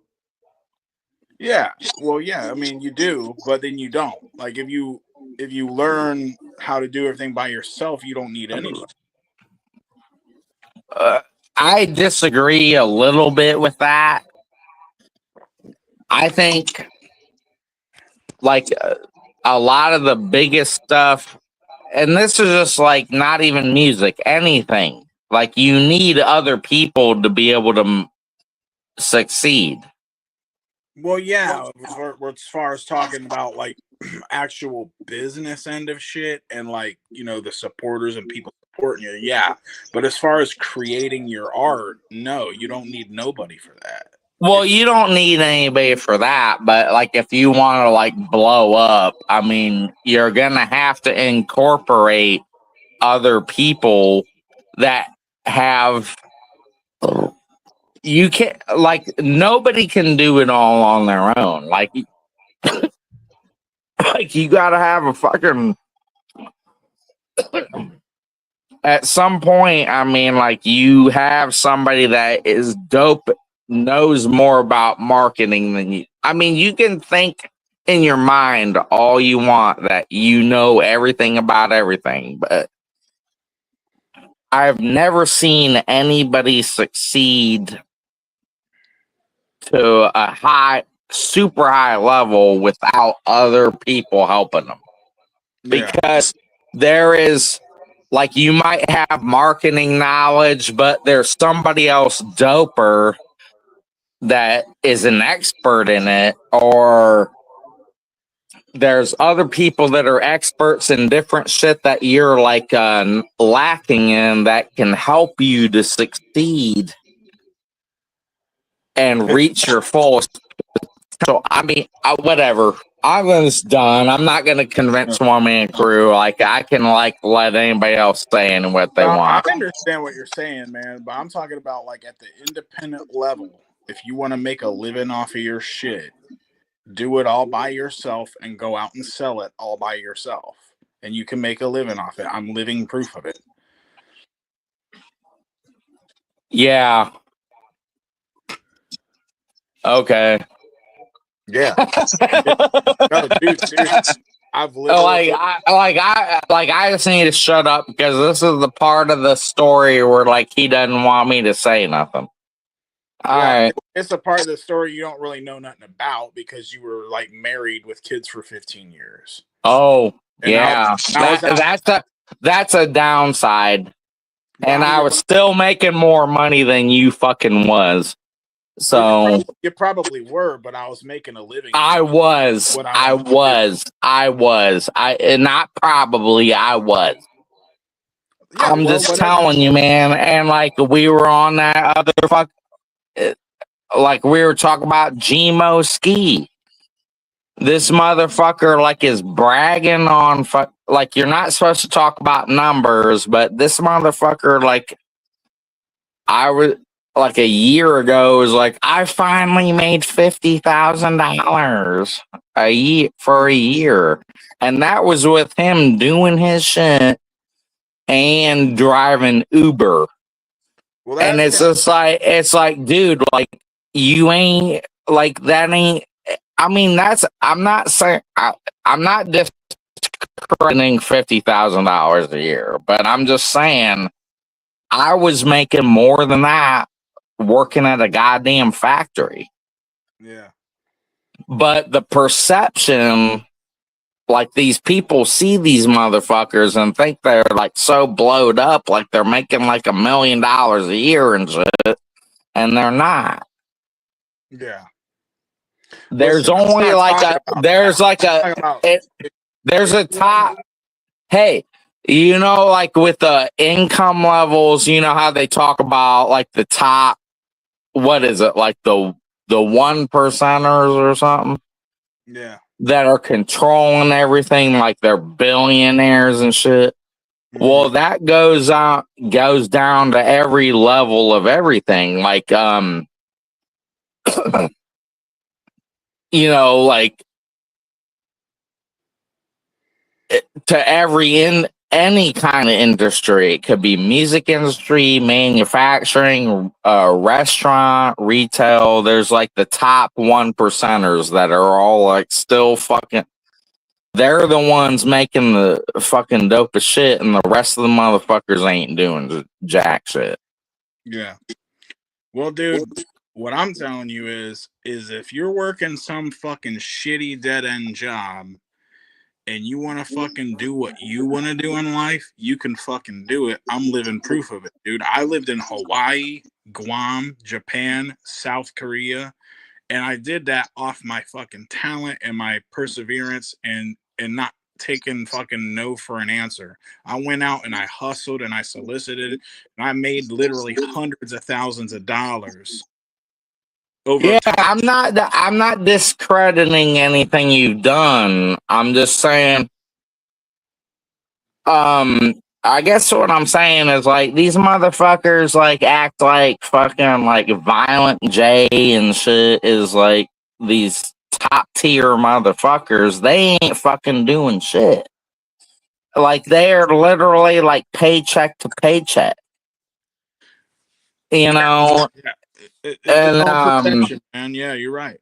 Yeah. Well, yeah. I mean, you do, but then you don't. Like if you learn how to do everything by yourself, you don't need anybody. I disagree a little bit with that. I think like a lot of the biggest stuff, and this is just like not even music, anything. Like you need other people to be able to succeed. Well, yeah, as far as talking about like actual business end of shit and like, you know, the supporters and people supporting you, yeah. But as far as creating your art, no, you don't need nobody for that. Well, you don't need anybody for that, but like if you want to like blow up, I mean, you're gonna have to incorporate other people that have. You can't, like, nobody can do it all on their own. Like, like you gotta have a fucking. At some point, I mean, like you have somebody that is dope, knows more about marketing than you. I mean, you can think in your mind all you want that you know everything about everything, but I've never seen anybody succeed to a super high level without other people helping them. Yeah. Because there is, like, you might have marketing knowledge, but there's somebody else doper that is an expert in it, or there's other people that are experts in different shit that you're like lacking in that can help you to succeed and reach your fullest. So I mean, whatever. I'm just done. I'm not gonna convince one man crew. Like I can like let anybody else say in what they want. I understand what you're saying, man, but I'm talking about like at the independent level. If you want to make a living off of your shit, do it all by yourself and go out and sell it all by yourself, and you can make a living off it. I'm living proof of it. Yeah. Okay. Yeah. No, dude, seriously. I've literally I just need to shut up because this is the part of the story where like he doesn't want me to say nothing. All right. It's a part of the story you don't really know nothing about because you were like married with kids for 15 years. Oh, and yeah. That's a downside. And I was still making more money than you fucking was. So you probably were, but I was making a living. I was. Not probably. I was. Yeah, I'm just telling you, man. And like we were on that other like we were talking about Gmo Ski. This motherfucker like is bragging on like you're not supposed to talk about numbers, but this motherfucker like like a year ago was like, I finally made $50,000 a year for a year, and that was with him doing his shit and driving Uber. Well, And it's just like, it's like, dude, like you ain't like that ain't. I mean, that's. I'm not saying. I'm not discrediting $50,000 a year, but I'm just saying I was making more than that working at a goddamn factory. Yeah. But the perception, like these people see these motherfuckers and think they're like so blowed up, like they're making like $1 million a year and shit, and they're not. Yeah. There's Listen, only like a there's a top. Hey, you know, like with the income levels, you know how they talk about like the top, what is it, like the 1%ers or something? Yeah. That are controlling everything, like they're billionaires and shit. Well, that goes down to every level of everything. Like, you know, like to any kind of industry. It could be music industry, manufacturing, restaurant, retail. There's like the top 1%ers that are all like still fucking. They're the ones making the fucking dopest shit, and the rest of the motherfuckers ain't doing jack shit. Yeah. Well, dude, what I'm telling you is if you're working some fucking shitty dead end job and you want to fucking do what you want to do in life, you can fucking do it. I'm living proof of it, dude. I lived in Hawaii, Guam, Japan, South Korea, and I did that off my fucking talent and my perseverance and not taking fucking no for an answer. I went out and I hustled and I solicited and I made literally hundreds of thousands of dollars over time. I'm not discrediting anything you've done. I'm just saying, I guess what I'm saying is like these motherfuckers like act like fucking like Violent J and shit is like these top tier motherfuckers. They ain't fucking doing shit. Like they're literally like paycheck to paycheck. You know? Yeah. It's And all perception, man. Yeah, you're right.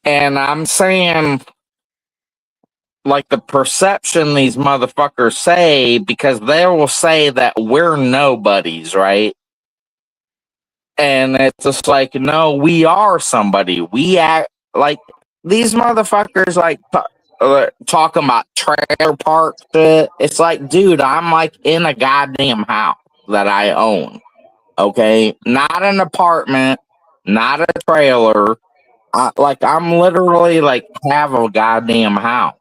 And I'm saying, like, the perception these motherfuckers say, because they will say that we're nobodies, right? And it's just like, no, we are somebody. We act like these motherfuckers, like, talking about trailer park shit. It's like, dude, I'm like in a goddamn house that I own. Okay? Not an apartment, not a trailer. I'm literally like have a goddamn house.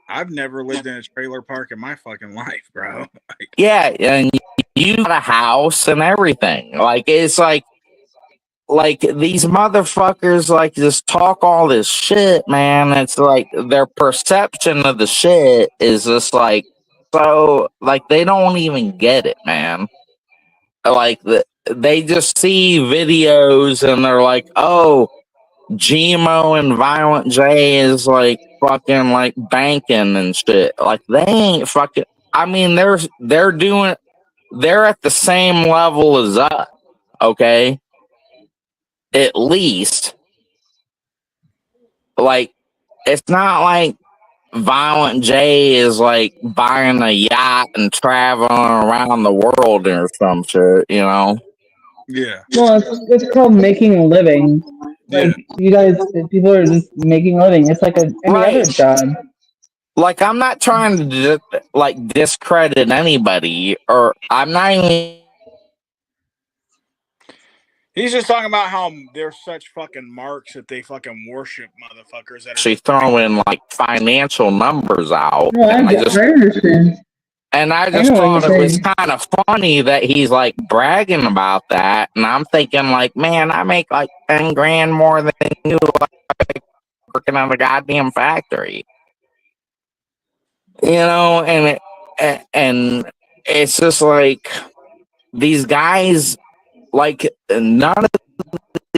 I've never lived in a trailer park in my fucking life, bro. Yeah, and you got a house and everything. Like it's like these motherfuckers like just talk all this shit, man. It's like their perception of the shit is just like so like they don't even get it, man. Like they just see videos and they're like, oh, GMO and Violent J is like fucking like banking and shit. Like they ain't fucking. I mean, they're at the same level as us. Okay, at least. Like it's not like Violent J is like buying a yacht and traveling around the world or some shit. You know. Yeah. Well, it's called making a living. Like you guys, people are just making a living. It's like any other job. Like I'm not trying to like discredit anybody, or I'm not even. He's just talking about how they're such fucking marks that they fucking worship motherfuckers that are Actually throwing like financial numbers out. No, I understand. And I I just know what thought you're it was saying. kind of funny that he's like bragging about that. And I'm thinking like, man, I make like 10 grand more than you like working on a goddamn factory. You know, and it's just like these guys like none of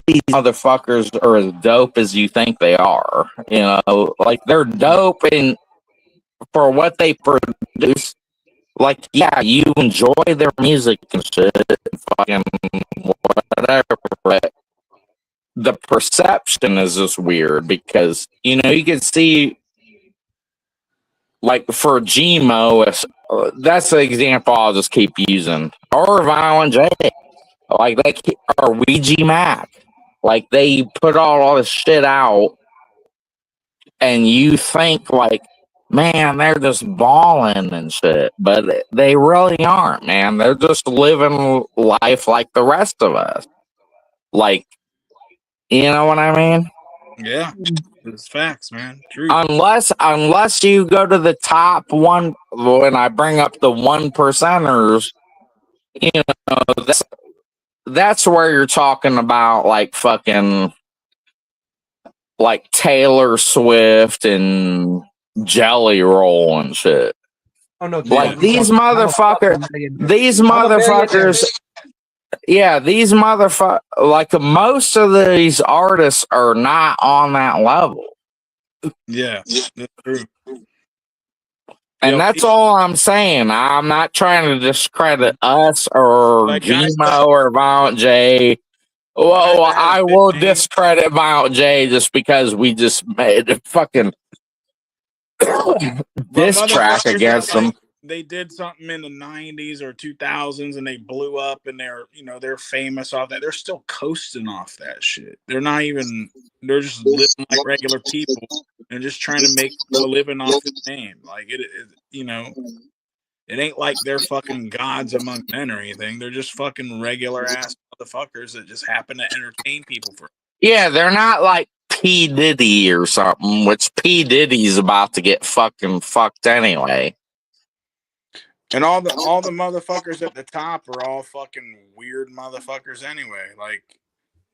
these motherfuckers are as dope as you think they are. You know, like they're dope and for what they produce. Like, yeah, you enjoy their music and shit, and fucking whatever, but the perception is just weird because, you know, you can see, like, for Gmo, that's the example I'll just keep using, or Violent J, like, or Ouija Mac, like, they put all this shit out, and you think, like, man, they're just balling and shit, but they really aren't, man. They're just living life like the rest of us. Like, you know what I mean? Yeah, it's facts, man. True. Unless you go to the top one, when I bring up the 1%ers, you know, that's where you're talking about like fucking like Taylor Swift and Jelly Roll and shit. Oh no, like these motherfuckers, yeah, these motherfuckers, like most of these artists are not on that level. Yeah, that's true. And that's all I'm saying. I'm not trying to discredit us or like Gmo or Violent J. Well, I will discredit Violent J just because we just made a fucking diss track against them. They did something in the 90s or 2000s and they blew up and they're famous off that. They're still coasting off that shit. They're just living like regular people and just trying to make a living off the name. Like it ain't like they're fucking gods among men or anything. They're just fucking regular ass motherfuckers that just happen to entertain people for. Yeah, they're not like P. Diddy or something, which P. Diddy's about to get fucking fucked anyway. And all the motherfuckers at the top are all fucking weird motherfuckers anyway. Like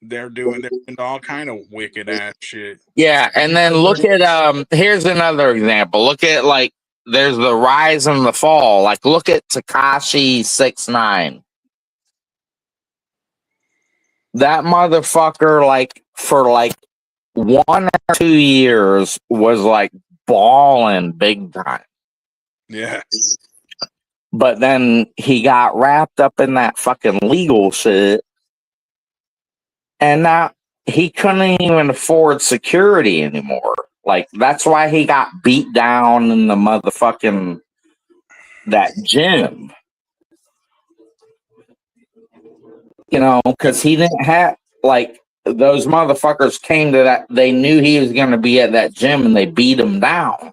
they're doing all kind of wicked ass shit. Yeah, and then look at here's another example. Look at like there's the rise and the fall. Like look at Tekashi 6ix9ine. That motherfucker, like for like 1 or 2 years, was like balling big time. Yeah. But then he got wrapped up in that fucking legal shit. And now he couldn't even afford security anymore. Like, that's why he got beat down in the motherfucking that gym. You know, because he didn't have, like, those motherfuckers came to that. They knew he was going to be at that gym and they beat him down.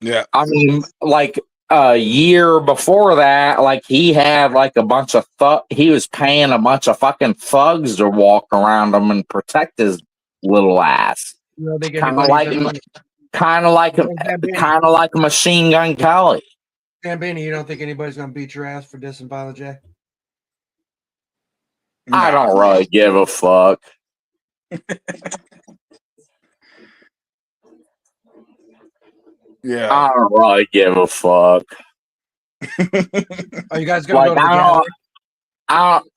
Yeah. I mean, like, a year before that, like he had like a bunch of he was paying a bunch of fucking thugs to walk around him and protect his little ass. Kind of like Machine Gun Kelly. Gambini, you don't think anybody's gonna beat your ass for dissing Violent J? I don't really give a fuck. Yeah, I don't really give a fuck. Are you guys gonna go to the gathering?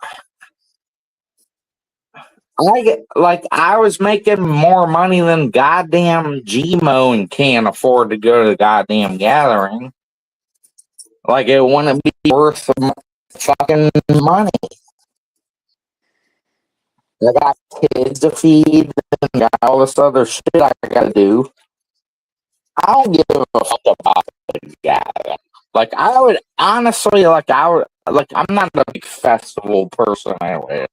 I was making more money than goddamn Gmo and can't afford to go to the goddamn gathering. Like it wouldn't be worth fucking money. I got kids to feed and got all this other shit I gotta do. I don't give a fuck about the gathering. Like I would honestly, I'm not a big festival person anyway.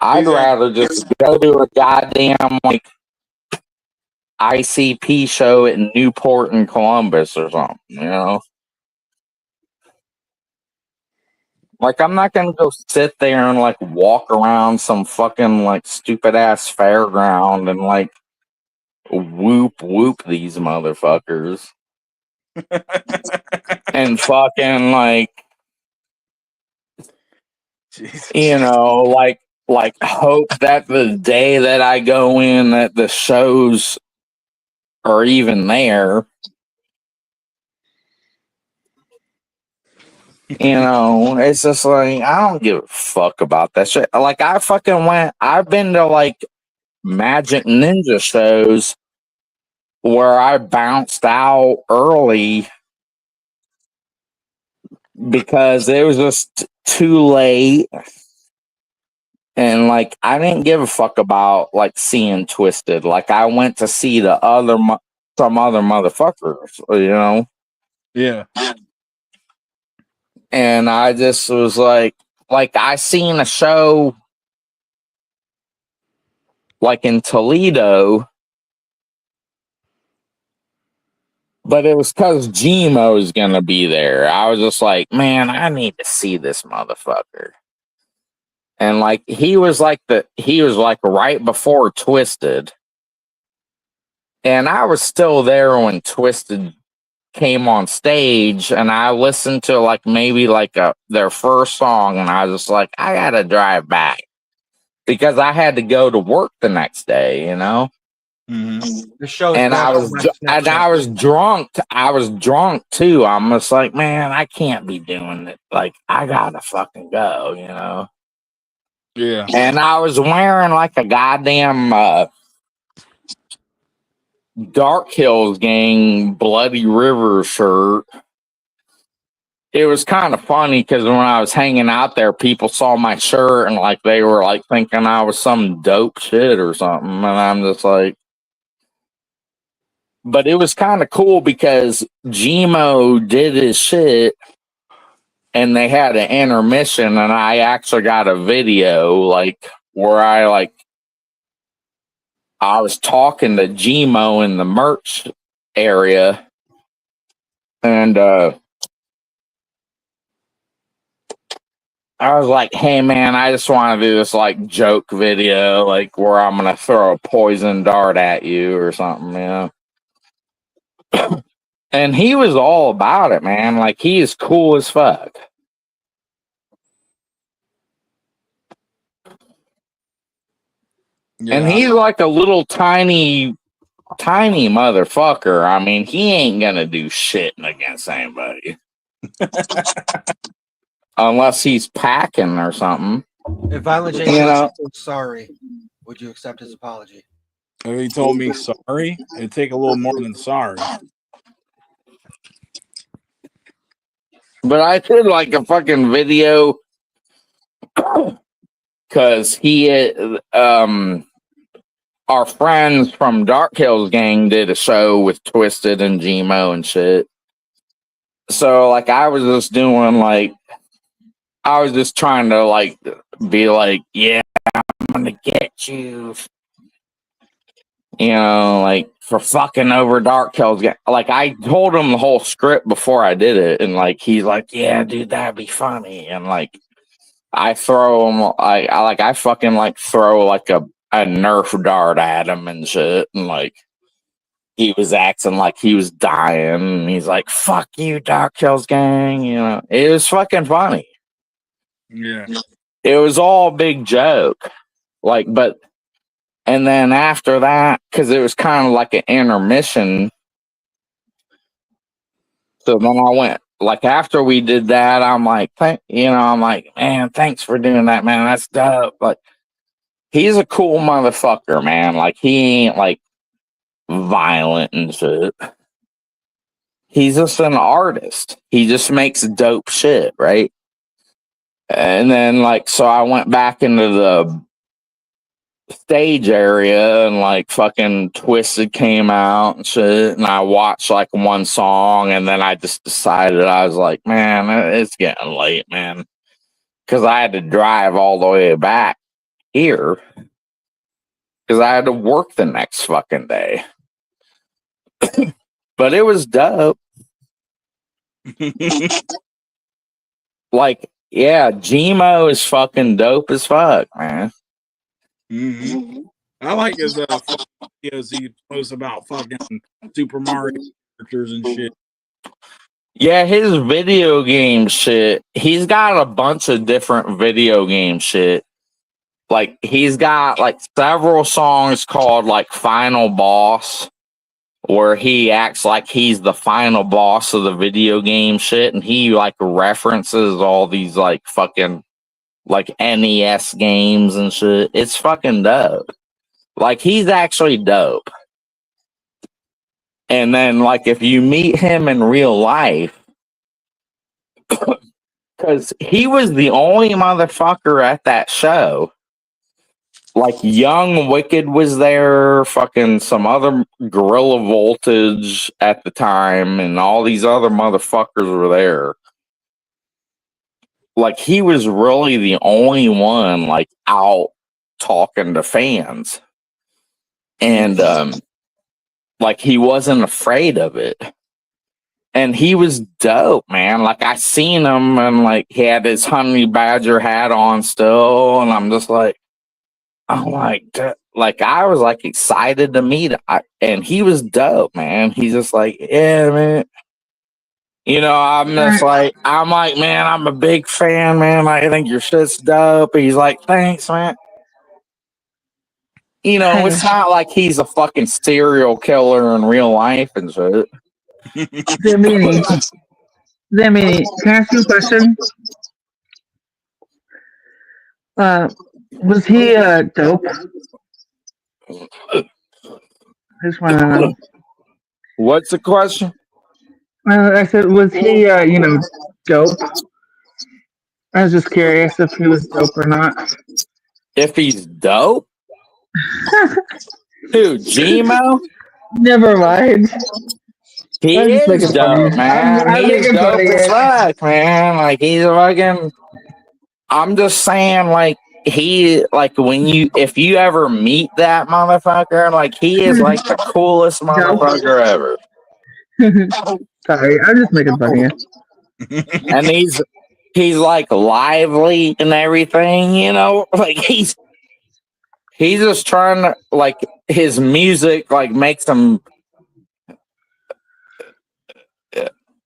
I'd rather just go to a goddamn like ICP show in Newport and Columbus or something, you know? Like I'm not gonna go sit there and like walk around some fucking like stupid ass fairground and like whoop these motherfuckers. And fucking like Jesus. You know, like hope that the day that I go in that the shows are even there. You know, it's just like I don't give a fuck about that shit. Like I've been to like Magic Ninja shows where I bounced out early because it was just too late. And like I didn't give a fuck about like seeing Twisted. Like I went to see the other some other motherfuckers, you know. Yeah. And I just was like I seen a show like in Toledo, but it was because Gmo's gonna be there. I was just like, man, I need to see this motherfucker. And like he was like right before Twisted. And I was still there when Twisted came on stage, and I listened to like maybe like their first song, and I was just like, I gotta drive back because I had to go to work the next day, you know. The show is And I was drunk. I was drunk too. I'm just like, man, I can't be doing it. Like, I gotta fucking go, you know. Yeah. And I was wearing like a goddamn Dark Hills Gang Bloody River shirt. It was kind of funny because when I was hanging out there, people saw my shirt and like they were like thinking I was some dope shit or something. And I'm just like, but it was kind of cool because Gmo did his shit and they had an intermission, and I actually got a video like where I was talking to Gmo in the merch area, and I was like, hey man, I just want to do this like joke video, like where I'm gonna throw a poison dart at you or something, you know. And he was all about it, man. Like he is cool as fuck. Yeah. And he's like a little tiny motherfucker. I mean, he ain't gonna do shit against anybody. Unless he's packing or something. If Violent J You know? said sorry, would you accept his apology? If he told me sorry, it'd take a little more than sorry. But I did like a fucking video because he our friends from Dark Hills Gang did a show with Twisted and Gmo and shit. So like I was just doing like I was just trying to like be like, yeah, I'm gonna get you. You know, like for fucking over Dark Hills Gang. Like I told him the whole script before I did it, and like he's like, yeah, dude, that'd be funny. And like I throw him I fucking like throw like a Nerf dart at him and shit, and like he was acting like he was dying, and he's like, fuck you, Dark Hills Gang, you know. It was fucking funny. Yeah. It was all a big joke. Like, but and then after that, because it was kind of like an intermission. So then I went, like, after we did that, I'm like, I'm like, man, thanks for doing that, man. That's dope. Like, he's a cool motherfucker, man. Like, he ain't like violent and shit. He's just an artist. He just makes dope shit, right? And then, like, so I went back into the stage area and like fucking Twisted came out and shit, and I watched like one song, and then I just decided, I was like, man, it's getting late, man, because I had to drive all the way back here because I had to work the next fucking day. But it was dope. Like, yeah, Gmo is fucking dope as fuck, man. Mm-hmm. I like his videos he posts about fucking Super Mario characters and shit. Yeah, his video game shit. He's got a bunch of different video game shit. Like he's got like several songs called like Final Boss, where he acts like he's the final boss of the video game shit, and he like references all these like fucking like NES games and shit. It's fucking dope. Like he's actually dope. And then like if you meet him in real life, because he was the only motherfucker at that show. Like Young Wicked was there, fucking some other Gorilla Voltage at the time, and all these other motherfuckers were there. Like he was really the only one like out talking to fans. And like he wasn't afraid of it. And he was dope, man. Like I seen him and like he had his honey badger hat on still, and I'm just like, I'm like I was like excited to meet him. And he was dope, man. He's just like, yeah, man. You know, I'm like, man, I'm a big fan, man. I think your shit's dope. And he's like, thanks, man. You know, it's not like he's a fucking serial killer in real life and shit. Zamini, can I ask you a question? Was he dope? I just want to know. What's the question? I said, was he, dope? I was just curious if he was dope or not. If he's dope? Who, Gmo? Never mind. He is dope, man. He's dope as fuck, man. Like, he's a fucking... I'm just saying, like, if you ever meet that motherfucker, like, he is, like, the coolest motherfucker ever. Sorry, I'm just making fun of you. And he's like lively and everything, you know, like he's just trying to, like, his music like makes him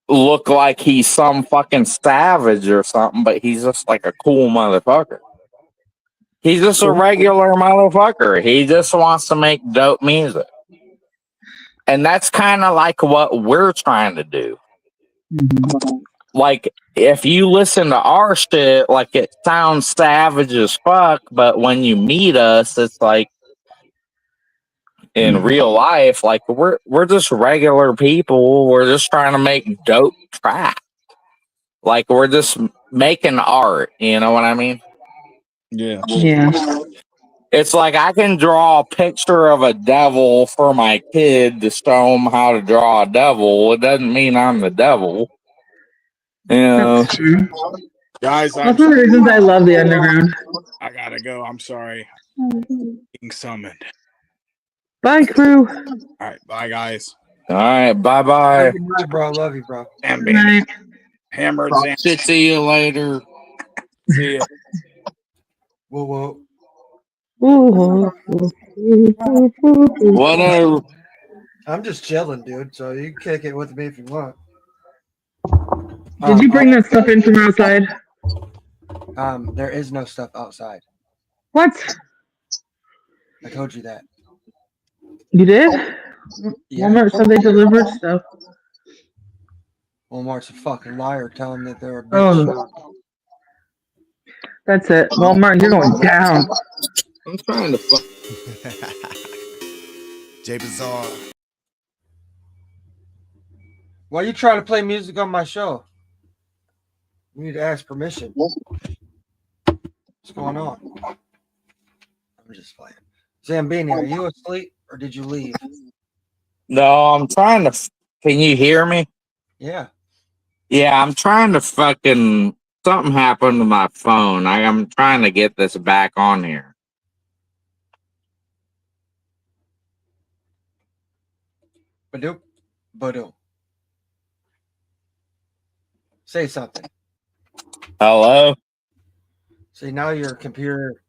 look like he's some fucking savage or something, but he's just like a cool motherfucker. He's just a regular motherfucker. He just wants to make dope music. And that's kind of like what we're trying to do. Like, if you listen to our shit, like, it sounds savage as fuck, but when you meet us, it's like, in real life, like, we're just regular people. We're just trying to make dope tracks. Like, we're just making art, you know what I mean? Yeah. It's like I can draw a picture of a devil for my kid to show him how to draw a devil. It doesn't mean I'm the devil. You know? That's true. Guys, That's one of the reasons I love the underground. I gotta go. I'm sorry. Being summoned. Bye, crew. All right, bye, guys. All right, bye-bye. Love you, bro. Love you, bro. And baby. Hammered. See you later. See ya. Whoa. Whatever. I'm just chilling, dude. So you can kick it with me if you want. Did you bring that stuff in from outside? There is no stuff outside. What? I told you that. You did? Yeah. Walmart said they delivered stuff. Walmart's a fucking liar. Tell them that they're a bitch. Oh, that's it. Walmart, you're going down. I'm trying to fuck. J Bizarre. Why you trying to play music on my show? You need to ask permission. What's going on? I'm just playing. Zambini, are you asleep or did you leave? No, I'm trying to. Can you hear me? Yeah. Yeah, I'm trying to fucking. Something happened to my phone. I'm trying to get this back on here. Badoop. Say something. Hello? See, now your computer,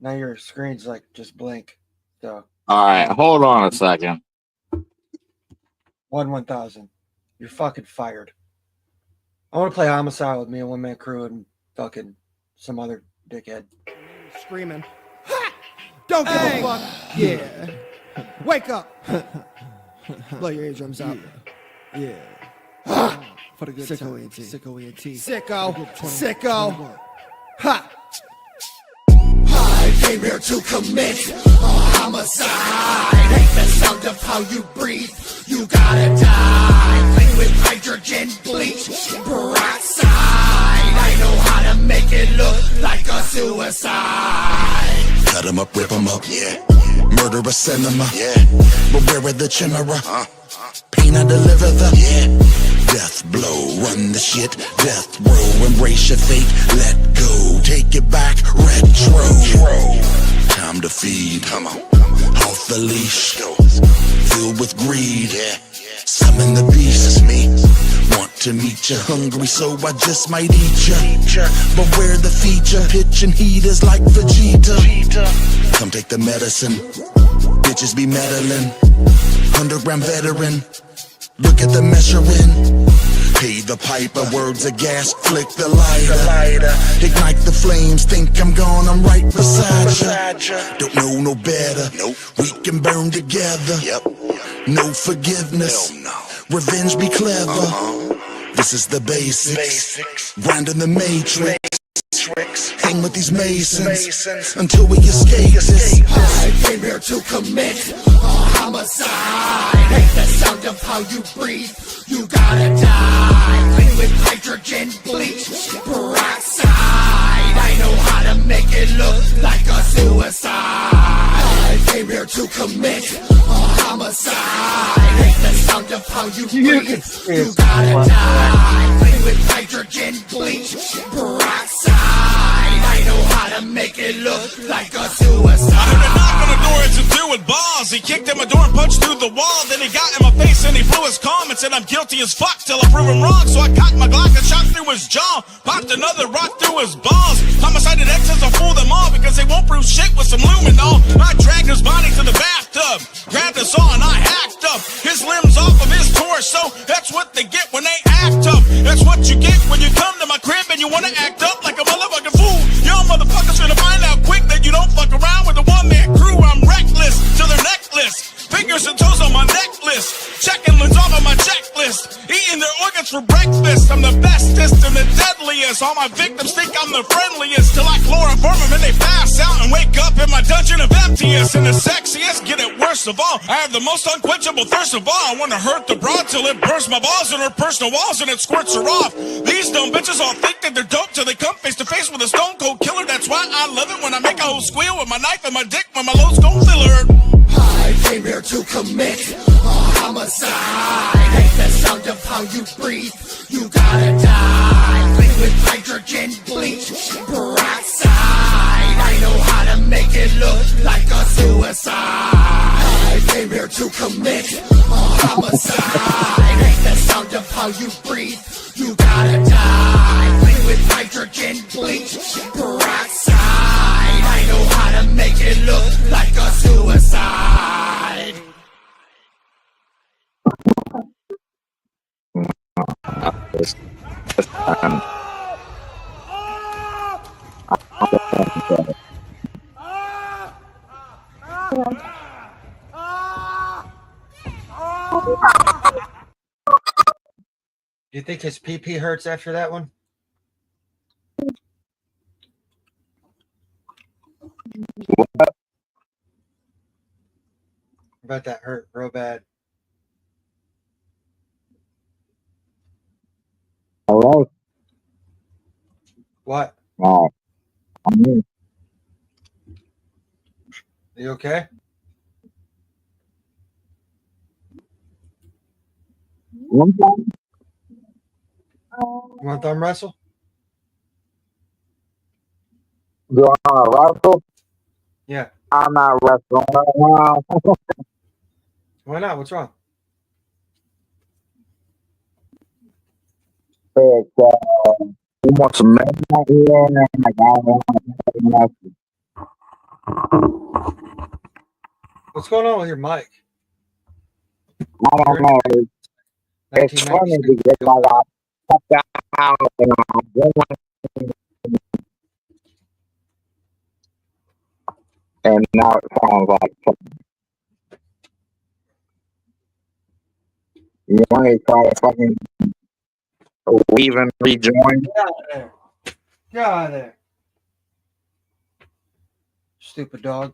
now your screen's like just blank. So. All right, hold on a second. 1,000. You're fucking fired. I want to play Homicide with me and One Man Crew and fucking some other dickhead. Screaming. Ha! Don't give a fuck. Yeah. Wake up. Blow your eardrums out. Yeah. For the good Sicko ENT. Sicko ENT. Sicko. Sicko. Ha! I came here to commit a homicide. Hate the sound of how you breathe. You gotta die. Clean with hydrogen bleach peroxide. I know how to make it look like a suicide. Cut 'em up, rip 'em up, yeah. Murder a cinema, yeah. But where are the chimera? Pain I deliver the, yeah. Death blow, run the shit. Death row, embrace your fate. Let go, take it back, retro. Time to feed, come on. Off the leash, filled with greed. Summon the beast, it's me. Want to meet you, hungry, so I just might eat ya. But where the feature? Pitch and heat is like Vegeta. Come take the medicine. Bitches be meddling. Underground veteran. Look at the measuring. Pay the piper, words of gas, flick the lighter. Ignite the flames, think I'm gone, I'm right beside ya. Don't know no better, we can burn together. No forgiveness, revenge be clever. This is the basics, grinding the matrix. Hang with these masons until we escape this. I came here to commit a homicide. Hate the sound of how you breathe. You gotta die. Clean with hydrogen bleach peroxide. I know how to make it look like a suicide. I came here to commit a homicide. Hate the sound of how you breathe. You gotta die. Clean with hydrogen bleach peroxide. I know how to make it look like a suicide. I heard a knock on the door, it's a dude with balls. He kicked in my door and punched through the wall. Then he got in my face and he blew his calm and said I'm guilty as fuck till I prove him wrong. So I cocked my Glock and shot through his jaw. Popped another rock through his balls. Homicided exes will fool them all because they won't prove shit with some luminol. I dragged his body to the bathtub, grabbed a saw and I hacked up his limbs off of his torso. That's what they get when they act up. That's what you get when you come to my crib and you wanna act up like a motherfucking fool. Y'all motherfuckers gonna find out quick that you don't fuck around with a one-man crew. I'm reckless to their necklace. Fingers and toes on my necklace. Checking lids off of my checklist. Eating their organs for breakfast. I'm the bestest and the deadliest. All my victims think I'm the friendliest. Till I chloroform them and they pass out and wake up in my dungeon of emptiness. And the sexiest, get it worst of all, I have the most unquenchable thirst of all. I wanna hurt the broad till it bursts my balls in her personal walls and it squirts her off. These dumb bitches all think that they're dope till they come face to face with a stone cold killer. That's why I love it when I make a hoe squeal with my knife and my dick when my loads gon' fill her. I came here to commit a homicide. Hate the sound of how you breathe. You gotta die. Clean with hydrogen bleach peroxide. I know how to make it look like a suicide. I came here to commit a homicide. Hate the sound of how you breathe. You gotta die. Clean with hydrogen bleach peroxide. I know how to make it look like a suicide. Do you think his pee hurts after that one? I bet that hurt real bad. Hello? What? I'm here. You okay? One time? You want thumb wrestle? Do I want to wrestle? Yeah. I'm not wrestling right now. Why not? What's wrong? It's, you want some men out here, and like, I don't want to wrestle. What's going on with your mic? I don't know. It's funny because like, I fucked out and I'm going, and now it sounds like You want to try to fucking leave and rejoin? Get out of there. Get out of there. Stupid dog.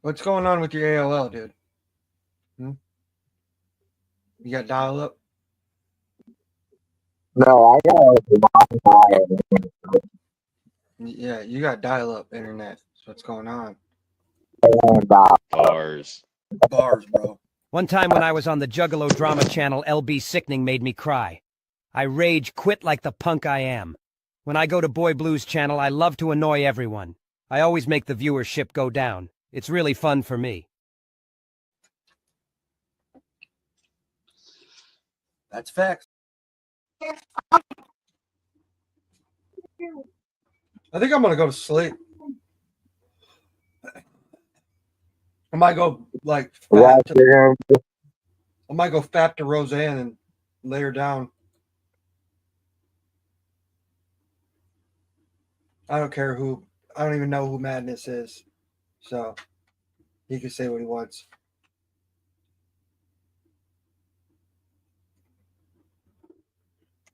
What's going on with your AOL, dude? You got dial up? No, I got Yeah, you got dial up internet. That's what's going on. Bars. Bars, bro. One time when I was on the Juggalo drama channel, LB Sickning made me cry. I rage quit like the punk I am. When I go to Boy Blues channel, I love to annoy everyone. I always make the viewership go down. It's really fun for me. That's facts. I think I'm gonna go to sleep. I might go like I might go fap to Roseanne and lay her down. I don't care who. I don't even know who Madness is, so he can say what he wants.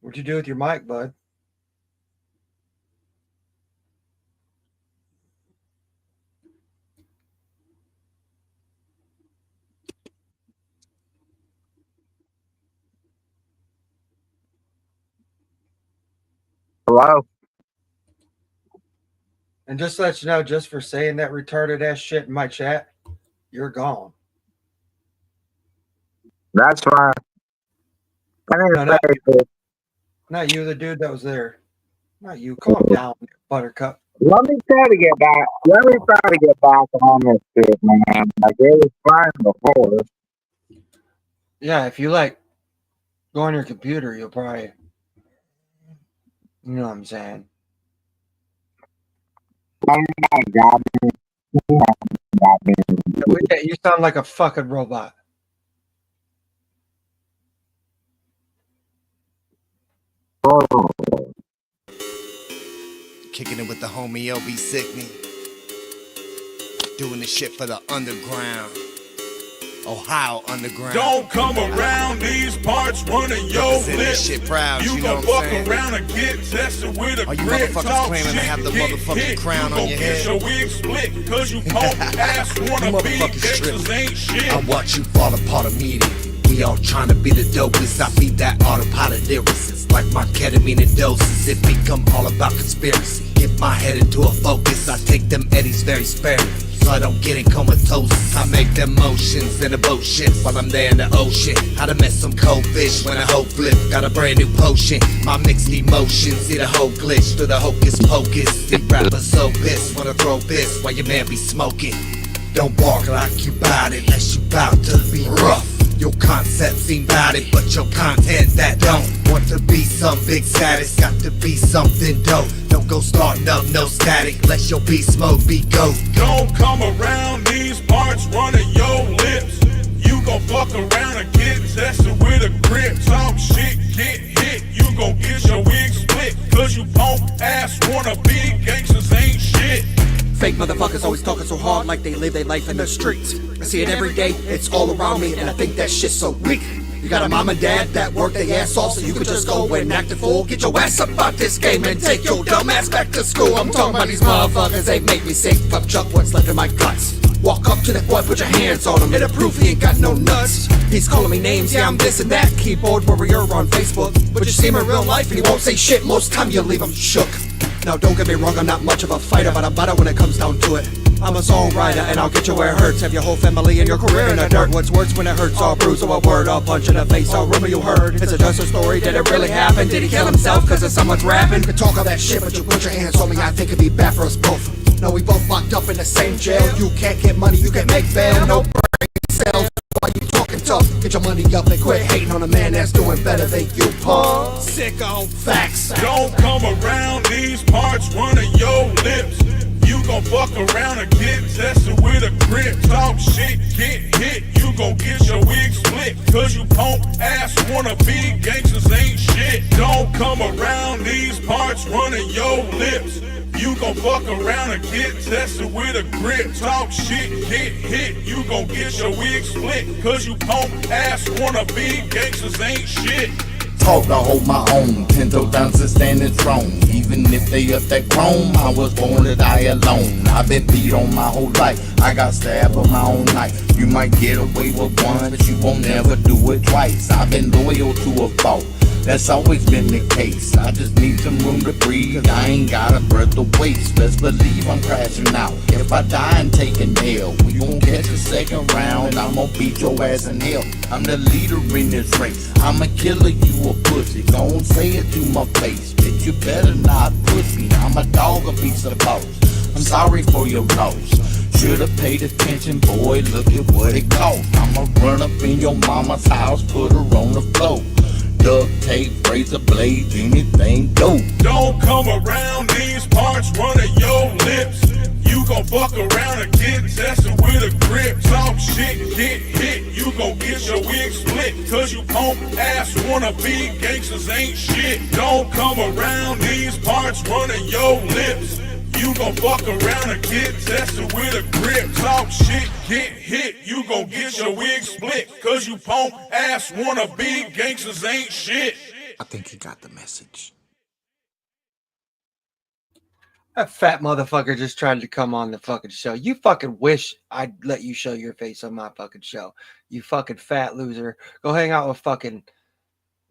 What'd you do with your mic, bud? Hello? And just to let you know, just for saying that retarded ass shit in my chat, you're gone. That's fine. No, not you, the dude that was there. Not you. Calm down, Buttercup. Let me try to get back. Let me try to get back on this shit, man. Like, it was fine before. Yeah, if you like go on your computer, you'll probably, you know what I'm saying. You sound like a fucking robot. Kicking it with the homie LB Sickning. Doing the shit for the underground. Ohio underground. Don't come around these parts running your lips. Shit proud, you know gon' what I'm fuck saying? around and get tested with a All you grip. motherfuckers Talk claiming to shit, have the get motherfucking hit. crown you on your gon' head. get your wig split cause you punk ass wanna be gangsters ain't shit. I watch you fall apart immediately. We all trying to be the dopest. I feed that autopilot lyricist like my ketamine and doses. It become all about conspiracy. Get my head into a focus. I take them eddies very sparingly, so I don't get in comatose. I make them motions in a boat ship while I'm there in the ocean. How to mess some cold fish when a hoe flip. Got a brand new potion. My mixed emotions see the whole glitch through the hocus pocus. These rappers so pissed, wanna throw piss while your man be smoking. Don't bark like you bout it unless you bout to be rough. Your concept seem bout it, but your content that don't. Want to be some big status, got to be something dope. Don't go starting up no static, let your beast mode be go. Don't come around these parts running your lips. You gon' fuck around and get tested with a grip. Talk shit, get hit. You gon' get your wig split cause you punk ass wanna be gangsters ain't shit. Fake motherfuckers always talking so hard like they live their life in the streets. I see it every day, it's all around me, and I think that shit's so weak. You got a mom and dad that work their ass off, so you can just go and act a fool. Get your ass up out this game and take your dumb ass back to school. I'm talking about these motherfuckers, they make me sick. Fuck Chuck, what's left in my guts. Walk up to that boy, put your hands on him. It'll prove he ain't got no nuts. He's calling me names, yeah, I'm this and that. Keyboard warrior on Facebook. But you see him in real life and he won't say shit. Most time you leave him shook. Now don't get me wrong, I'm not much of a fighter, but I'm better when it comes down to it. I'm a songwriter and I'll get you where it hurts. Have your whole family and your career in the dirt. What's worse when it hurts? All bruise or a word, or punch in the face, or rumor you heard. Is it just a story? Did it really happen? Did he kill himself cause of someone's rapping? You can talk all that shit, but you put your hands on me, I think it'd be bad for us both. No, we both locked up in the same jail. You can't get money, you can make bail. No brain cells, why you talking tough? Get your money up and quit hating on a man that's doing better than you, punk. Sicko. Facts. Don't come around these parts running your lips. You gon' fuck around and get tested with a grip. Talk shit, get hit. You gon' get your wig split cause you punk ass wanna be gangsters ain't shit. Don't come around these parts running your lips. you gon' fuck around and get tested with a grip. Talk shit, get hit, you gon' get your wig split. Cause you punk ass wanna be gangsters ain't shit. Taught to hold my own, 10 toe dance and standing strong. Even if they up that chrome, I was born to die alone. I've been beat on my whole life, I got stabbed on my own night. You might get away with one, but you won't never do it twice. I've been loyal to a fault, that's always been the case. I just need some room to breathe, I ain't got a breath to waste. Best believe I'm crashing out, if I die and take an L, we gon' catch a second round, and I'm gon' beat your ass in hell. I'm the leader in this race, I'm a killer, you a pussy. Gon' say it to my face, bitch, you better not push me. I'm a dog, a piece of boss, I'm sorry for your loss. Should've paid attention, boy, look at what it cost. I'ma run up in your mama's house, put her on the floor. Duct tape, razor blades, anything go. Don't come around these parts running your lips. You gon' fuck around and get tested with a grip. Talk shit, get hit, you gon' get your wig split. Cause you punk ass wanna be gangsters ain't shit. Don't come around these parts running your lips. You gon' fuck around and get tested with a grip. Talk shit, get hit, you gon' get your wig split. Cause you punk ass wanna be gangsters ain't shit. I think you got the message. That fat motherfucker just tried to come on the fucking show. You fucking wish I'd let you show your face on my fucking show. You fucking fat loser. Go hang out with fucking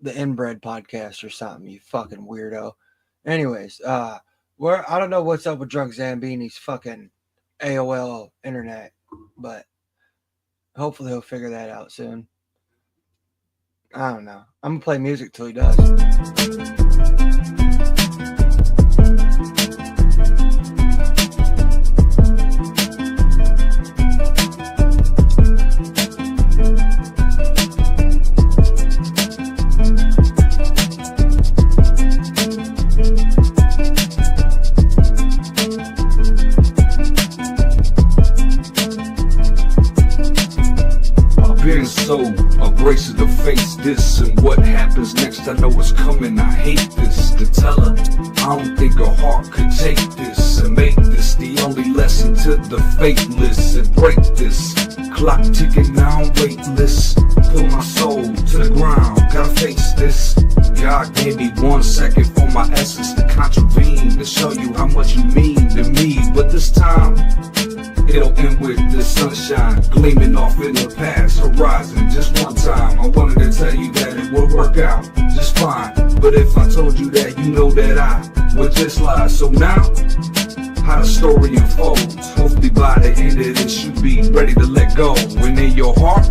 the Inbred podcast or something, you fucking weirdo. Anyways, I don't know what's up with Drunk Zambini's fucking AOL internet, but hopefully he'll figure that out soon. I don't know. I'm gonna play music till he does. So abrasive to face this, and what happens next I know it's coming. I hate this to tell her I don't think her heart could take this, and make this the only lesson to the faithless, and break this clock ticking now I'm weightless. Pull my soul to the ground, gotta face this. God gave me 1 second for my essence to contravene, to show you how much you mean to me, but this time it'll end with the sunshine gleaming off in the past horizon. Just one time, I wanted to tell you that it would work out just fine. But if I told you that, you know that I would just lie. So now, how the story unfolds, hopefully by the end of this you'll be ready to let go. When in your heart,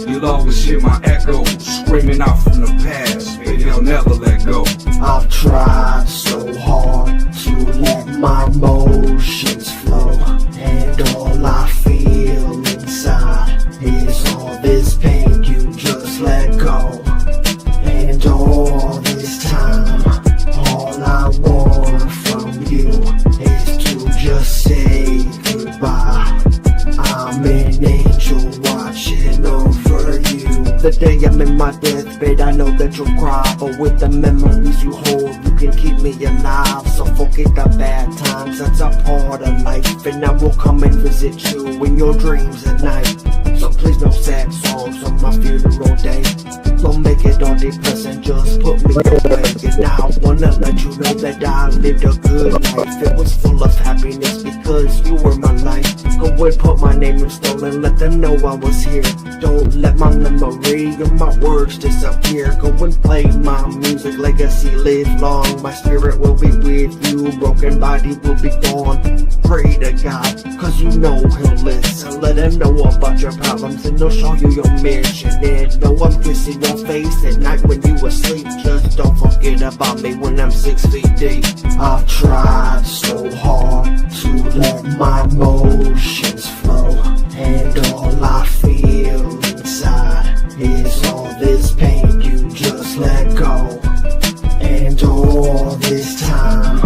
you'll always hear my echo screaming out from the past. Maybe I'll never let go. I've tried so hard to let my emotions flow, and all I feel inside is all this pain you just let go. And all this time, all I want from you is to just say goodbye. I'm an angel watching over you. The day I'm in my deathbed, I know that you'll cry, but with the memories you hold, you can keep me alive. So forget the bad times, that's a part of life, and I will come and visit you in your dreams at night. So please no sad songs on my funeral day. Don't make it all depressing, just put me away. And I wanna let you know that I lived a good life. It was full of happiness because you were my life. Go and put my name in stone and let them know I was here. Don't let my memory or my words disappear. Go and play my music, legacy live long. My spirit will be with you, broken body will be gone. Pray to God, cause you know he'll listen. Let him know about your problems and he'll show you your mission. And though I'm kissing your face at night when you asleep, just don't forget about me when I'm 6 feet deep. I've tried so hard to let my emotions flow, and all I feel inside is all this pain you just let go. And all this time,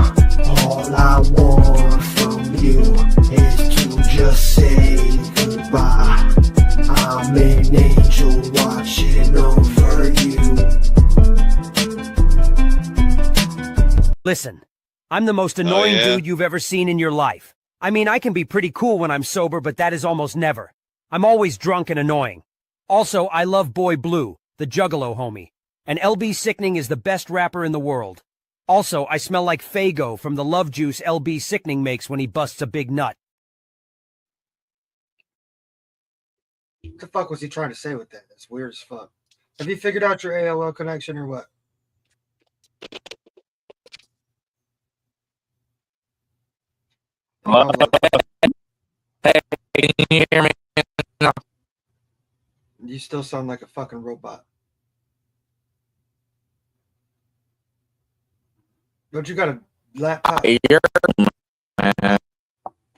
all I want from you is to just say goodbye. I'm an angel watching over you. Listen, I'm the most annoying yeah? dude you've ever seen in your life. I mean, I can be pretty cool when I'm sober, but that is almost never. I'm always drunk and annoying. Also, I love Boy Blue, the Juggalo homie. And LB Sickning is the best rapper in the world. Also, I smell like Faygo from the love juice LB Sickning makes when he busts a big nut. What the fuck was he trying to say with that? That's weird as fuck. Have you figured out your AOL connection or what? Hey, can you hear me? No. You still sound like a fucking robot. But you got a laptop. You're, man.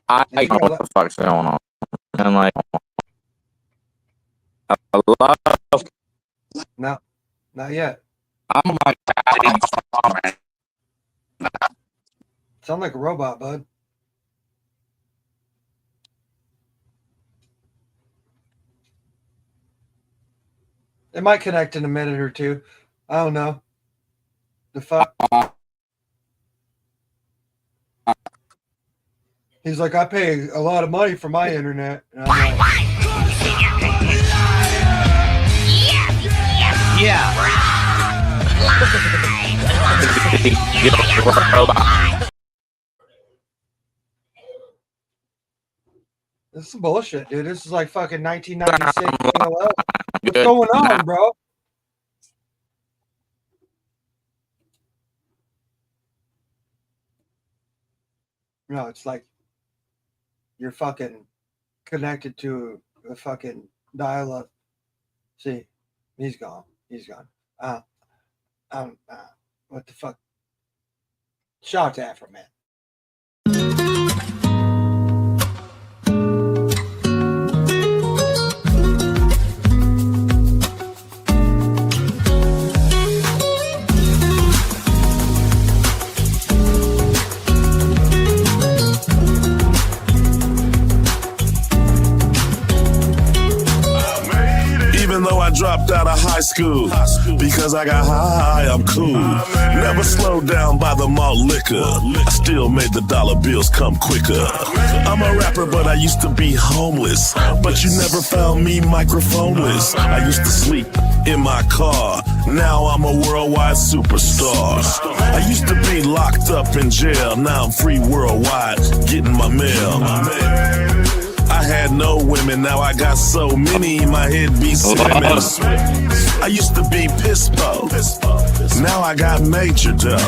I don't know what the fuck's going on. And like, I love. No, not yet. I'm like, Sound like a robot, bud. It might connect in a minute or two. I don't know. The fuck? He's like, I pay a lot of money for my internet. And I'm like, this is bullshit, dude. This is like fucking 1996. What's going on, bro? No, it's like you're fucking connected to a fucking dial-up. See, he's gone. He's gone. What the fuck? Shout out to Afro Man. Even though I dropped out of high school, because I got high, I'm cool. Never slowed down by the malt liquor. I still made the dollar bills come quicker. I'm a rapper, but I used to be homeless. But you never found me microphoneless. I used to sleep in my car. Now I'm a worldwide superstar. I used to be locked up in jail. Now I'm free worldwide, getting my mail. I had no women, now I got so many, my head be swimming. I used to be Pispo, now I got major dough.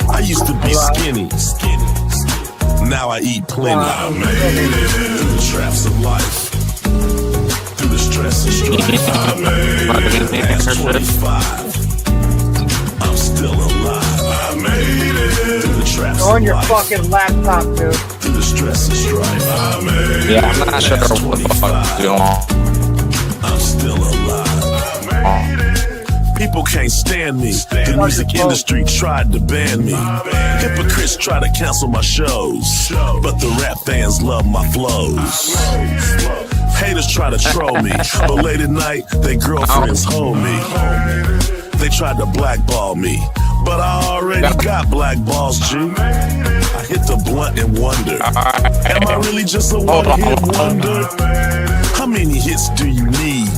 I used to be skinny, now I eat plenty. I made it through the traps of life, through the stress and strife. I made it past 25, I'm still alive. I made it through the traps of life. On your fucking laptop, dude. Through the stress and strife. I made yeah, I'm not sure what the fuck's going on. I'm still alive. People can't stand me. The music industry tried to ban me. Hypocrites try to cancel my shows, but the rap fans love my flows. Haters try to troll me, but late at night, their girlfriends hold me. They tried to blackball me, but I already got black balls, G. I hit the blunt and wonder, am I really just a one-hit wonder? How many hits do you need?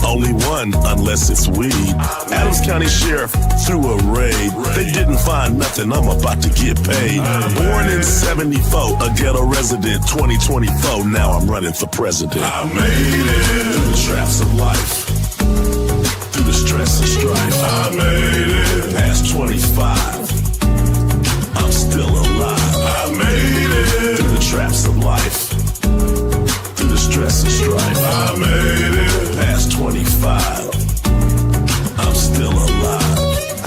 Only one, unless it's weed. Adams County Sheriff threw a raid. They didn't find nothing, I'm about to get paid. Born in 74, a ghetto resident, 2024, now I'm running for president. I made it through the traps of life, through the stress and strife. I made it past 25, I'm still alive. I made it through the traps of life, through the stress and strife. I made it past 25, I'm still alive.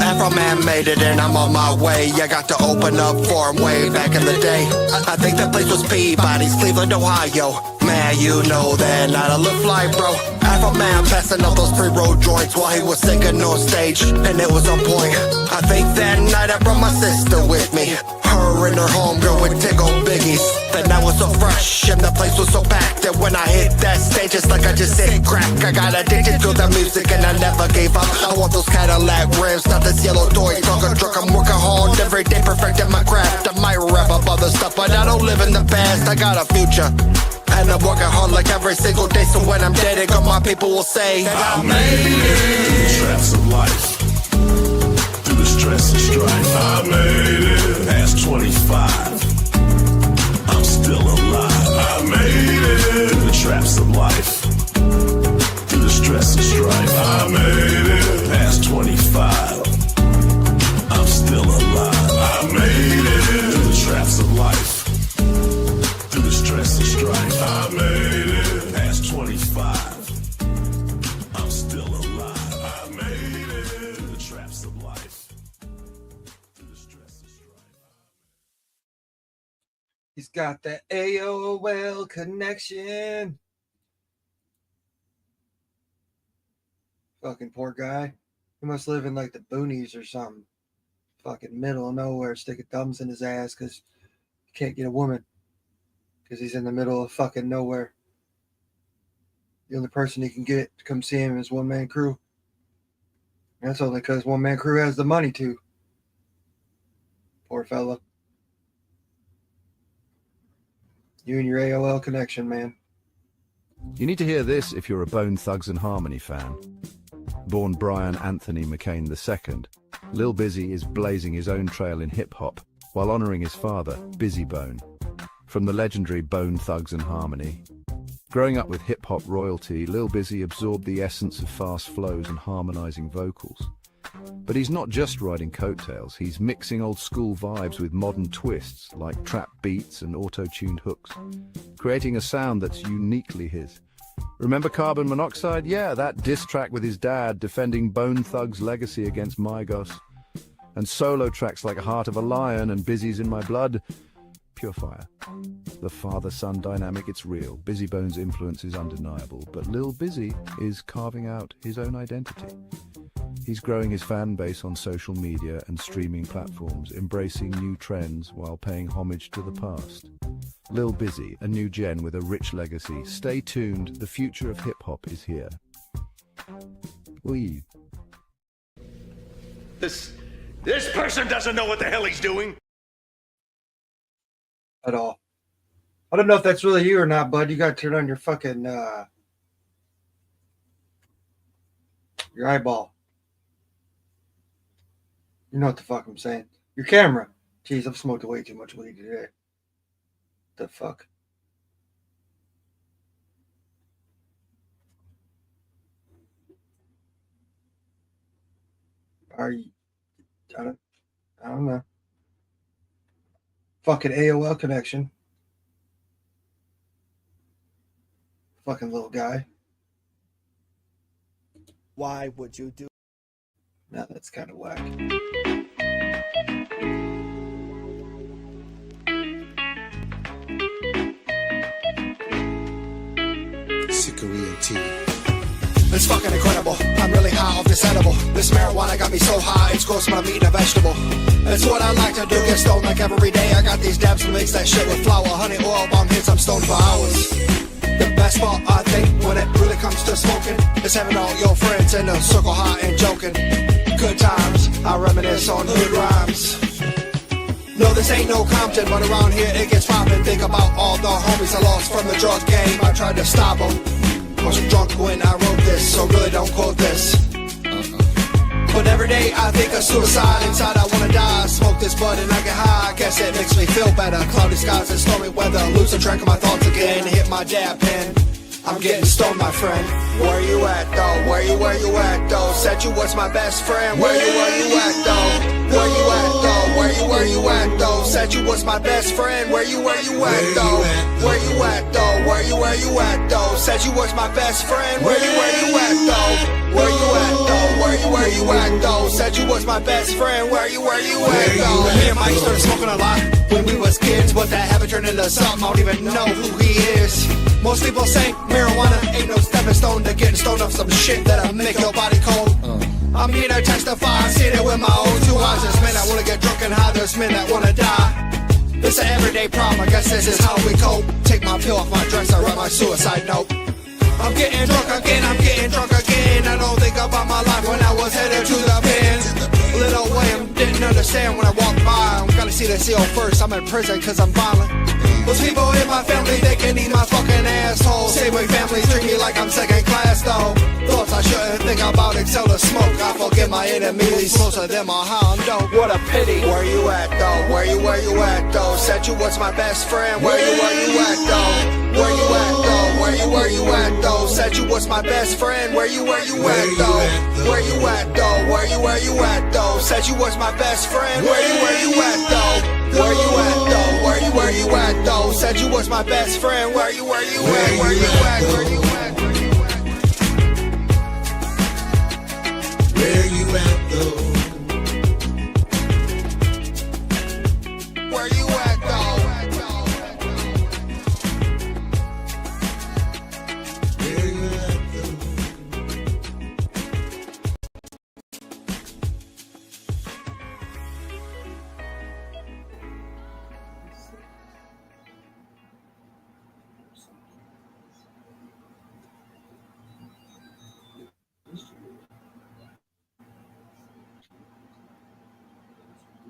Afro Man made it and I'm on my way. I got to open up for him way back in the day. I think that place was Peabody's, Cleveland, Ohio. Man, you know that night I looked like, bro. Afro Man passing up those pre-roll joints while he was singing on stage, and it was on point. I think that night I brought my sister with me. Her and her homegirl with tickle biggies. Then I was so fresh and the place was so packed that when I hit that stage, it's like I just hit crack. I got addicted to the music and I never gave up. I want those Cadillac rims, not this yellow toy talking drunk. I'm working hard every day, perfecting my craft. I might rap up other stuff, but I don't live in the past. I got a future. And I'm working hard like every single day, so when I'm dead, all my people will say I made it. Through the traps of life, through the stress and strife, I made it. Past 25, I'm still alive. I made it. Through the traps of life, through the stress and strife, I made it. Past 25, I'm still alive. I made it. Through the traps of life, through the stress and strife, I made it. Past 25, I'm still alive. I made it. Through the traps of life, through the stress and strife. He's got that AOL connection. Fucking poor guy. He must live in like the boonies or something. Fucking middle of nowhere, sticking thumbs in his ass because he can't get a woman. Because he's in the middle of fucking nowhere. The only person he can get to come see him is One Man Crew. And that's only because One Man Crew has the money to. Poor fella. You and your AOL connection, man. You need to hear this if you're a Bone Thugs and Harmony fan. Born Brian Anthony McCain II, Lil Busy is blazing his own trail in hip-hop while honoring his father, Busy Bone. From the legendary Bone Thugs and Harmony. Growing up with hip-hop royalty, Lil Busy absorbed the essence of fast flows and harmonizing vocals. But he's not just riding coattails, he's mixing old-school vibes with modern twists like trap beats and auto-tuned hooks, creating a sound that's uniquely his. Remember Carbon Monoxide? Yeah, that diss track with his dad defending Bone Thug's legacy against Migos. And solo tracks like Heart of a Lion and Busy's in My Blood. Pure fire. The father-son dynamic, it's real. Busy Bone's influence is undeniable, but Lil Busy is carving out his own identity. He's growing his fan base on social media and streaming platforms, embracing new trends while paying homage to the past. Lil Busy, a new gen with a rich legacy. Stay tuned, the future of hip-hop is here. Wee. This person doesn't know what the hell he's doing. At all. I don't know if that's really you or not, bud. You got to turn on your fucking your eyeball. You know what the fuck I'm saying. Your camera. Jeez, I've smoked way too much weed today. The fuck? Are you? I don't know. Fucking AOL connection. Fucking little guy. Why would you do? Now that's kind of whack. Sickery and tea. It's fucking incredible. I'm really high off this edible. This marijuana got me so high, it's gross when I'm eating a vegetable. It's what I like to do, get stoned like every day. I got these dabs to mix that shit with flour, honey, oil, bomb hits, I'm stoned for hours. The best part, I think, when it really comes to smoking, is having all your friends in a circle high and joking. Good times, I reminisce on hood rhymes. No, this ain't no Compton, but around here it gets poppin'. Think about all the homies I lost from the drug game. I tried to stop them. I was drunk when I wrote this, so really don't quote this. But every day I think of suicide. Inside I wanna die. Smoke this bud and I get high. I guess it makes me feel better. Cloudy skies and stormy weather. Losing track of my thoughts again. Hit my dab pen. I'm getting stoned, my friend. Where you at though? Where you at though? Said you was my best friend. Where you at though? Where you at though? Where you at though? Said you was my best friend. Where you at though? Where you at though? Where you at though? Said you was my best friend. Where you at though? Where you at though? Where you at though? Said you was my best friend. Where you at though? Me and Mike started smoking a lot when we was kids, but that habit turned into something. I don't even know who he is. Most people say marijuana ain't no stepping stone to getting stoned off some shit that'll make your body cold. I'm here to testify, I seen it with my own two eyes. There's men that wanna get drunk and high, there's men that wanna die. This an everyday problem, I guess this is how we cope. Take my pill off my dresser, write my suicide note. I'm getting drunk again, I'm getting drunk again. I don't think about my life when I was headed to the pen. Little William didn't understand when I walked by. I'm gonna see the CO first, I'm in prison cause I'm violent. Those people in my family, they can eat my fucking asshole. Same way families treat me like I'm second class though. Thoughts I shouldn't think about except the smoke. I forget my enemies, most of them are hound. What a pity. Where you at though? Where you at though? Said you was my best friend. Where you at though? Where you at though? Where you at though? Said you was my best friend. Where you at though? Where you at though? Where you at though? Said you was my best friend. Where you at though? Where you at though? Where you at though? Said you was my best friend. Where you at? Where you at? Where you at? Where you at though? Where you at though?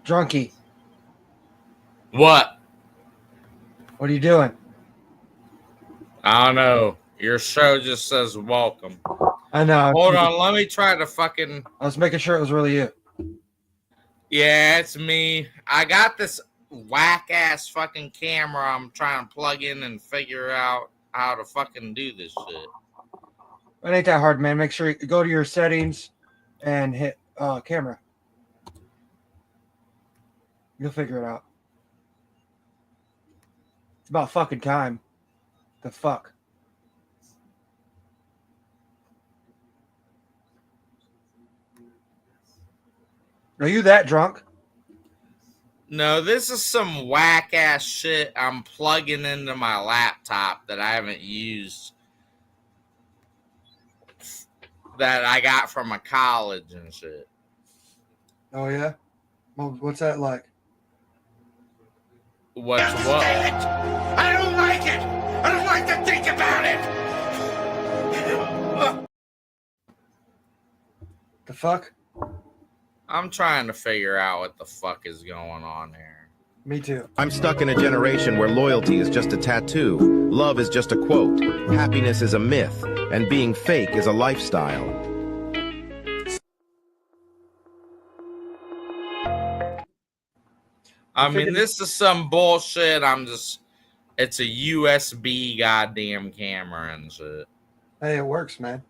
Drunkie, What? what are you doing? I don't know. Your show just says welcome. I know. Hold on, let me try to fucking. I was making sure it was really you. Yeah, it's me. I got this whack ass fucking camera I'm trying to plug in and figure out how to fucking do this shit. It ain't that hard, man. Make sure you go to your settings and hit camera. You'll figure it out. It's about fucking time. The fuck? Are you that drunk? No, this is some whack ass shit I'm plugging into my laptop that I haven't used. That I got from a college and shit. Oh yeah? Well, what's that like? What's what? I don't like it. I don't like to think about it. The fuck? I'm trying to figure out what the fuck is going on here. Me too. I'm stuck in a generation where loyalty is just a tattoo, love is just a quote, happiness is a myth, and being fake is a lifestyle. I mean, this is some bullshit. It's a USB goddamn camera and shit. Hey, it works, man.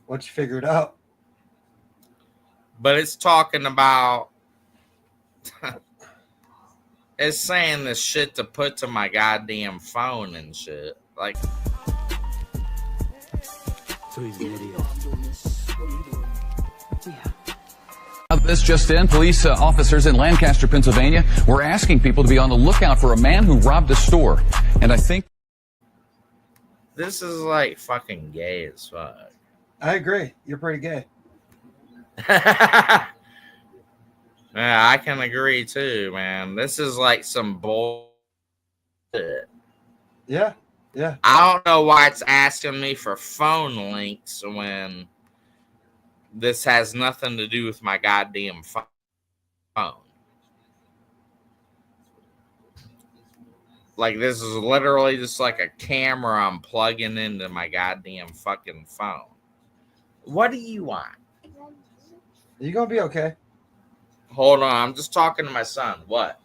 Once you figure it out. But it's talking about, it's saying this shit to put to my goddamn phone and shit. Like, so he's an idiot. This just in, police officers in Lancaster, Pennsylvania were asking people to be on the lookout for a man who robbed a store. And I think this is like fucking gay as fuck. I agree. You're pretty gay. Yeah, I can agree too, man. This is like some bullshit. Yeah, yeah. I don't know why it's asking me for phone links when this has nothing to do with my goddamn phone. Like, this is literally just like a camera I'm plugging into my goddamn fucking phone. What do you want? You gonna be okay. Hold on, I'm just talking to my son. What?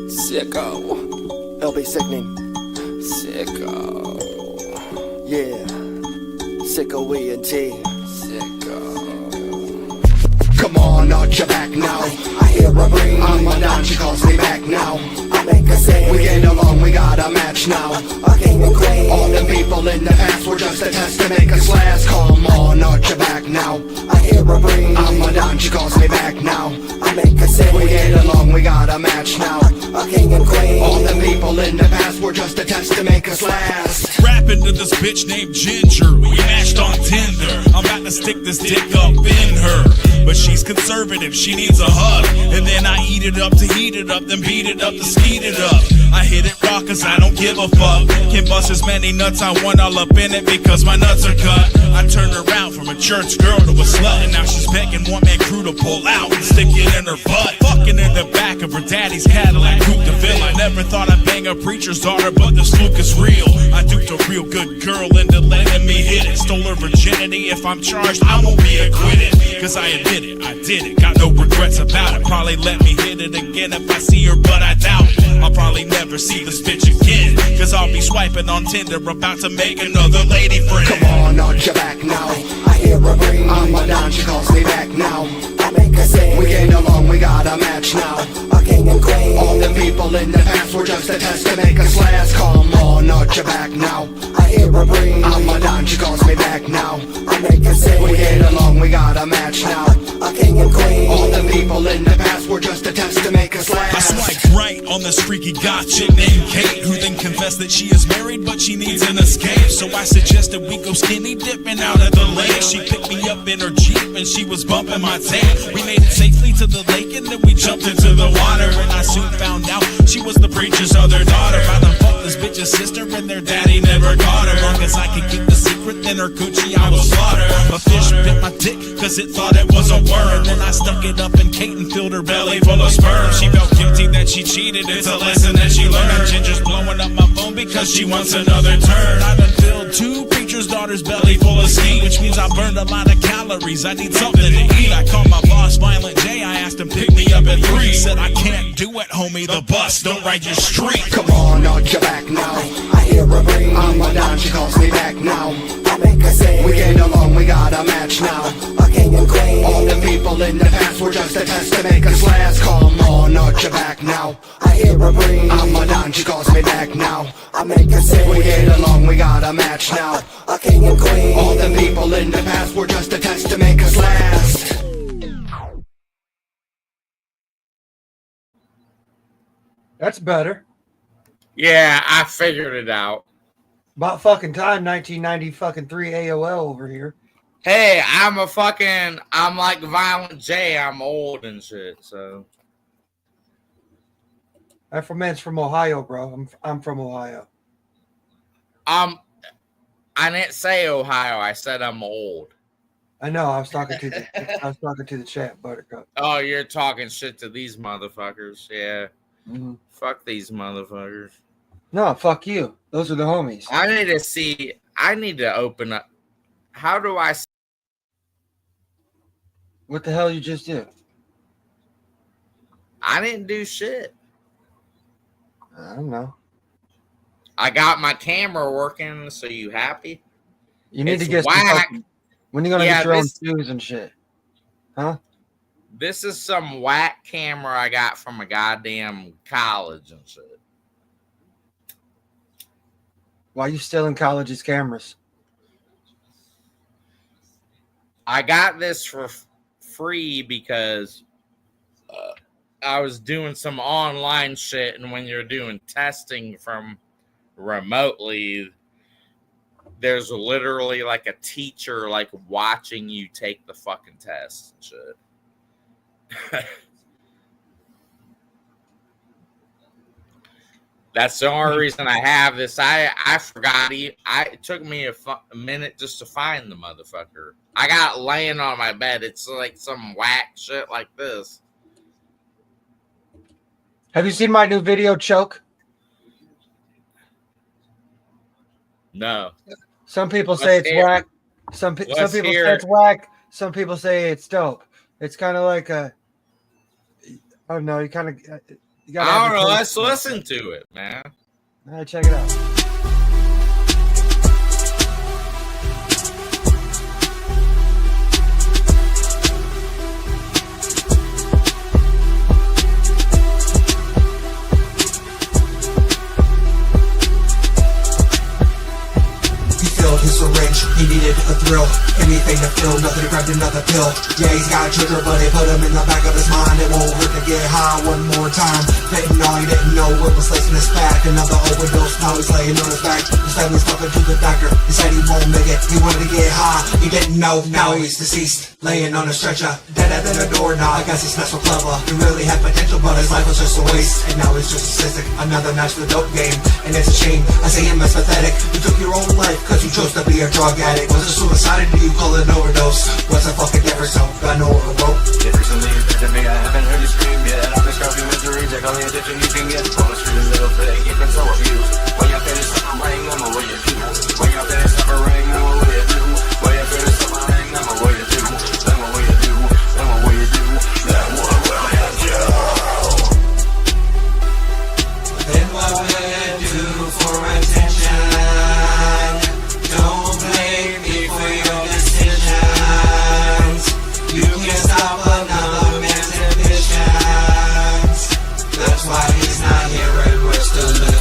Sicko. LB Sickning. Sicko. Yeah. Sicko E&T. Come on, arch your back now. I hear a ring. I'm a down, she calls me back now. I make a scene. We get along, we got a match now. A king and queen. All the people in the past were just a test to make us last. Come on, arch your back now. I hear a ring. I'm a down, she calls me back now. I make a scene. We get along, we got a match now. A king and queen. All the people in the past were were just a test to make us last. Rapping to this bitch named Ginger. We matched on Tinder. I'm about to stick this dick up in her. But she's conservative, she needs a hug. And then I eat it up to heat it up, then beat it up to speed it up. I hit it raw cause I don't give a fuck. Can bust as many nuts I want all up in it because my nuts are cut. I turned her out from a church girl to a slut. And now she's begging one man crew to pull out and stick it in her butt. Fucking in the back of her daddy's Cadillac Coupe de Ville. I never thought I'd bang a preacher's daughter, but this Luke is real. I duped a real good girl into letting me hit it. Stole her virginity, if I'm charged I won't be acquitted. Cause I admit it, I did it, got no regrets about it. Probably let me hit it again if I see her, but I doubt it. I'll probably never see this bitch again, cause I'll be swiping on Tinder, about to make another lady friend. Come on, arch your back now. I hear her breathe. I'm a don, she calls me back now. I make her sing. We get along, we got a match now. A king and queen. All the people in the past were just a test to make us last. Come on, arch your back now. I hear her breathe. I'm a don, she calls me back now. I make her sing. We get along, we got a match now. A king and queen. All the people in the past were just a test to make us last. I swiped right on this freaky goth chick named Kate, who then confessed that she is married but she needs an escape. So I suggested we go skinny dipping out at the lake. She picked me up in her Jeep and she was bumping my tape. We made it safely to the lake and then we jumped into the water. And I soon found out she was the preacher's other daughter. I done fucked this bitch's sister and their daddy never got her. Long as I could keep the secret, then her coochie I will slaughter. A fish bit my dick cause it thought it was a worm. Then I stuck it up in Kate and filled her belly full of sperm. She felt guilty that she cheated, it's a lesson that she learned. Ginger's blowing up my phone because she wants another turn. I done filled two preacher's daughter's belly full of steam, which means I burned a lot of calories. I need something to eat. I called my boss, Violent J. I asked him pick me up at 3. He said I can't do it, homie. The bus don't ride your street. Come on, arch your back now. I hear her breathe. I'm a don, she calls me back now. I make her sing. We get along, we got a match now. A king and queen. All the people in the past were just a test to make us last. Come on, arch your back now. I hear her breathe. I'm a don, she calls me back now. I make her sing. We get along, we got a match now. A king and queen. All the people in the past were just a test to make us last. That's better. Yeah, I figured it out. About fucking time, 1990 fucking 3 AOL over here. Hey, I'm like Violent J. I'm old and shit, so. Man's from Ohio, bro. I'm from Ohio. I didn't say Ohio. I said I'm old. I know. I was talking to the chat, Buttercup. Oh, you're talking shit to these motherfuckers. Yeah. Mm-hmm. Fuck these motherfuckers. No, fuck you. Those are the homies. I need to open up. How do I? What the hell you just do? I didn't do shit. I don't know. I got my camera working, so you happy? You need It's to get whack. When you gonna get your own shoes and shit? Huh? This is some whack camera I got from a goddamn college and shit. Why you stealing college's cameras? I got this for free because I was doing some online shit, and when you're doing testing from remotely, there's literally like a teacher like watching you take the fucking test and shit. That's the only reason I have this. I forgot. It took me a minute just to find the motherfucker. I got it laying on my bed. It's like some whack shit like this. Have you seen my new video, Choke? No. Some people say it's whack. Some people say it's whack. Some people say it's dope. It's kind of like a. Oh no, you kind of. I don't know. Let's listen to it, man. All right, check it out. You feel unload his syringe. He needed a thrill, anything to fill, nothing to grab, another pill. Yeah, he's got a trigger, but they put him in the back of his mind. It won't hurt to get high one more time. Didn't know, he didn't know what was lacing his back. Another overdose, now he's laying on his back. His family's talking to the doctor, he said he won't make it. He wanted to get high, he didn't know, now he's deceased. Laying on a stretcher, dead at the door. Now I guess he's not so clever. He really had potential, but his life was just a waste. And now he's just a statistic, another match for the dope game. And it's a shame, I say him as pathetic. You took your own life, cause you chose to be a drug addict. Was it suicide or do you call it an overdose? What's the fucking difference, so gun or a rope? If recently you've been to me, I haven't heard you scream yet. I've described your misery, take all the attention you can get. Poetry is a little thing, you've been so abused. When you're finished suffering, I'm a way you do. When you're finished suffering, I'm a way you do. When you're finished suffering, I'm a way you do. I'm a way you do, I'm a way you do. Then what will you do? Then what will you do for attention? Don't blame me for your decisions. You can't stop another man's ambitions. That's why he's not here and we're still living.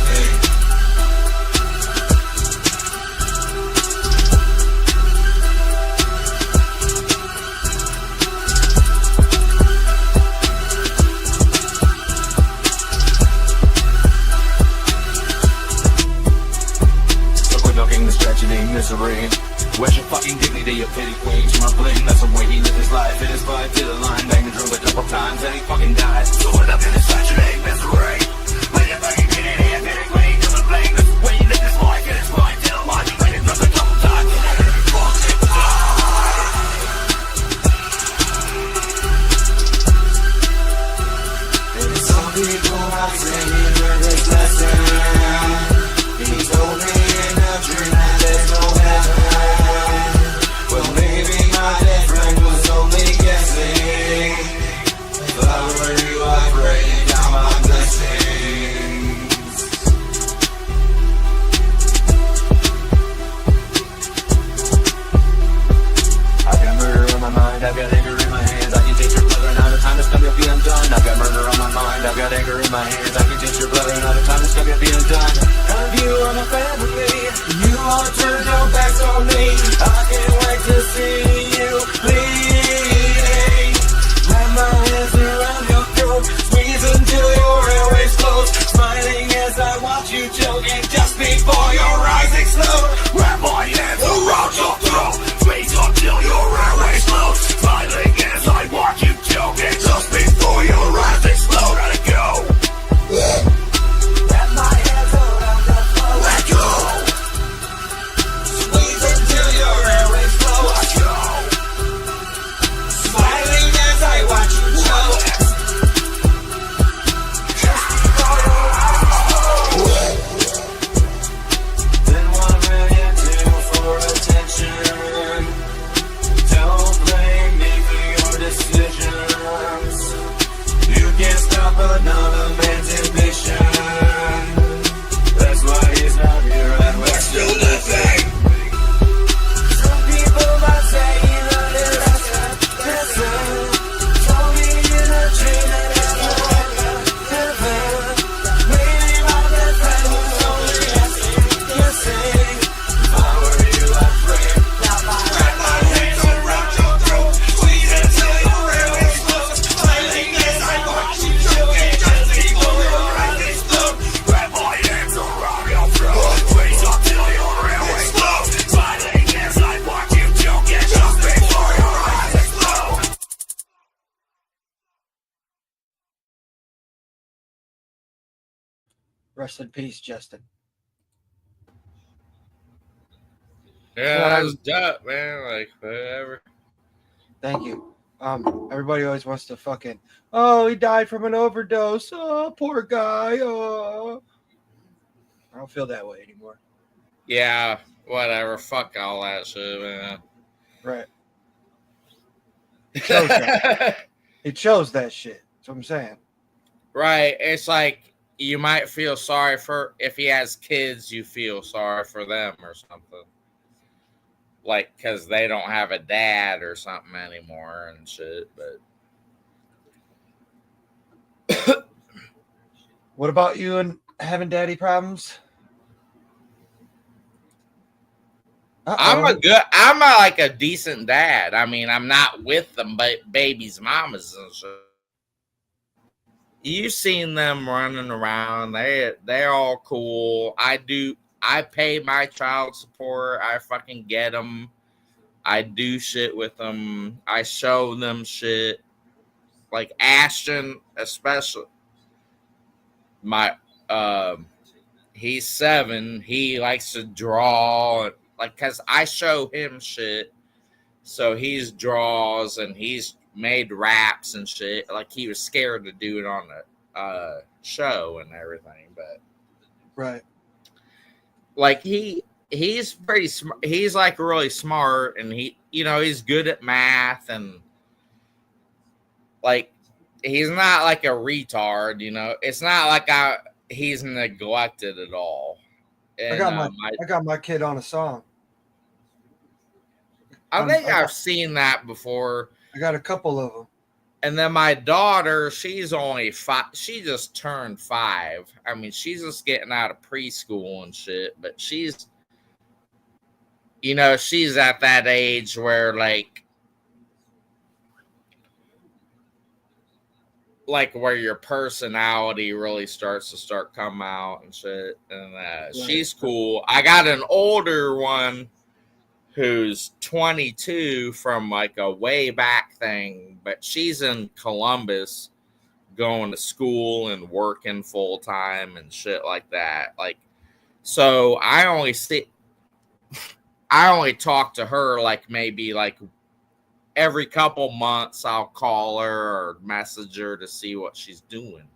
Misery. Where's your fucking dignity, your pity queen? To my bling, that's the way he lived his life. Hit his fight to the line, banged the drum a couple times, and he fucking died. So what up in his tragedy, misery? Where your fucking dignity, your pity queen? To my bling, that's the way he lived his life. Hit his fight to the line, banged the drum a couple times, and he fucking died. And some people have said he learned his lesson. He told me in a dream that there's no heaven. Well, maybe my dead friend was only guessing. If I were you, I'd pray down my blessings. I've got murder on my mind, I've got anger in my hands. I can taste your blood, and out of time it's gonna be undone. I've got murder on my mind, I've got anger in my hands. I can taste your blood, and out of time it's gonna be undone. You are my family, you all turned your backs on me. I can't wait to see you bleeding. Wrap my hands around your throat, squeeze until your airways close. Smiling as I watch you choking just before your eyes explode. Wrap my hands around your throat, squeeze until your airways close. Smiling as I watch you choking just before your eyes explode. Let it go. Wrap my hands around your throat. Let go. Squeeze until your airways close. Let go. Smiling as I watch you choke. Just before your eyes explode. Then what will you do for attention? Don't blame me for your decisions. You can't stop another man's ambition. That's why he's not here and we're still living. Some people might say he learned his lesson. Told me in a dream that there's no heaven. Maybe my best friend was only guessing. If I were you, I'd pray. Wrap my hands around your throat, squeeze until your airways close. Smiling as I watch you choking just before your eyes explode. Wrap my hands around your throat, squeeze until your airways close. Smiling as I watch you choking just before your eyes explode. Rest in peace, Justin. Yeah, that was dope, man. Like, whatever. Thank you. Everybody always wants to fucking, oh, he died from an overdose. Oh, poor guy. Oh, I don't feel that way anymore. Yeah, whatever. Fuck all that shit, man. Right. He chose that. He chose that shit. That's what I'm saying. Right. It's like you might feel sorry for, if he has kids, you feel sorry for them or something. Like, because they don't have a dad or something anymore and shit. But What about you and having daddy problems? I'm like a decent dad. I mean, I'm not with them, but babies' mamas and shit. You've seen them running around. They're all cool. I pay my child support. I fucking get them. I do shit with them. I show them shit. Like Ashton, especially. He's 7. He likes to draw, like, cause I show him shit. So he's draws and he's made raps and shit. Like he was scared to do it on the show and everything, but right. Like he's pretty smart. He's like really smart, and he's good at math, and like he's not like a retard. It's not like he's neglected at all. And, I got my kid on a song. I think I've seen that before. I got a couple of them. And then my daughter, she's only 5. She just turned 5. I mean, she's just getting out of preschool and shit. But she's at that age where where your personality really starts to come out and shit. And she's cool. I got an older one who's 22 from like a way back thing, but she's in Columbus going to school and working full time and shit like that. Like, so I only talk to her like maybe like every couple months. I'll call her or message her to see what she's doing,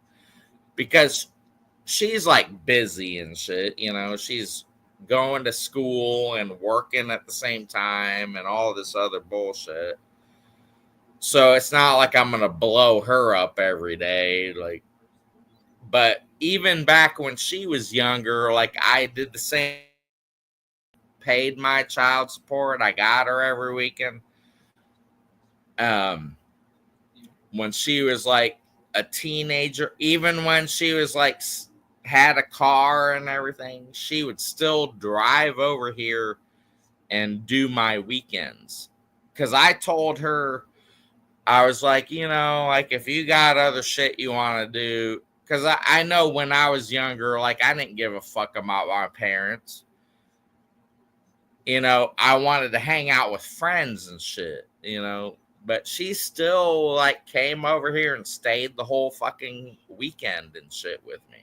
because she's like busy and shit. She's going to school and working at the same time and all this other bullshit. So it's not like I'm going to blow her up every day. Like, but even back when she was younger, like I did the same, paid my child support. I got her every weekend. When she was like a teenager, even when she was like had a car and everything, she would still drive over here and do my weekends. Because I told her, I was like, like if you got other shit you want to do, because I know when I was younger, like I didn't give a fuck about my parents. I wanted to hang out with friends and shit, but she still like came over here and stayed the whole fucking weekend and shit with me,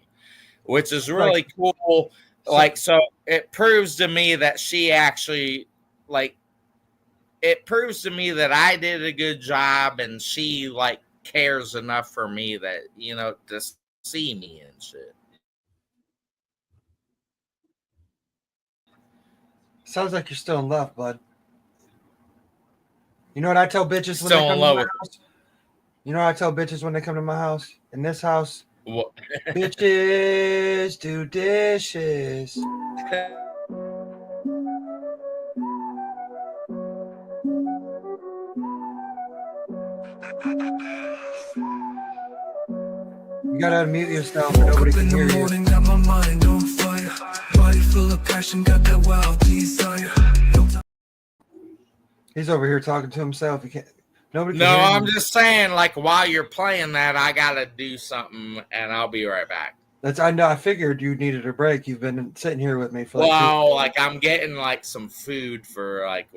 which is really cool. Like, so it proves to me that she actually, like, it proves to me that I did a good job and she, like, cares enough for me that, to see me and shit. Sounds like you're still in love, bud. You know what I tell bitches when they come to my house? You know what I tell bitches when they come to my house? In this house? What? Bitches do dishes. You gotta unmute yourself and nobody can hear you. Got my mind on fire. Body full of passion, got that wild desire. He's over here talking to himself. He can't. Nobody. No, I'm just saying, like, while you're playing that, I gotta do something, and I'll be right back. I know. I figured you needed a break. You've been sitting here with me for. Like I'm getting like some food for like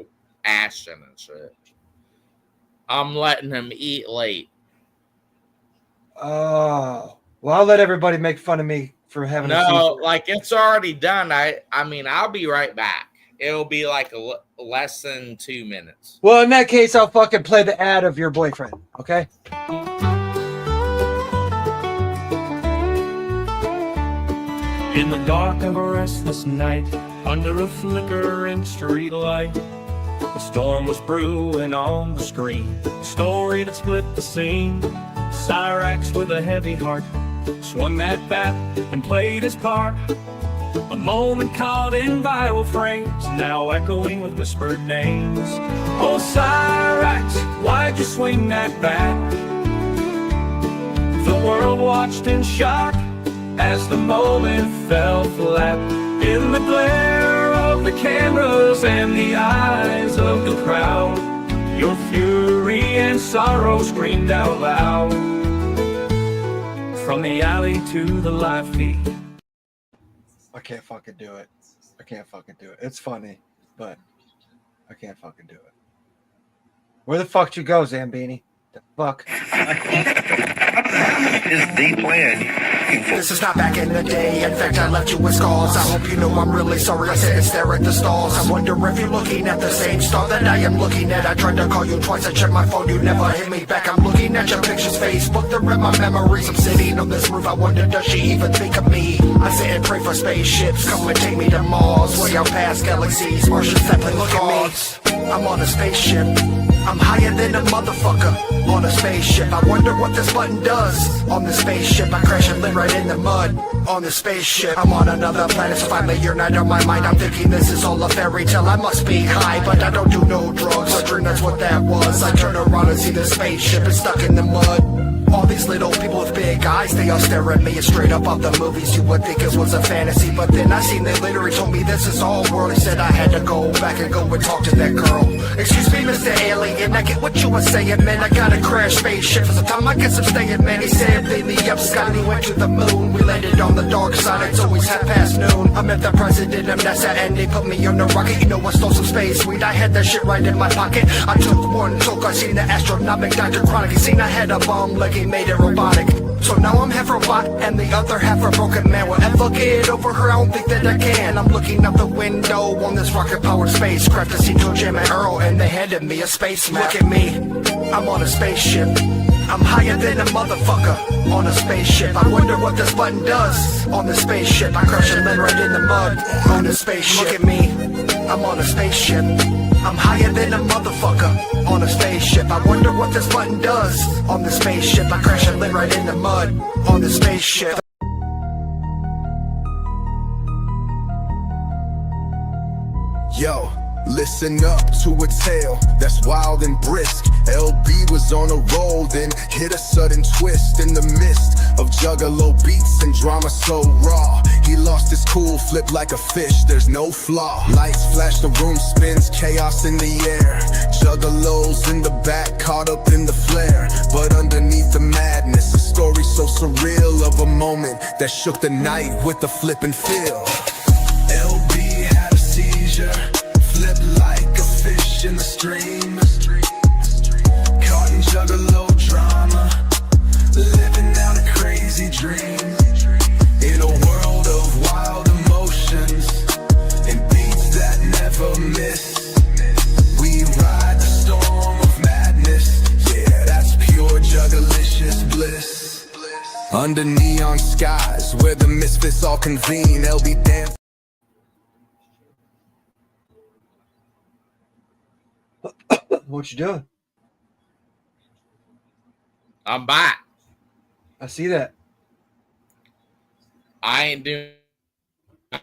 Ashton and shit. I'm letting him eat late. Oh, well, I'll let everybody make fun of me for having. No, like it's already done. I mean, I'll be right back. It'll be like less than 2 minutes. Well, in that case, I'll fucking play the ad of your boyfriend, okay? In the dark of a restless night, under a flickering street light, the storm was brewing on the screen. A story that split the scene. Cyrax with a heavy heart swung that bat and played his part. A moment caught in viral frames, now echoing with whispered names. Oh, Cyrax, why'd you swing that bat? The world watched in shock as the moment fell flat. In the glare of from the cameras and the eyes of the crowd. Your fury and sorrow screamed out loud. From the alley to the live feed. I can't fucking do it. I can't fucking do it. It's funny, but I can't fucking do it. Where the fuck you go, Zambini? The fuck? Is the plan. This is not back in the day. In fact, I left you with scars. I hope you know I'm really sorry. I sit and stare at the stars. I wonder if you're looking at the same star that I am looking at. I tried to call you twice. I checked my phone. You never hit me back. I'm looking at your pictures, Facebook. They're in my memories. I'm sitting on this roof. I wonder, does she even think of me? I sit and pray for spaceships. Come and take me to Mars. Way out past galaxies. Martian Zeppelin. Look at me. I'm on a spaceship. I'm higher than a motherfucker on a spaceship. I wonder what this button does on the spaceship. I crash and live right in the mud on the spaceship. I'm on another planet, so finally you're not on my mind. I'm thinking this is all a fairy tale. I must be high, but I don't do no drugs. I dream that's what that was. I turn around and see the spaceship is stuck in the mud. All these little people with big eyes, they all stare at me. It's straight up off the movies. You would think it was a fantasy, but then I seen they literally told me this is all world. He said I had to go back and go and talk to that girl. Excuse me, Mr. Alien, I get what you were saying, man. I got a crash spaceship for some time. I guess I'm staying, man. He said beam me up, Scotty went to the moon. We landed on the dark side. It's always noon. I met the president of NASA and they put me on the rocket. You know I stole some space weed. I had that shit right in my pocket. I took one toke. I seen the astronomic Dr. Chronic. He seen I had a bomb leg. He made it robotic. So now I'm half robot and the other half a broken man. Will ever get over her? I don't think that I can. I'm looking out the window on this rocket-powered spacecraft. I see Toe Jam and Earl and they handed me a space map. Look at me, I'm on a spaceship. I'm higher than a motherfucker on a spaceship. I wonder what this button does on the spaceship. I crash and land right in the mud on the spaceship. Look at me, I'm on a spaceship. I'm higher than a motherfucker on a spaceship. I wonder what this button does on the spaceship. I crash and land right in the mud on the spaceship. Yo, listen up to a tale that's wild and brisk. LB was on a roll, then hit a sudden twist in the midst of juggalo beats and drama so raw. He lost his cool, flipped like a fish, there's no flaw. Lights flash, the room spins, chaos in the air. Juggalos in the back, caught up in the flare. But underneath the madness, a story so surreal of a moment that shook the night with the flip and feel. LB had a seizure, flipped like a fish in the stream. Caught in juggalo drama, living out a crazy dream. In a world of wild emotions and beats that never miss, we ride the storm of madness. Yeah, that's pure juggalicious bliss. Under neon skies where the misfits all convene, LB dance. What you doing? I'm back. I see that. I ain't doing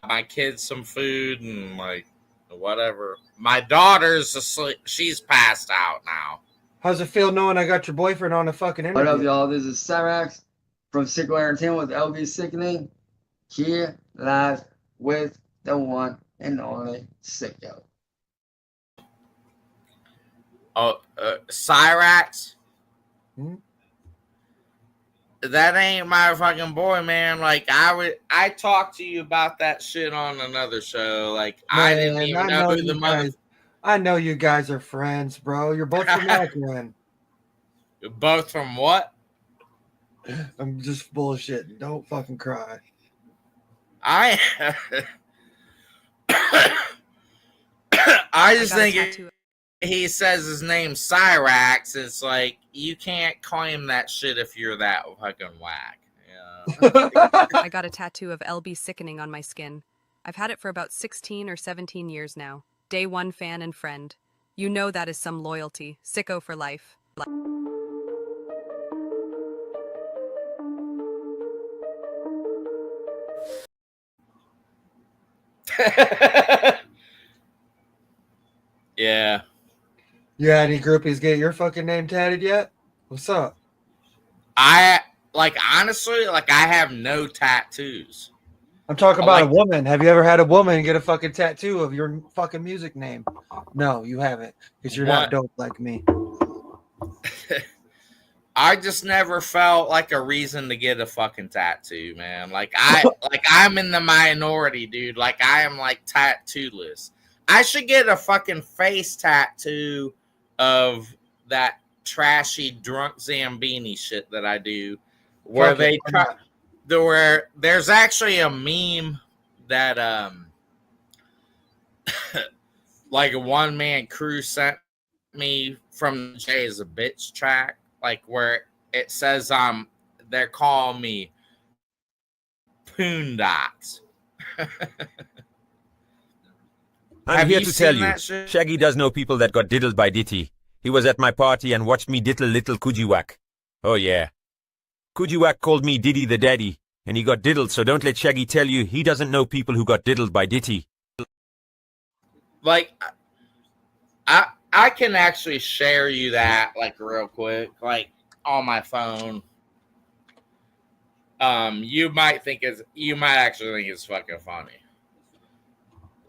my kids some food and like whatever. My daughter's asleep. She's passed out now. How's it feel knowing I got your boyfriend on a fucking interview? What up, y'all? This is Cyrax from Sickle Entertainment with LB Sickning. Here, live with the one and only Sicko. Oh, Cyrax? Hmm? That ain't my fucking boy, man. Like I talked to you about that shit on another show. Like I didn't even know who the mother. I know you guys are friends, bro. You're both from Akron. Both from what? I'm just bullshitting. Don't fucking cry. I just think he says his name's Cyrax. It's like you can't claim that shit if you're that fucking whack. Yeah. I got a tattoo of LB Sickening on my skin. I've had it for about 16 or 17 years now. Day one fan and friend. You know that is some loyalty. Sicko for life. Yeah. You had any groupies get your fucking name tatted yet? What's up? I honestly, I have no tattoos. I'm talking I about a like- woman. Have you ever had a woman get a fucking tattoo of your fucking music name? No, you haven't, because you're not What? dope like me. I just never felt like a reason to get a fucking tattoo, man. Like I'm in the minority, dude. Like I am like tattooless. I should get a fucking face tattoo of that trashy drunk Zambini shit that I do, where Fuck it, they why try. not? Where there's actually a meme that like a one man crew sent me from Jay as a bitch track, like where it says they're calling me Poondots. I'm here to tell you, Shaggy does know people that got diddled by Ditty. He was at my party and watched me diddle little Kujiwak. Oh yeah. Kujiwak called me Diddy the Daddy, and he got diddled, so don't let Shaggy tell you he doesn't know people who got diddled by Ditty. Like, I can actually share you that, like, real quick, like, on my phone. You might actually think it's fucking funny.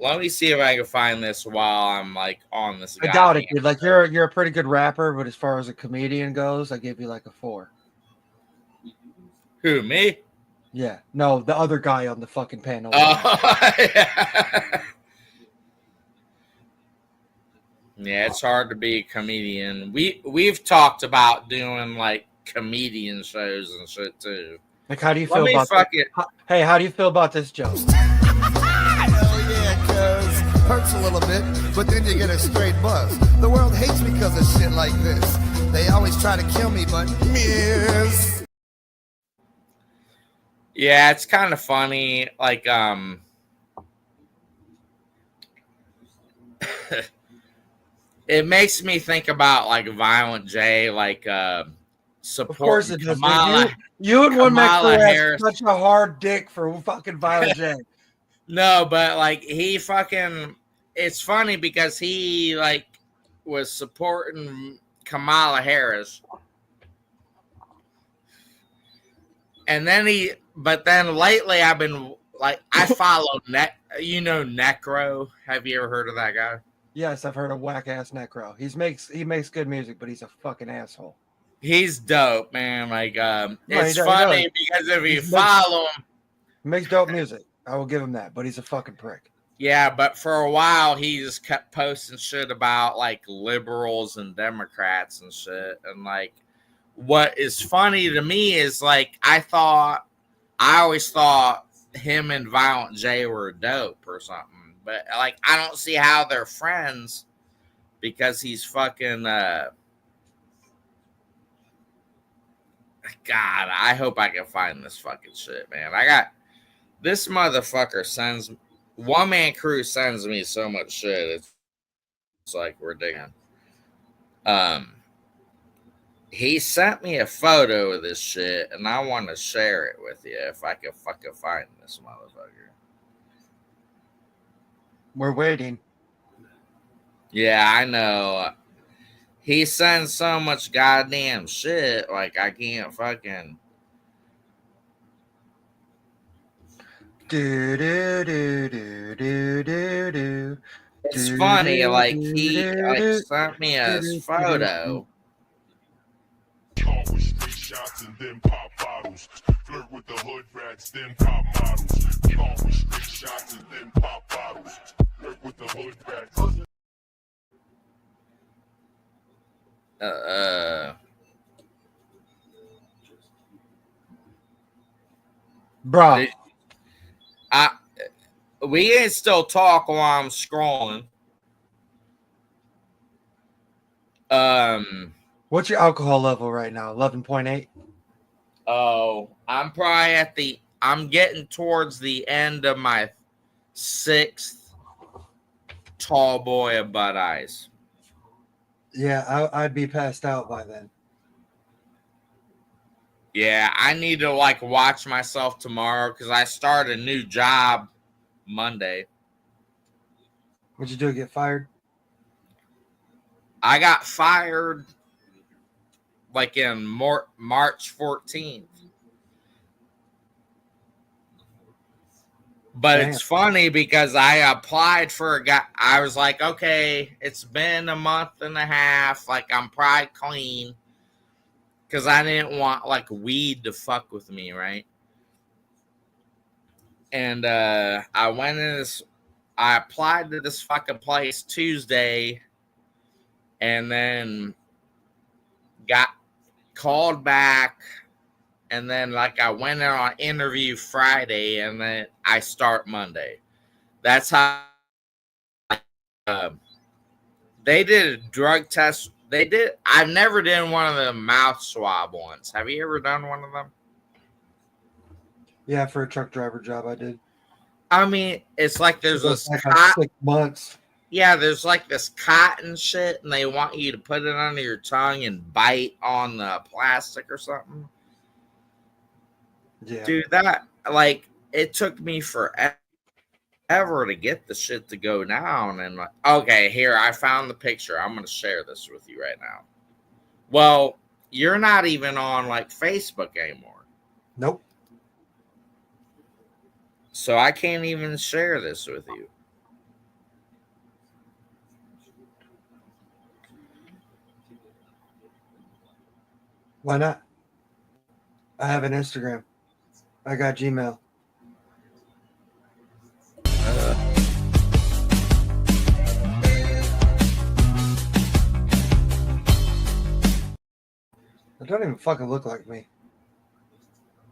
Let me see if I can find this while I'm like on this. I doubt it, dude. Like you're a pretty good rapper, but as far as a comedian goes, I give you like a 4. Who, me? Yeah. No, the other guy on the fucking panel. Yeah, it's hard to be a comedian. We've talked about doing like comedian shows and shit too. Like, how do you feel about it? Hey, how do you feel about this joke? Hell yeah, cuz. Hurts a little bit, but then you get a straight buzz. The world hates me because of shit like this. They always try to kill me, but miss. Yeah, it's kind of funny. Like, it makes me think about like Violent J, like support. Of course it does. Kamala, You and one man Kamala crew have Harris. such a hard dick for fucking Violent J. No, but like he fucking. It's funny because he like was supporting Kamala Harris, and then but then lately I've been like I follow Necro. Have you ever heard of that guy? Yes, I've heard of whack ass Necro. He makes good music, but he's a fucking asshole. He's dope, man. Like it's he funny does. because if you follow him, He makes dope music. I will give him that, but he's a fucking prick. yeah. But for a while, he just kept posting shit about like liberals and Democrats and shit. And like, what is funny to me is like I always thought him and Violent J were dope or something, but like I don't see how they're friends because he's fucking. God, I hope I can find this fucking shit, man. I got this motherfucker sends one man crew sends me so much shit. It's like ridiculous. He sent me a photo of this shit, and I want to share it with you if I can fucking find this motherfucker. We're waiting. Yeah, I know. He sends so much goddamn shit, like I can't fucking. It's funny, like he like sent me a photo. Shots and then pop bottles. Flirt with the hood rats, then pop models. Call with straight shots and then pop bottles. Flirt with the hood rats. Bro. We ain't still talk while I'm scrolling. What's your alcohol level right now? 11.8? Oh, I'm probably I'm getting towards the end of my 6th tall boy of Bud Ice. Yeah, I'd be passed out by then. Yeah, I need to like watch myself tomorrow because I start a new job Monday. What'd you do? Get fired? I got fired like in March 14th. But Damn. it's funny because I applied for a guy. I was like, okay, it's been a month and a half. Like, I'm probably clean. Because I didn't want, like, weed to fuck with me, right? And I went in this. I applied to this fucking place Tuesday. And then got called back. And then, like, I went in on interview Friday, and then I start Monday. That's how they did a drug test. They did. I've never done one of the mouth swab ones. Have you ever done one of them? Yeah, for a truck driver job, I did. I mean, it's like there's this like 6 months. Yeah, there's like this cotton shit, and they want you to put it under your tongue and bite on the plastic or something. Yeah. Dude, that, like, it took me forever to get the shit to go down. And, like, okay, here, I found the picture. I'm going to share this with you right now. Well, you're not even on, like, Facebook anymore. Nope. So I can't even share this with you. Why not? I have an Instagram. I got Gmail. It don't even fucking look like me.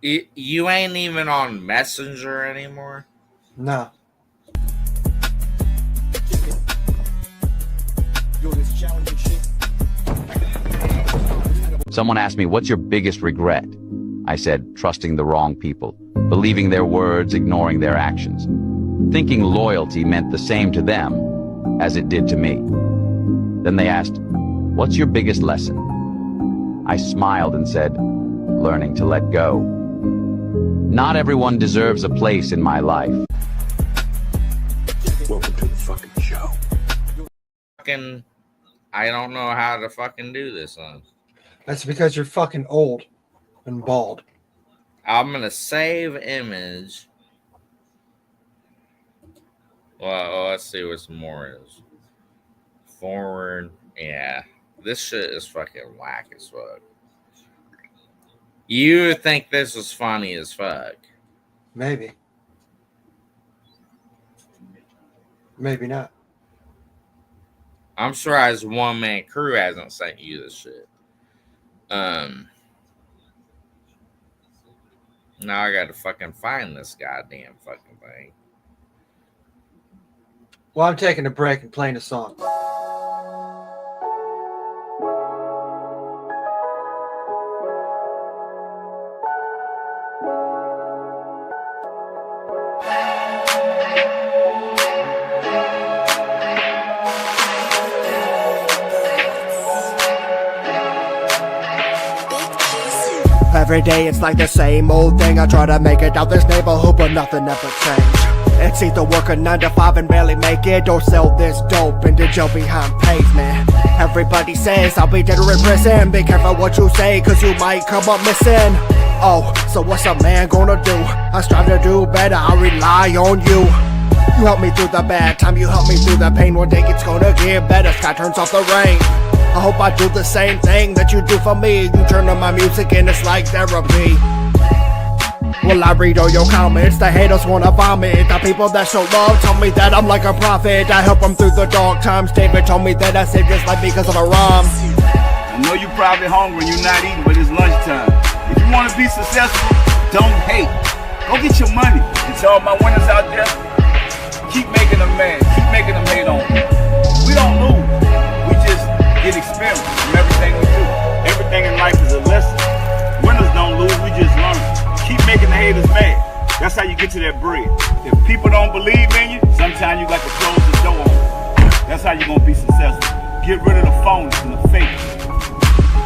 You ain't even on Messenger anymore? No. Someone asked me, what's your biggest regret? I said, trusting the wrong people, believing their words, ignoring their actions, thinking loyalty meant the same to them as it did to me. Then they asked, what's your biggest lesson? I smiled and said, learning to let go. Not everyone deserves a place in my life. Welcome to the fucking show. I don't know how to fucking do this, son. That's because you're fucking old and bald. I'm gonna save image. Well, let's see what some more is. Forward, yeah. This shit is fucking whack as fuck. You think this is funny as fuck? Maybe. Maybe not. I'm surprised One Man Crew hasn't sent you this shit. Now I gotta fucking find this goddamn fucking thing. Well, I'm taking a break and playing a song. Every day it's like the same old thing. I try to make it out this neighborhood, but nothing ever changed. It's either work a 9 to 5 and barely make it, or sell this dope and then jump behind pavement. Everybody says I'll be dead or in prison. Be careful what you say, cause you might come up missing. Oh, so what's a man gonna do? I strive to do better, I rely on you. You help me through the bad time, you help me through the pain. One day it's gonna get better, sky turns off the rain. I hope I do the same thing that you do for me. You turn on my music and it's like therapy. Well, I read all your comments, the haters wanna vomit. The people that show love tell me that I'm like a prophet. I help them through the dark times. David told me that I saved his life because of a rhyme. I know you're probably hungry and you're not eating, but it's lunchtime. If you wanna be successful, don't hate. Go get your money. And to all my winners out there, keep making them mad, keep making them hate on me. We don't lose, we just get experience from everything we do. Everything in life is a lesson. Winners don't lose, we just learn. Keep making the haters mad. That's how you get to that bread. If people don't believe in you, sometimes you got to close the door on them. That's how you're gonna be successful. Get rid of the phones and the fake.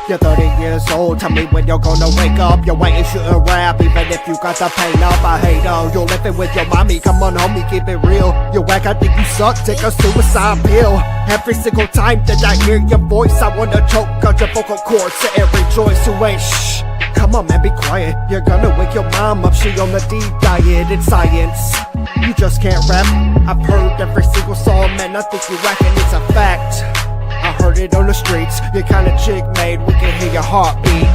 You're 30 years old, tell me when you're gonna wake up. You're waiting, shooting rap, even if you got the pain up. I hate you're living with your mommy, come on homie, keep it real. You whack, I think you suck, take a suicide pill. Every single time that I hear your voice, I wanna choke out your vocal cords, sit and rejoice. You ain't shh, come on man, be quiet. You're gonna wake your mom up, she on the deep diet, it's science. You can't rap. I've heard every single song, man, I think you reckon it's a fact. I heard it on the streets, you're kinda chick made, we can hear your heartbeat.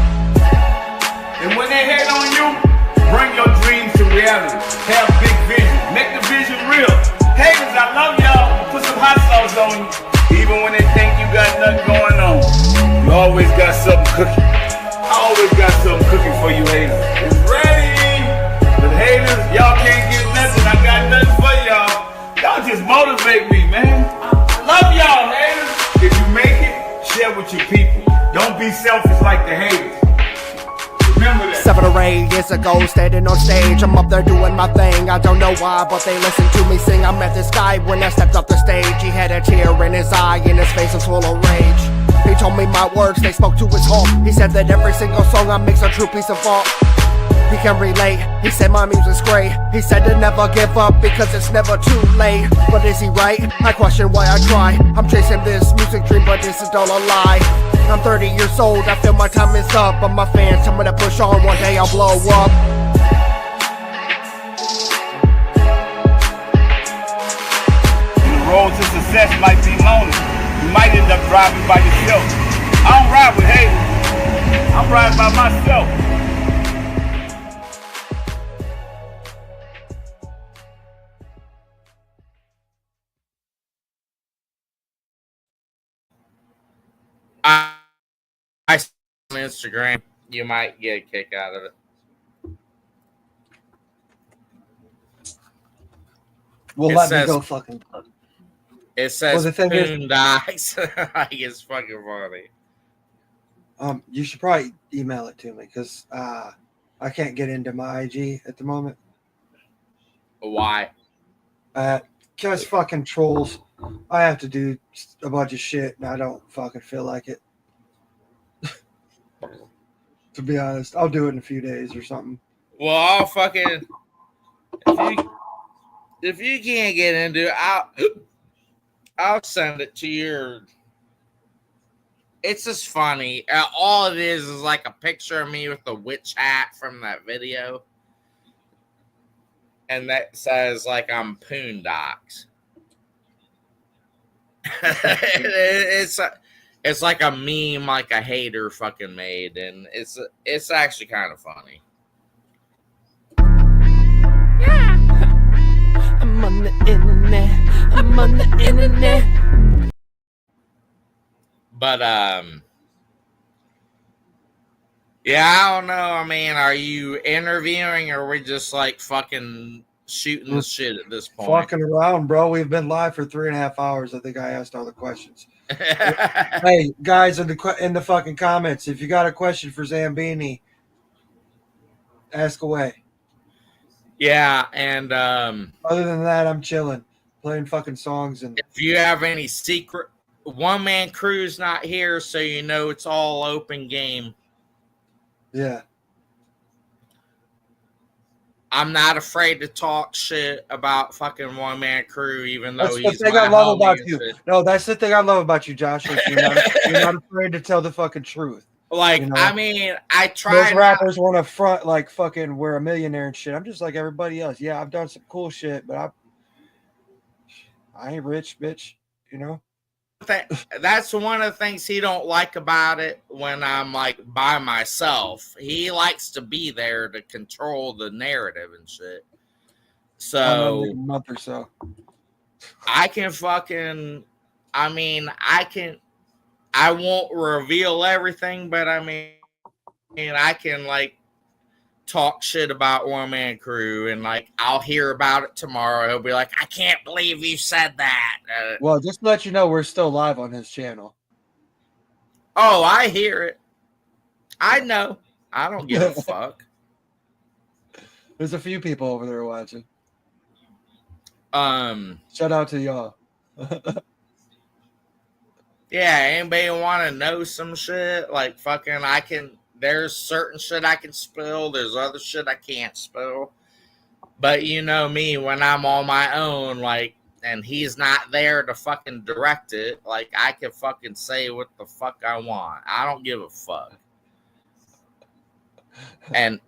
And when they hate on you, bring your dreams to reality. Have big vision, make the vision real. Haters, I love y'all. Put some hot sauce on you. Even when they think you got nothing going on, you always got something cooking. I always got something cooking for you haters. It's ready. But haters, y'all can't get nothing. I got nothing for y'all. Y'all just motivate me, man. I love y'all, haters. If you make it, share with your people. Don't be selfish like the haters. Remember that. 7 or 8 years ago, standing on stage, I'm up there doing my thing. I don't know why, but they listen to me sing. I met this guy when I stepped off the stage. He had a tear in his eye, and his face was full of rage. He told me my words, they spoke to his heart. He said that every single song I make's a true piece of art. He can relate, he said my music's great. He said to never give up because it's never too late. But is he right? I question why I try. I'm chasing this music dream, but this is all a lie. I'm 30 years old, I feel my time is up. But my fans tell me to push on, one day I'll blow up. The road to success might be lonely. You might end up driving by yourself. I don't ride with haters. I'm riding by myself. I on Instagram, you might get a kick out of it. Well, let me go fucking. It says the thing is, Boondocks. Like, it's fucking funny. You should probably email it to me because I can't get into my IG at the moment. Why? Just fucking trolls. I have to do a bunch of shit, and I don't fucking feel like it. To be honest, I'll do it in a few days or something. Well, I'll fucking if you can't get into it, I'll send it to your. It's just funny. All it is like a picture of me with the witch hat from that video, and that says like I'm Poondocks. It's like a meme, like a hater fucking made, and it's actually kind of funny. I'm on the internet. I'm on the internet. But yeah, I don't know. I mean, are you interviewing, or are we just like fucking shooting the shit at this point? Fucking around, bro. We've been live for 3.5 hours. I think I asked all the questions. Hey, guys, in the fucking comments, if you got a question for Zambini, ask away. Yeah, and other than that, I'm chilling, playing fucking songs. And if you have any secret, one man crew's not here, so you know it's all open game. Yeah. I'm not afraid to talk shit about fucking one man crew, even though that's he's the thing my I love homie about and you. shit. No, that's the thing I love about you, Josh. Is you're not afraid to tell the fucking truth. Like, you know? I mean, I try. Most rappers want to front like fucking we're a millionaire and shit. I'm just like everybody else. Yeah, I've done some cool shit, but I ain't rich, bitch. You know. That's one of the things he don't like about it when I'm like by myself. He likes to be there to control the narrative and shit. So a month or so. I can fucking, I mean, I won't reveal everything, but I mean, I can like talk shit about one man crew, and like I'll hear about it tomorrow. He'll be like, I can't believe you said that. Well, just to let you know, we're still live on his channel. Oh, I hear it. I know. I don't give a fuck. There's a few people over there watching. Shout out to y'all. Yeah, anybody want to know some shit? Like fucking, there's certain shit I can spill. There's other shit I can't spill. But you know me, when I'm on my own, like, and he's not there to fucking direct it, like, I can fucking say what the fuck I want. I don't give a fuck. And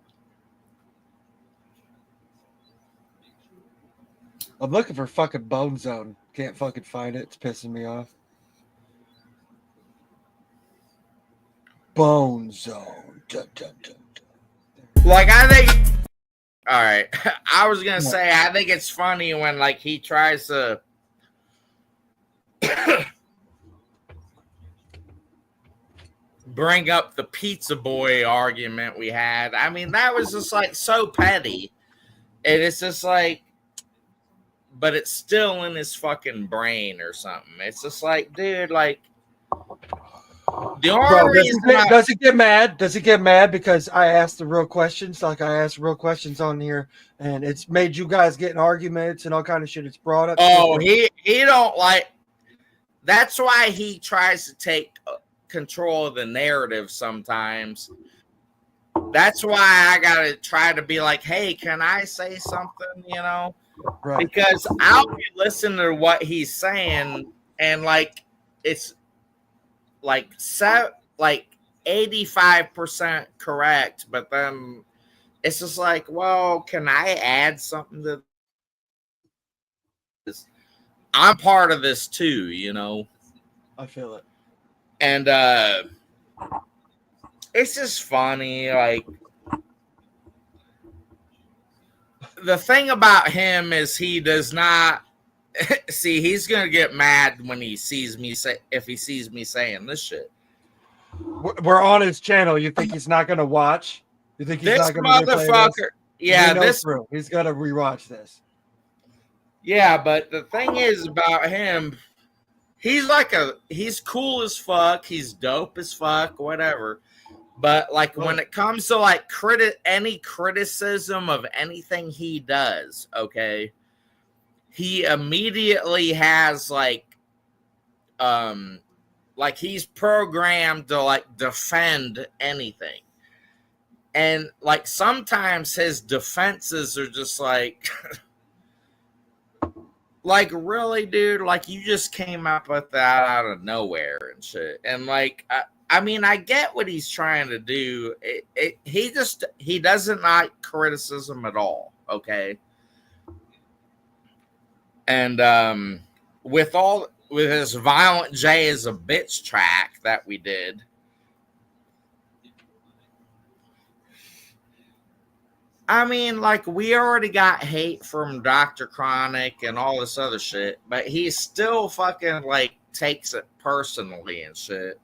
I'm looking for fucking Bone Zone. Can't fucking find it. It's pissing me off. Bone Zone. Dun, dun, dun. Like, I think. All right, I was gonna say I think it's funny when like he tries to. Bring up the pizza boy argument we had. I mean, that was just like so petty. And it's just like, but it's still in his fucking brain or something. It's just like, dude, like, the only reason does he get mad? Does he get mad because I asked the real questions? Like I asked real questions on here, and it's made you guys get in arguments and all kind of shit. It's brought up. Oh, he don't like. That's why he tries to take control of the narrative sometimes. That's why I gotta try to be like, hey, can I say something? You know, right. Because I'll be listening to what he's saying, and like it's like 85% correct, but then it's just like, well, can I add something to this? I'm part of this too, you know. I feel it. And it's just funny. Like, the thing about him is he does not see. He's gonna get mad when he sees me if he sees me saying this shit. We're on his channel. You think he's not gonna watch? You think he's not gonna motherfucker? This? Yeah, he's gonna rewatch this. Yeah, but the thing is about him. He's cool as fuck. He's dope as fuck, whatever. But like when it comes to like any criticism of anything he does, okay, he immediately has like he's programmed to like defend anything. And like sometimes his defenses are just like like, really, dude? Like, you just came up with that out of nowhere and shit. And, like, I mean, I get what he's trying to do. He doesn't like criticism at all, okay? And with his Violent J is a Bitch track that we did, I mean, like, we already got hate from Dr. Chronic and all this other shit, but he still fucking, like, takes it personally and shit.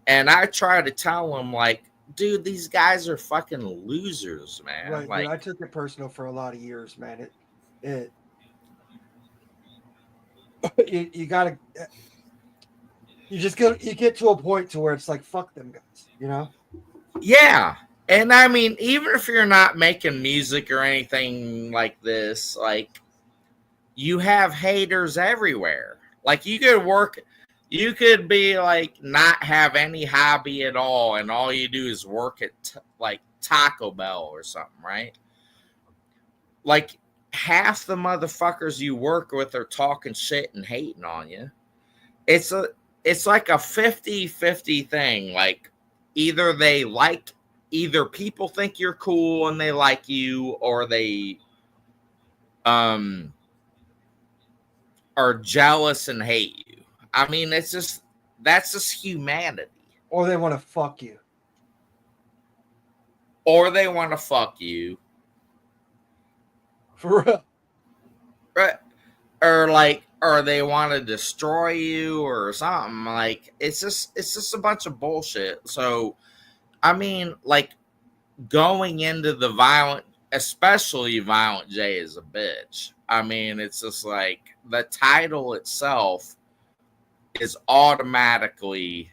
And I try to tell him, like, dude, these guys are fucking losers, man. Right, like, dude, I took it personal for a lot of years, man. You gotta, you get to a point to where it's like, fuck them guys, you know? Yeah. And I mean, even if you're not making music or anything like this, like, you have haters everywhere. Like, you could be like, not have any hobby at all, and all you do is work at like Taco Bell or something, right? Like, half the motherfuckers you work with are talking shit and hating on you. It's like a 50-50 thing. Like, either people think you're cool and they like you, or they are jealous and hate you. I mean, that's just humanity. Or they want to fuck you. Or they want to fuck you. For real. Right. Or they want to destroy you or something. Like, it's just a bunch of bullshit. So, I mean, like, going into the especially Violent J is a bitch. I mean, it's just like the title itself is automatically,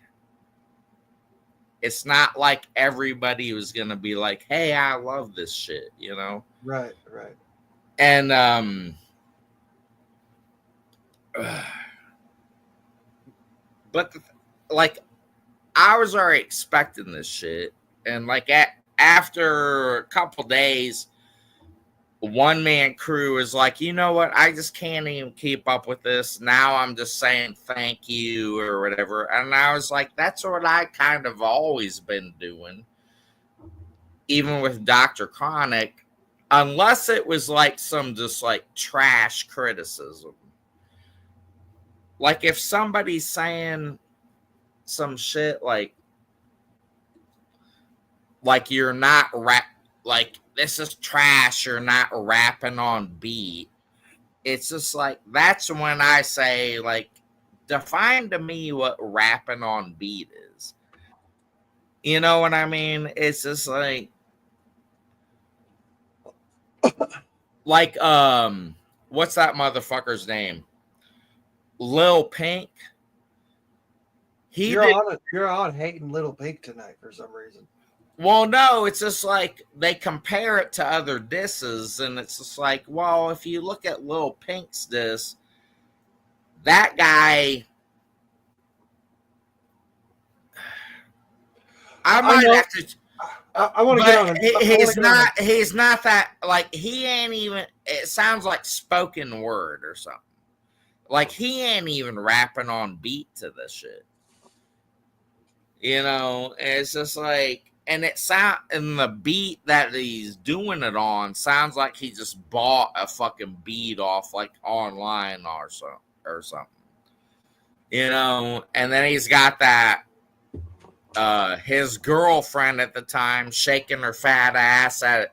it's not like everybody was going to be like, hey, I love this shit, you know? Right. And, but like, I was already expecting this shit. And like after a couple days, one man crew is like, you know what? I just can't even keep up with this. Now I'm just saying thank you or whatever. And I was like, that's what I kind of always been doing. Even with Dr. Chronic, unless it was like some just like trash criticism. Like if somebody's saying some shit like you're not like this is trash, you're not rapping on beat. It's just like, that's when I say, like, define to me what rapping on beat is. You know what I mean? It's just like what's that motherfucker's name? Lil Pink. You're on hating Little Pink tonight for some reason. Well, no, it's just like they compare it to other disses, and it's just like, well, if you look at Lil Pink's diss, that guy, I might have to. I want to get on it. He's not that, like, he ain't even, it sounds like spoken word or something. Like, he ain't even rapping on beat to this shit. You know, it's just like, and the beat that he's doing it on sounds like he just bought a fucking beat off like online or something. You know, and then he's got that his girlfriend at the time shaking her fat ass at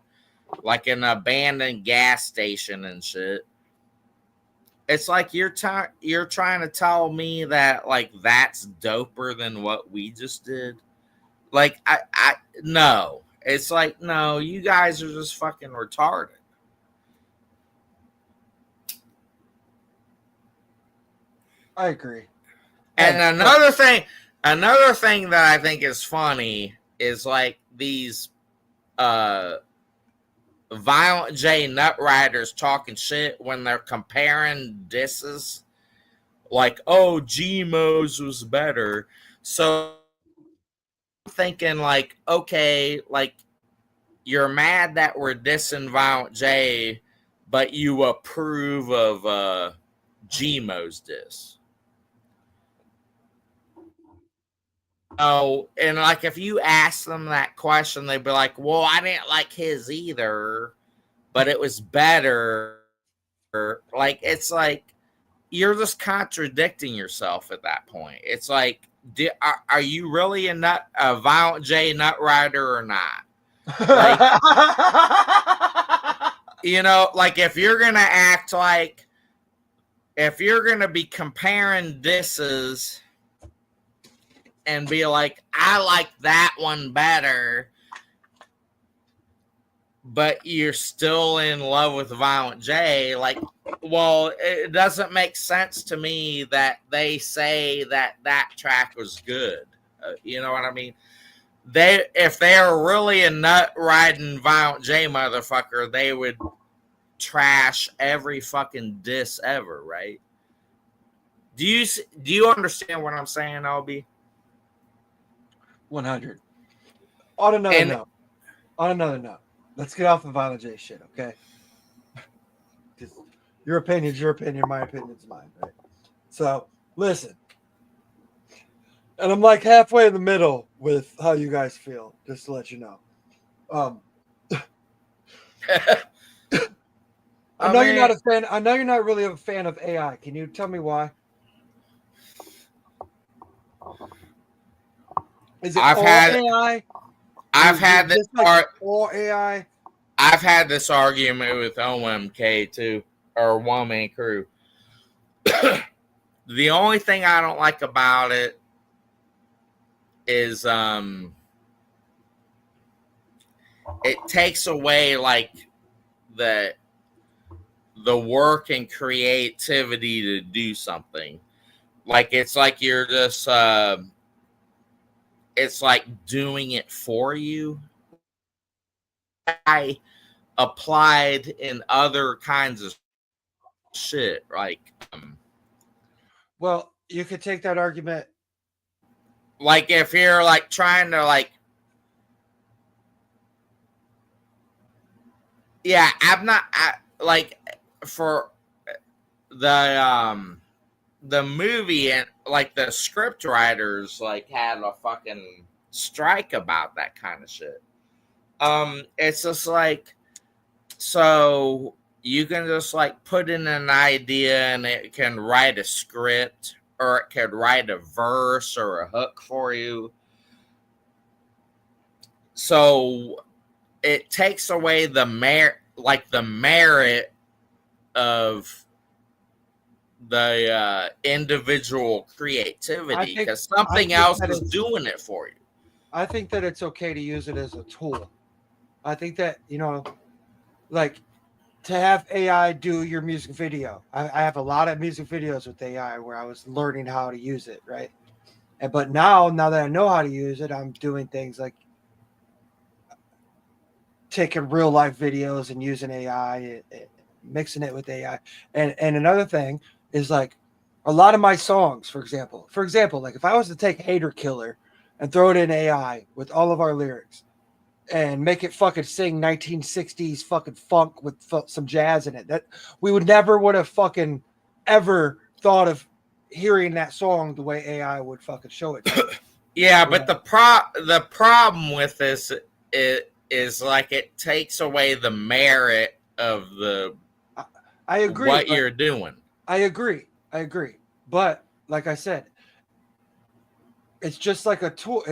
like an abandoned gas station and shit. It's like you're trying to tell me that like that's doper than what we just did. Like I no. It's like, no, you guys are just fucking retarded. I agree. And another thing that I think is funny is like these Violent J nut riders talking shit when they're comparing disses, like, oh, G-Mo's was better. So I'm thinking like, okay, like you're mad that we're dissing Violent J, but you approve of G-Mo's diss. Oh, and like if you ask them that question, they'd be like, well, I didn't like his either, but it was better. Like, it's like you're just contradicting yourself at that point. It's like, are you really a Violent J nut rider or not? Like, you know, like if you're gonna act like, if you're gonna be comparing disses and be like, I like that one better, but you're still in love with Violent J, like, well, it doesn't make sense to me that they say that that track was good. You know what I mean? If they're really a nut riding Violent J motherfucker, they would trash every fucking diss ever, right? Do you understand what I'm saying, LB? 100. On another note, let's get off the Violent J shit, okay? Your opinion's your opinion, my opinion's mine, right? So, listen. And I'm like halfway in the middle with how you guys feel, just to let you know. I know you're not a fan. I know you're not really a fan of AI. Can you tell me why? Is it AI? I've had this all AI. I've had this argument with OMK too, or One Man Crew. The only thing I don't like about it is it takes away like the work and creativity to do something. Like it's like you're just it's like doing it for you. I applied in other kinds of shit, like well, you could take that argument, like if you're like trying to like, yeah, like for the movie, and like the script writers like had a fucking strike about that kind of shit. It's just like, So you can just like put in an idea and it can write a script, or it could write a verse or a hook for you. So it takes away the merit of the individual creativity, because something else is doing it for you. I think that it's okay to use it as a tool. I think that, you know, like to have AI do your music video. I have a lot of music videos with AI where I was learning how to use it, right? But now that I know how to use it, I'm doing things like taking real life videos and using AI, mixing it with AI. And another thing is like a lot of my songs, for example, like if I was to take Hater Killer and throw it in AI with all of our lyrics and make it fucking sing 1960s fucking funk with some jazz in it, that we would have fucking ever thought of hearing that song the way AI would fucking show it to you. Yeah, but the problem with this is like it takes away the merit of the I agree what you're doing. I agree. But like I said, it's just like a tool.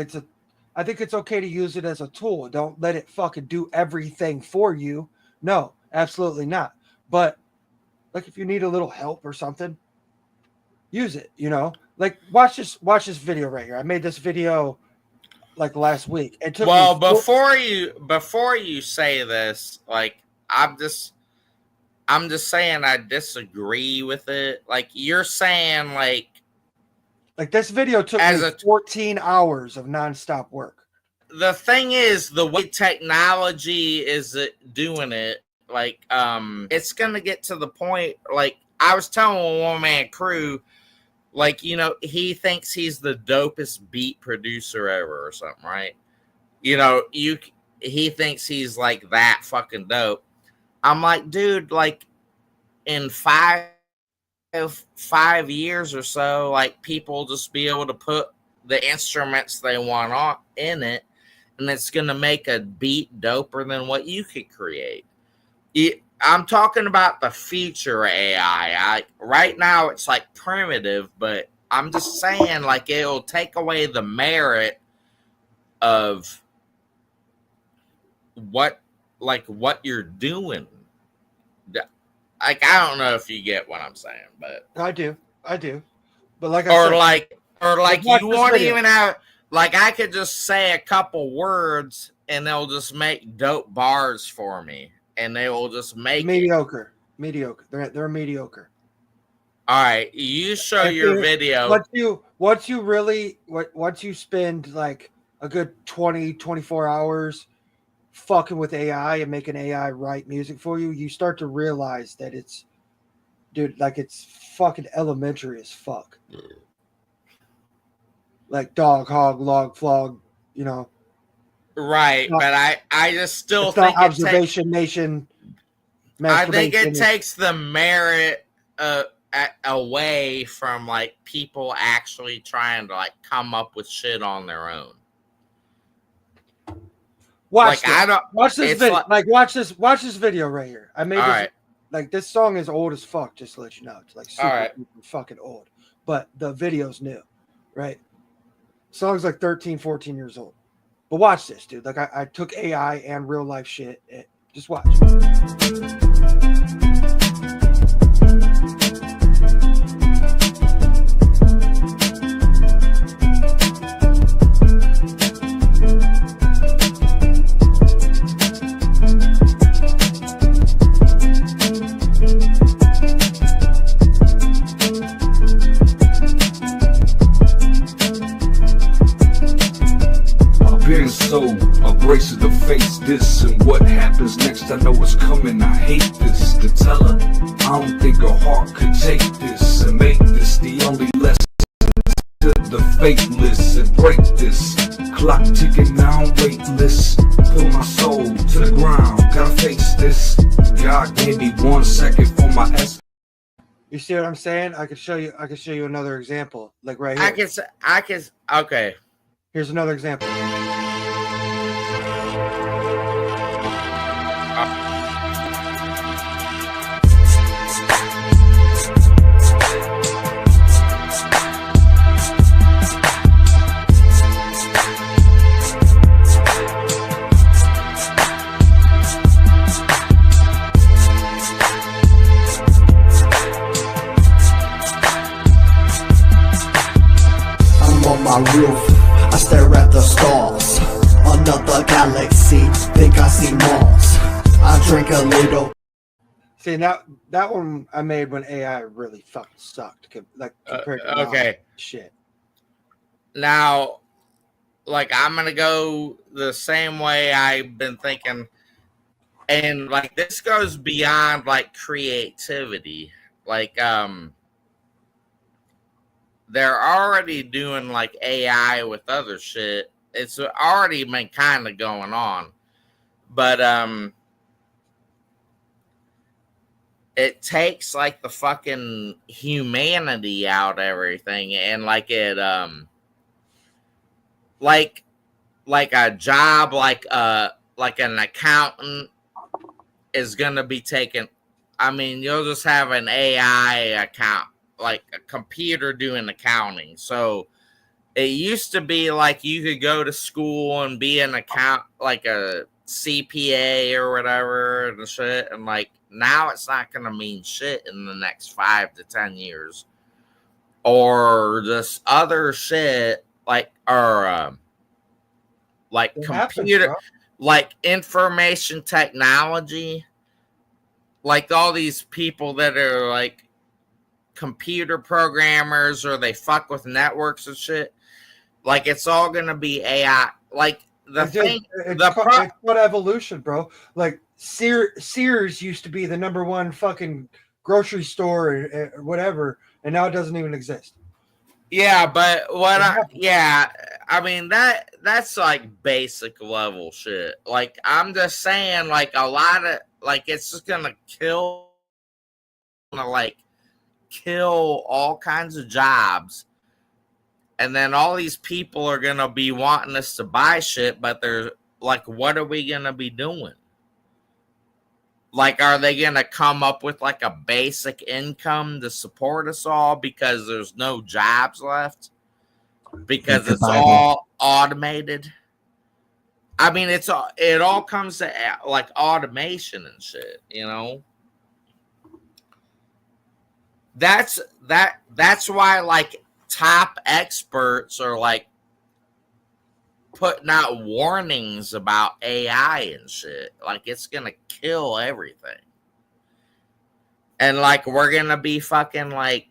I think it's okay to use it as a tool. Don't let it fucking do everything for you. No, absolutely not. But like if you need a little help or something, use it, you know? Like watch this video right here. I made this video like last week. It took me before you say this, like I'm just saying I disagree with it. Like you're saying like this video took me 14 hours of nonstop work. The thing is, the way technology is doing it, like it's gonna get to the point. Like I was telling a one-man crew, like, you know, he thinks he's the dopest beat producer ever or something, right? You know, he thinks he's like that fucking dope. I'm like, dude, like in 5 years or so, like people just be able to put the instruments they want on in it, and it's gonna make a beat doper than what you could create. I'm talking about the future AI. Right now it's like primitive, but I'm just saying like it'll take away the merit of what you're doing. Like I don't know if you get what I'm saying, but I do. But like I said, you won't even have, like I could just say a couple words and they'll just make dope bars for me. And they will just make mediocre. They're mediocre. All right, you show your video. Once you spend like a good 24 hours fucking with AI and making AI write music for you, you start to realize that it's fucking elementary as fuck. Like dog, hog, log, flog, you know. Right, but I just still think observation nation. I think it takes the merit away from like people actually trying to like come up with shit on their own. Watch this video. Watch this video right here. I made this. Right. Like this song is old as fuck. Just to let you know, it's like super fucking old. But the video's new, right? Song's like 13, 14 years old. But watch this, dude. Like I took AI and real life shit. Just watch. So abrasive to face this, and what happens next I know it's coming. I hate this to tell her I don't think her heart could take this, and make this the only lesson to the faithless, and break this clock ticking now, weightless. Put my soul to the ground, gotta face this. God gave me 1 second for my essence. You see what I'm saying? I could show you another example, like right here. I can okay. Here's another example. my roof, I stare at the stars. Another galaxy, think I see Mars. I drink a little. See, now that one I made when AI really fucking sucked, like compared to Okay. shit. Now, like, I'm gonna go the same way I've been thinking, and like this goes beyond like creativity. Like, they're already doing like AI with other shit. It's already been kind of going on, but it takes like the fucking humanity out of everything, and like it like a job like an accountant is gonna be taken. I mean, you'll just have an AI account, like a computer doing accounting. So it used to be like you could go to school and be an account, like a CPA or whatever and shit, and like now it's not gonna mean shit in the next 5 to 10 years, or this other shit like like It computer happens, like information technology, like all these people that are like computer programmers or they fuck with networks and shit, like it's all gonna be AI. Like the thing, it's called evolution, bro. Like Sears used to be the #1 fucking grocery store or whatever, and now it doesn't even exist. yeah, but I mean that's like basic level shit. Like I'm just saying, like a lot of like it's just gonna kill all kinds of jobs. And then all these people are going to be wanting us to buy shit, but they're like, what are we going to be doing? Like, are they going to come up with like a basic income to support us all because there's no jobs left? Because it's all automated? I mean, it all comes to like automation and shit, you know? That's why like top experts are like putting out warnings about AI and shit. Like it's gonna kill everything. And like we're gonna be fucking like,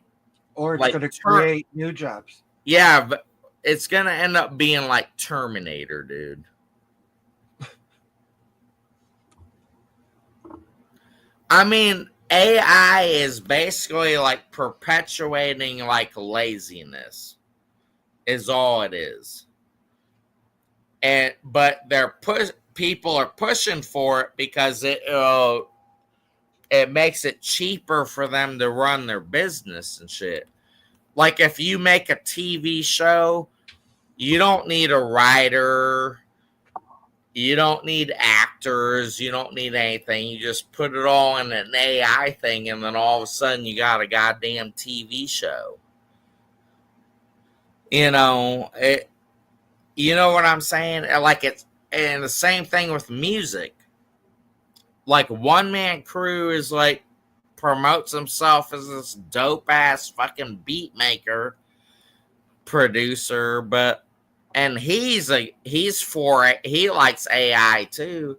or it's like gonna create new jobs. Yeah, but it's gonna end up being like Terminator, dude. I mean, AI is basically like perpetuating like laziness is all it is. And but people are pushing for it because it makes it cheaper for them to run their business and shit. Like if you make a TV show, you don't need a writer, you don't need actors, you don't need anything. You just put it all in an AI thing, and then all of a sudden you got a goddamn TV show. You know, you know what I'm saying? Like it's, and the same thing with music. Like One Man Crew is like promotes himself as this dope ass fucking beat maker, producer, but and he's for it. He likes AI too,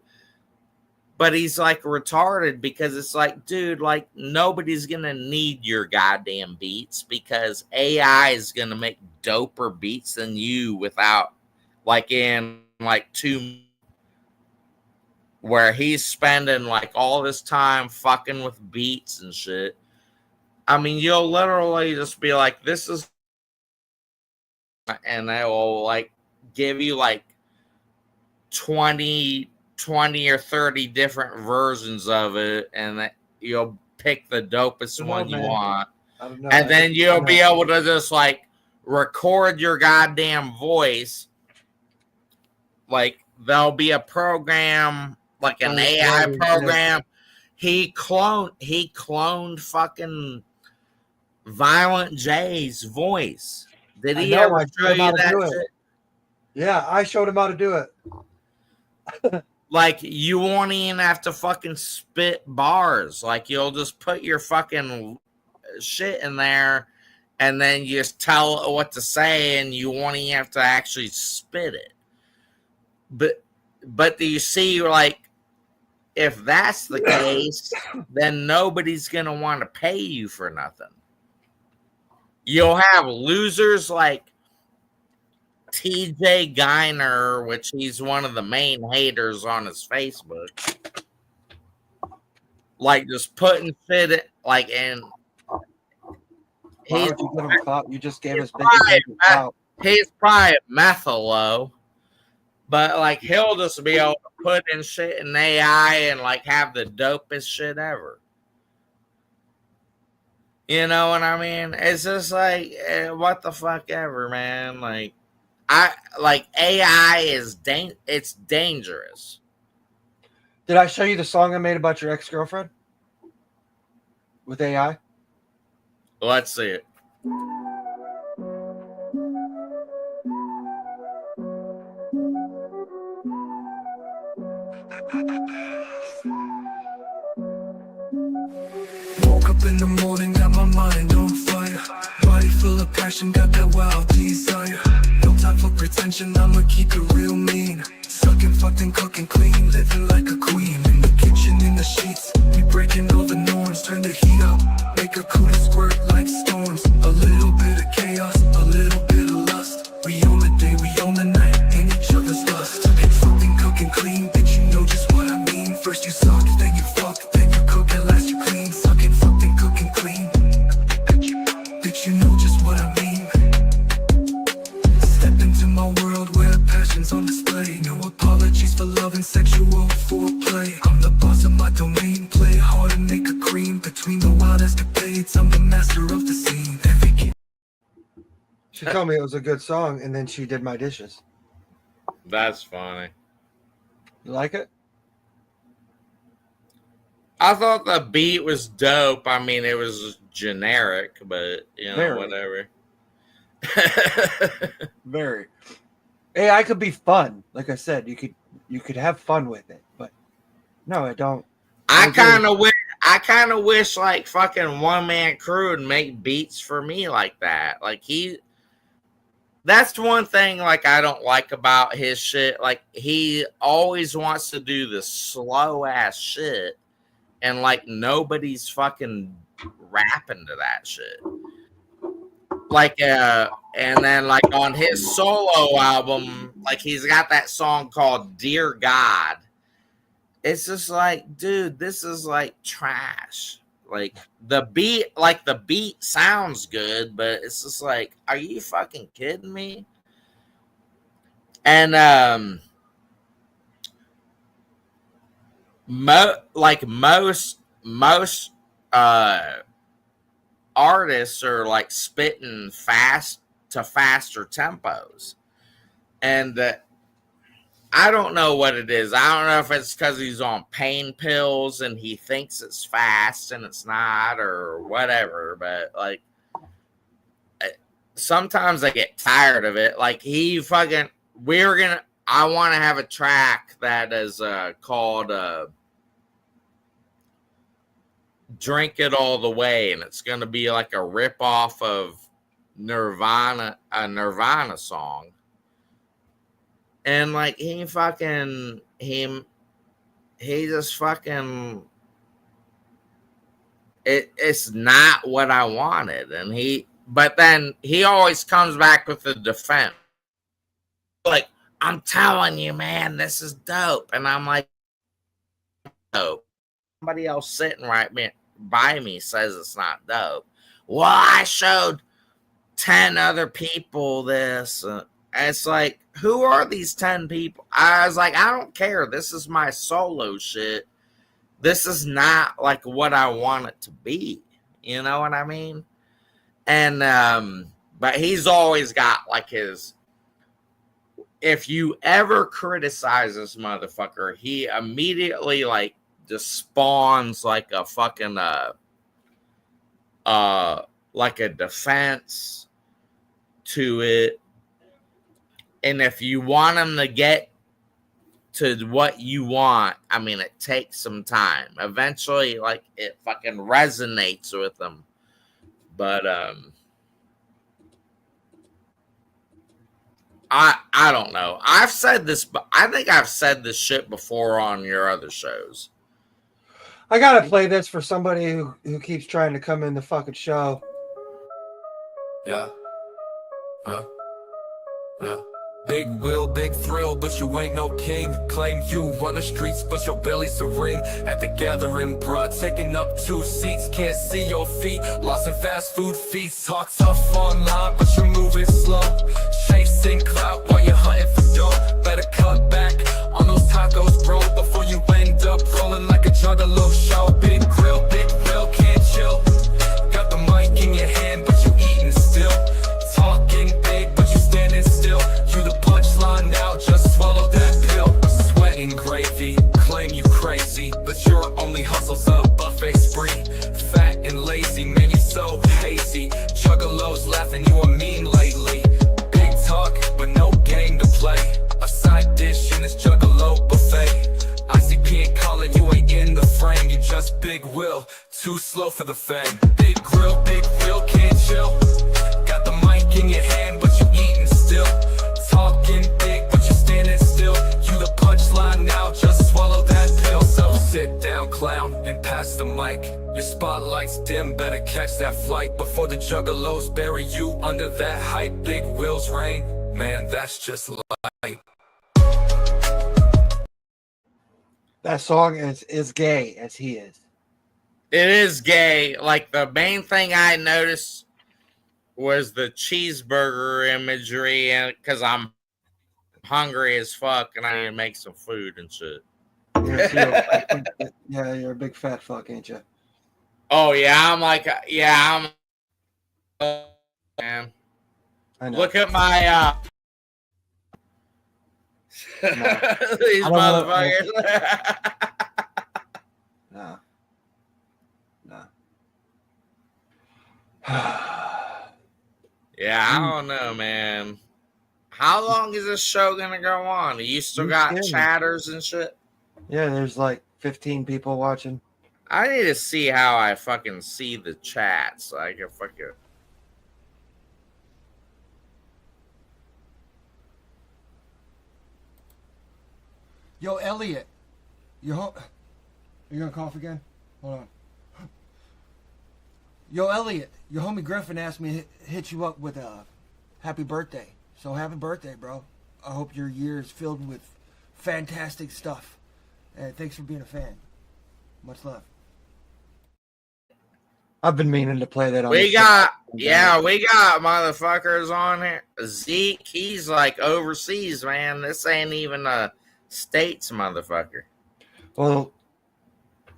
but he's like retarded because it's like, dude, like nobody's gonna need your goddamn beats because AI is gonna make doper beats than you without like in like 2, where he's spending like all this time fucking with beats and shit. I mean, you'll literally just be like, this is, and they will like give you like 20 or 30 different versions of it, and that you'll pick the dopest one you want. And then you'll be able to just like record your goddamn voice. Like there'll be a program, like an AI program. He cloned fucking Violent J's voice. Did he ever show you that shit? Yeah, I showed him how to do it. Like you won't even have to fucking spit bars. Like you'll just put your fucking shit in there and then you just tell it what to say, and you won't even have to actually spit it. But do you see, like, if that's the case, then nobody's gonna want to pay you for nothing. You'll have losers like TJ Geiner, which he's one of the main haters on his Facebook, like just putting shit like in. Why would you give him clout? You just gave us clout. He's probably methylo, but like he'll just be able to put in shit in AI and like have the dopest shit ever. You know what I mean? It's just like what the fuck ever, man. Like AI is it's dangerous. Did I show you the song I made about your ex-girlfriend with AI? Let's see it. Woke up in the morning, got my mind on fire. Body full of passion, got that wild desire. No time for pretension, I'ma keep it real mean. Sucking, fucking, cooking clean, living like a queen. In the kitchen, in the sheets, we breaking all the norms. Turn the heat up, make a cooler squirt like storms. A little bit of chaos, a little bit of lust. We own the day, we own the night, in each other's lust. Sucking, fucking, cooking clean, bitch, you know just what I mean. First you suck, then you fuck, then you cook, at last you clean. Sucking, fucking, cooking clean, bitch, you know just what I mean. Step into my world where passion's on display. No apologies for love and sexual foreplay. I'm the boss of my domain, play hard and make a cream. Between the wildest debates, I'm the master of the scene. She told me it was a good song, and then she did my dishes. That's funny. You like it? I thought the beat was dope. I mean, it was generic, but you know, Very. whatever. Very. AI could be fun. Like I said, you could have fun with it, but no, I don't. I kind of wish like fucking One Man Crew would make beats for me like that. Like that's one thing like I don't like about his shit. Like he always wants to do the slow ass shit, and like nobody's fucking rapping to that shit. Like and then like on his solo album, like he's got that song called Dear God. It's just like, dude, this is like trash. Like the beat sounds good, but it's just like, are you fucking kidding me? And most artists are like spitting fast to faster tempos, and I don't know what it is. I don't know if it's because he's on pain pills and he thinks it's fast and it's not, or whatever. But like, sometimes I get tired of it. Like I want to have a track that is called Drink It All the Way, and it's gonna be like a rip off of a Nirvana song. And like he just fucking it's not what I wanted. And but then he always comes back with the defense. Like, I'm telling you, man, this is dope. And I'm like, dope. Somebody else sitting right by me says it's not dope. Well, I showed 10 other people this. It's like, who are these 10 people? I was like, I don't care. This is my solo shit. This is not like what I want it to be. You know what I mean? And, but he's always got like if you ever criticize this motherfucker, he immediately like just spawns like a fucking, like a defense to it. And if you want him to get to what you want, I mean, it takes some time. Eventually, like, it fucking resonates with them. But I don't know. I've said this, but I think I've said this shit before on your other shows. I gotta play this for somebody who keeps trying to come in the fucking show. Yeah. Big will, big thrill, but you ain't no king. Claim you run the streets, but your belly's a ring. At the gathering, bruh, taking up 2 seats. Can't see your feet, lost in fast food feasts. Talk tough online, but you're moving slow. Chasing clout while you're hunting for dough. Better cut back on those tacos, bro, before you end up rolling like a juggalo show. Big grill, can't chill. Got the mic in your hand, but you eating still. Talking big, but you standing still. You the punchline now, just swallow that pill. Sweating gravy, claim you crazy, but your only hustle's a buffet spree. Fat and lazy, man, you so hazy. Juggalos laughing, you are mean lately. Big talk, but no game to play. A side dish in this juggalo buffet. ICP ain't calling, you ain't in the frame. You just big will, too slow for the fame. Big grill, can't chill. Got the mic in your hand, but you eating still. Talking big, but you standing still. You the punchline now, just swallow that pill. So sit down, clown, and pass the mic. Your spotlight's dim, better catch that flight before the juggalos bury you under that height. Big wheels rain, man, that's just light. That song is gay as he is. It is gay. Like, the main thing I noticed was the cheeseburger imagery, and because I'm hungry as fuck and I need to make some food and shit. Yeah, you're a big fat fuck, ain't you? Oh yeah, I'm man. I know. Look at my these motherfuckers. No. Yeah, I don't know, man. How long is this show gonna go on? You still got chatters and shit? Yeah, there's like 15 people watching. I need to see how I fucking see the chat so I can fucking. Yo, Elliot, you gonna cough again? Hold on. Yo, Elliot, your homie Griffin asked me to hit you up with a happy birthday. So happy birthday, bro. I hope your year is filled with fantastic stuff. And thanks for being a fan. Much love. I've been meaning to play that on We got motherfuckers on here. Zeke, he's like overseas, man. This ain't even a States motherfucker. Well,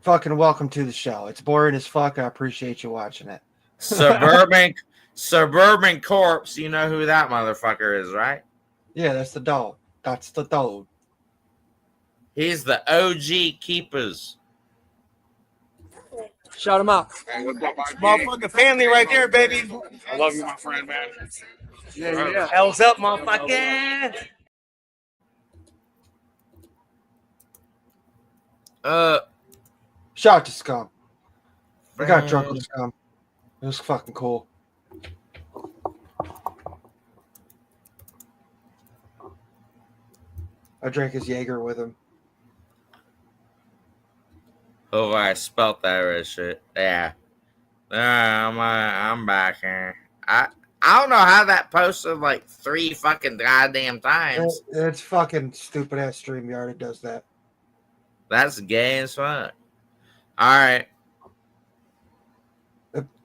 fucking welcome to the show. It's boring as fuck. I appreciate you watching it. Suburban Corpse, you know who that motherfucker is, right? Yeah, that's the dog. That's the dog. He's the OG Keepaz. Shout him out. Hey, what's up, Motherfucking family right there, baby. I love you, my friend, man. Yeah. Hell's up, motherfucker. Shout out to Scum. I got drunk with Scum. It was fucking cool. I drank his Jaeger with him. Oh, I spelt that right shit. Yeah. I'm back here. I don't know how that posted like 3 fucking goddamn times. It's fucking stupid ass StreamYard. It does that. That's gay as fuck. All right.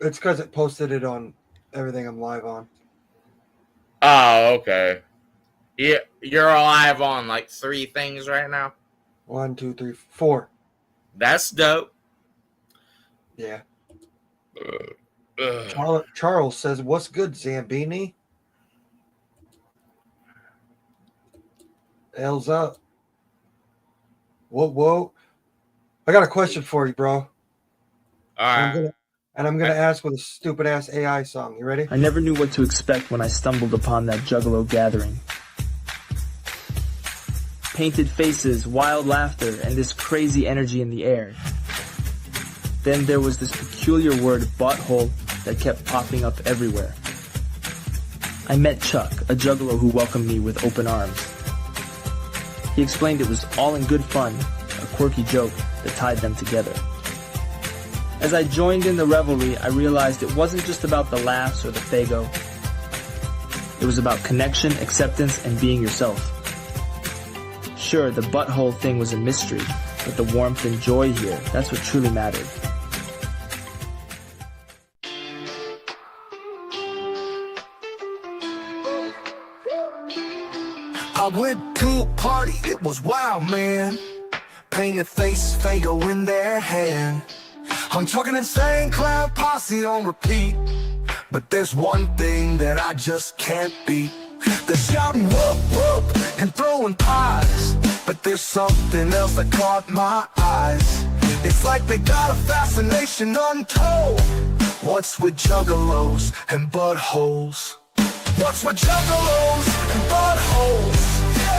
It's because it posted it on everything I'm live on. Oh, okay. Yeah, you're live on like 3 things right now. 1, 2, 3, 4. That's dope. Yeah. Charles says, "What's good, Zambini?" L's up. Whoa. I got a question for you, bro. All right. I'm gonna ask with a stupid ass AI song. You ready? I never knew what to expect when I stumbled upon that Juggalo gathering. Painted faces, wild laughter, and this crazy energy in the air. Then there was this peculiar word, butthole, that kept popping up everywhere. I met Chuck, a juggalo who welcomed me with open arms. He explained it was all in good fun, a quirky joke that tied them together. As I joined in the revelry, I realized it wasn't just about the laughs or the fago. It was about connection, acceptance, and being yourself. Sure, the butthole thing was a mystery, but the warmth and joy here, that's what truly mattered. I went to a party, it was wild, man. Painted face, fago in their hand. I'm talking insane clown posse on repeat. But there's one thing that I just can't beat. They're shouting whoop whoop and throwing pies. But there's something else that caught my eyes. It's like they got a fascination untold. What's with juggalos and buttholes? What's with juggalos and buttholes?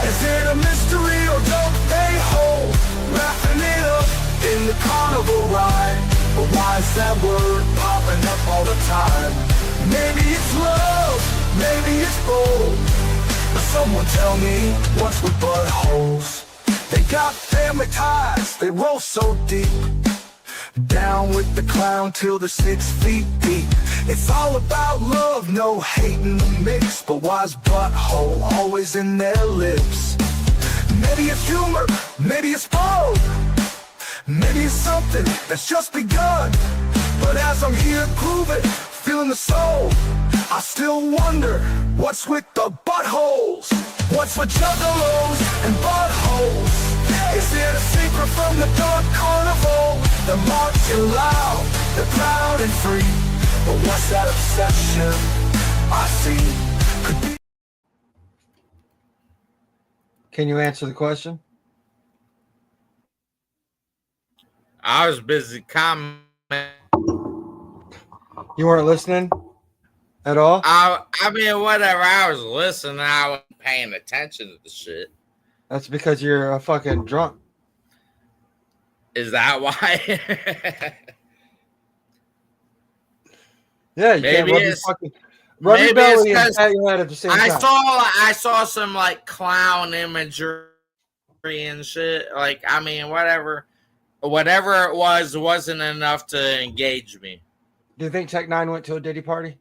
Is it a mystery or don't they hold? Wrapping it up in the carnival ride. But why is that word popping up all the time? Maybe it's love, maybe it's bold. But someone tell me, what's with buttholes? They got family ties, they roll so deep. Down with the clown till they're 6 feet deep. It's all about love, no hate in the mix. But why's butthole always in their lips? Maybe it's humor, maybe it's bold. Maybe it's something that's just begun. But as I'm here grooving, feeling the soul, I still wonder, what's with the buttholes? What's with juggalos and buttholes? Is it a secret from the dark carnival? They're marching loud, they're proud and free. But what's that obsession I see? Could be. Can you answer the question? I was busy commenting. You weren't listening at all? I mean, whatever. I was listening. I wasn't paying attention to the shit. That's because you're a fucking drunk. Is that why? Yeah, you can't rub your fucking rub your belly and pat your head at the same time. I saw some like clown imagery and shit. Like, I mean, whatever it was wasn't enough to engage me. Do you think Tech 9 went to a Diddy party?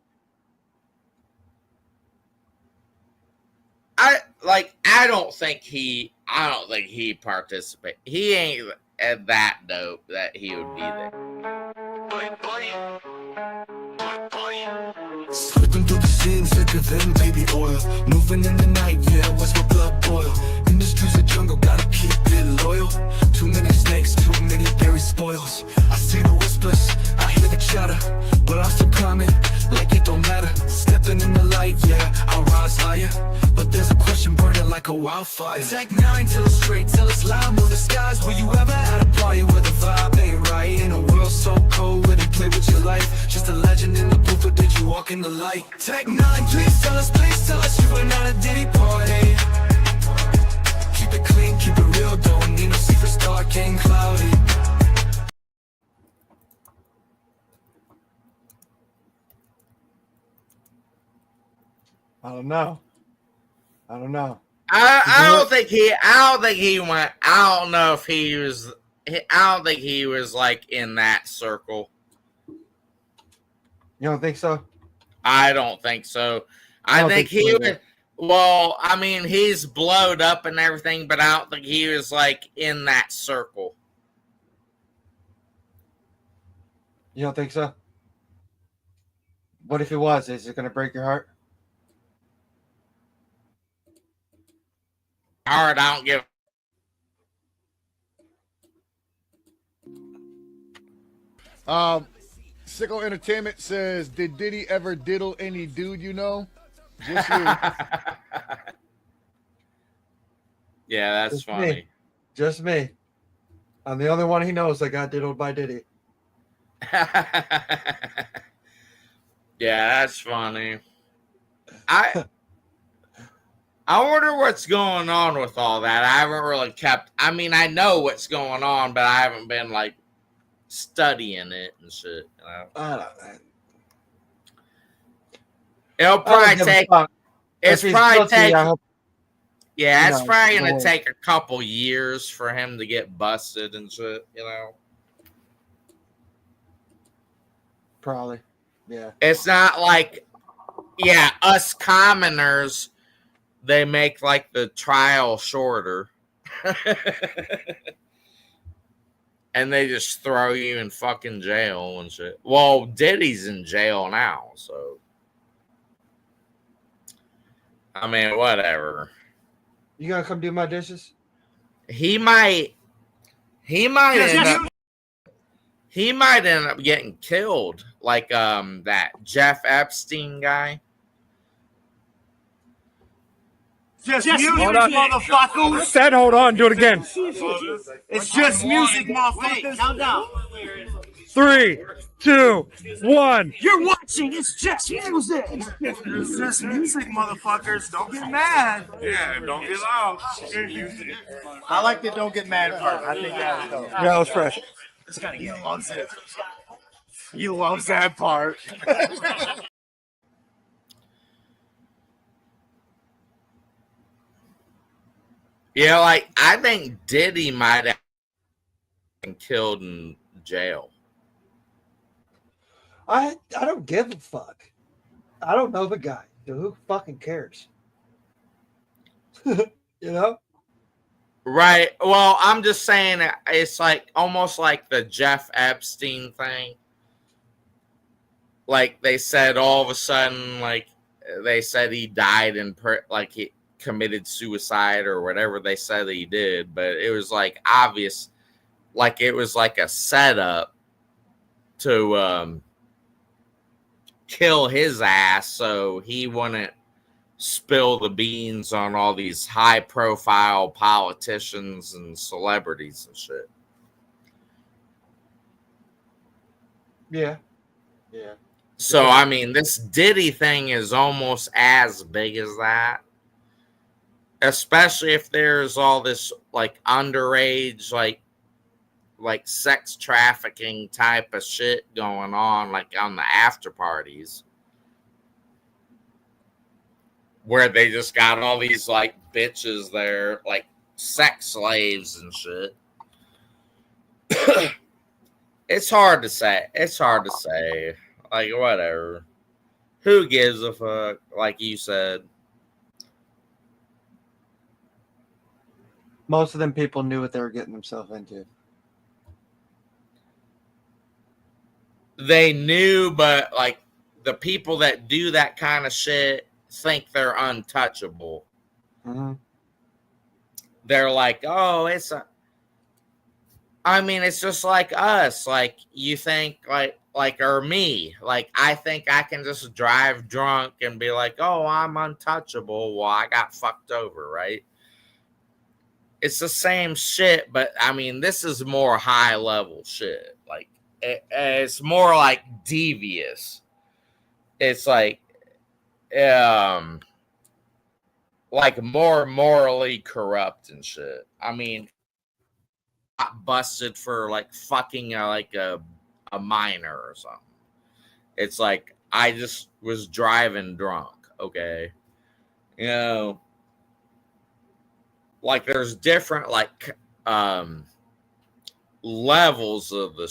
I don't think he participated. He ain't that dope that he would be there. Slipping through the scene, thicker than baby oil. Moving in the night, yeah, what's my blood boil? Industry's a jungle, gotta keep it loyal. Too many snakes, too many berry spoils. I see the whispers, I hear the chatter, but I'm still climbing like it don't matter. Stepping in the light, yeah, I'll rise higher. But there's a question burning like a wildfire. Tech 9, tell us straight, tell us loud, move the skies. Were you ever at a party where the vibe ain't right? In a world so cold where they play with your life. Just a legend in the booth, or did you walk in the light? Tech 9, please tell us you were not a Diddy party. Keep it clean, keep it real, don't need no secret star, King Cloudy. I don't know. I don't think he went. I don't know if he was. I don't think he was like in that circle. You don't think so? I don't think so. I think he was. Well, I mean, he's blowed up and everything, but I don't think he was like in that circle. You don't think so? What if it was? Is it going to break your heart? Heart, I don't give. Sicko Entertainment says, did Diddy ever diddle any dude you know? Just you. Yeah, that's Just funny. Me. Just me. I'm the only one he knows that got diddled by Diddy. Yeah, that's funny. I wonder what's going on with all that. I haven't really kept. I mean, I know what's going on, but I haven't been like studying it and shit. You know? I don't know. It'll probably take. It's If he's probably guilty, I taking. hope Yeah, you it's know, probably the gonna worst. take a couple years for him to get busted and shit. You know, Probably. Yeah. it's not like, yeah, us commoners. They make like the trial shorter, and they just throw you in fucking jail and shit. Well, Diddy's in jail now, so I mean, whatever. You gonna come do my dishes? He might. He might Yes, end yes. up. He might end up getting killed, like that Jeff Epstein guy. Just Hold music, on. motherfuckers. Said hold on, do it again. It's just music, motherfuckers. Count down. 3, 2, 1. You're watching. It's just music. It's just music, motherfuckers. Don't get mad. Yeah, don't get loud. I like the don't get mad part. I think that is dope. Yeah, that was fresh. This guy loves it. He loves that part. Yeah, like I think Diddy might have been killed in jail. I don't give a fuck. I don't know the guy. So who fucking cares? You know? Right. Well, I'm just saying it's like almost like the Jeff Epstein thing. Like they said all of a sudden, like they said he died like he committed suicide or whatever they said he did, but it was like obvious, like it was like a setup to kill his ass so he wouldn't spill the beans on all these high profile politicians and celebrities and shit. Yeah. Yeah. So I mean, this Diddy thing is almost as big as that. Especially if there's all this like underage, like sex trafficking type of shit going on, like on the after parties, where they just got all these like bitches there, like sex slaves and shit. It's hard to say. It's hard to say. Like, whatever. Who gives a fuck? Like you said. Most of them people knew what they were getting themselves into. They knew, but like the people that do that kind of shit think they're untouchable. Mm-hmm. They're like, oh, I mean, it's just like us. Like you think or me. Like I think I can just drive drunk and be like, oh, I'm untouchable. Well, I got fucked over, right? It's the same shit, but I mean, this is more high level shit. Like it's more like devious. It's like more morally corrupt and shit. I mean, got busted for like fucking a minor or something. It's like I just was driving drunk, okay? You know, like there's different like levels of the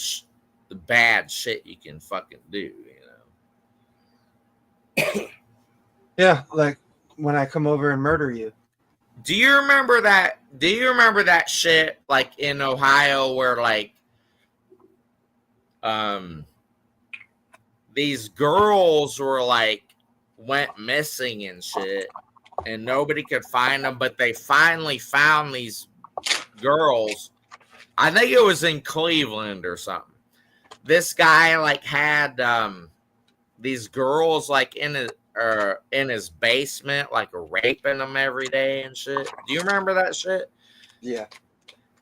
bad shit you can fucking do, you know. Yeah, like when I come over and murder you. Do you remember that? Do you remember that shit like in Ohio where like these girls were like went missing and shit and nobody could find them, but they finally found these girls. I think it was in Cleveland or something. This guy like had these girls like in his basement, like raping them every day and shit. Do you remember that shit? Yeah.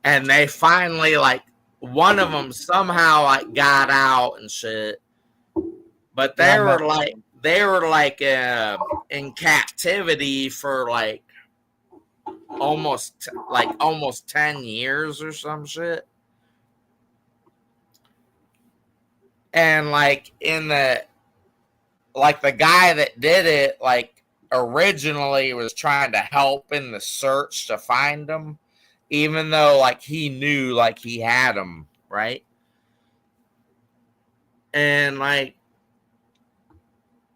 And they finally like one of them somehow like got out and shit, but they were like in captivity for like almost 10 years or some shit. And like the guy that did it, like originally was trying to help in the search to find him, even though like he knew like he had him, right? And like,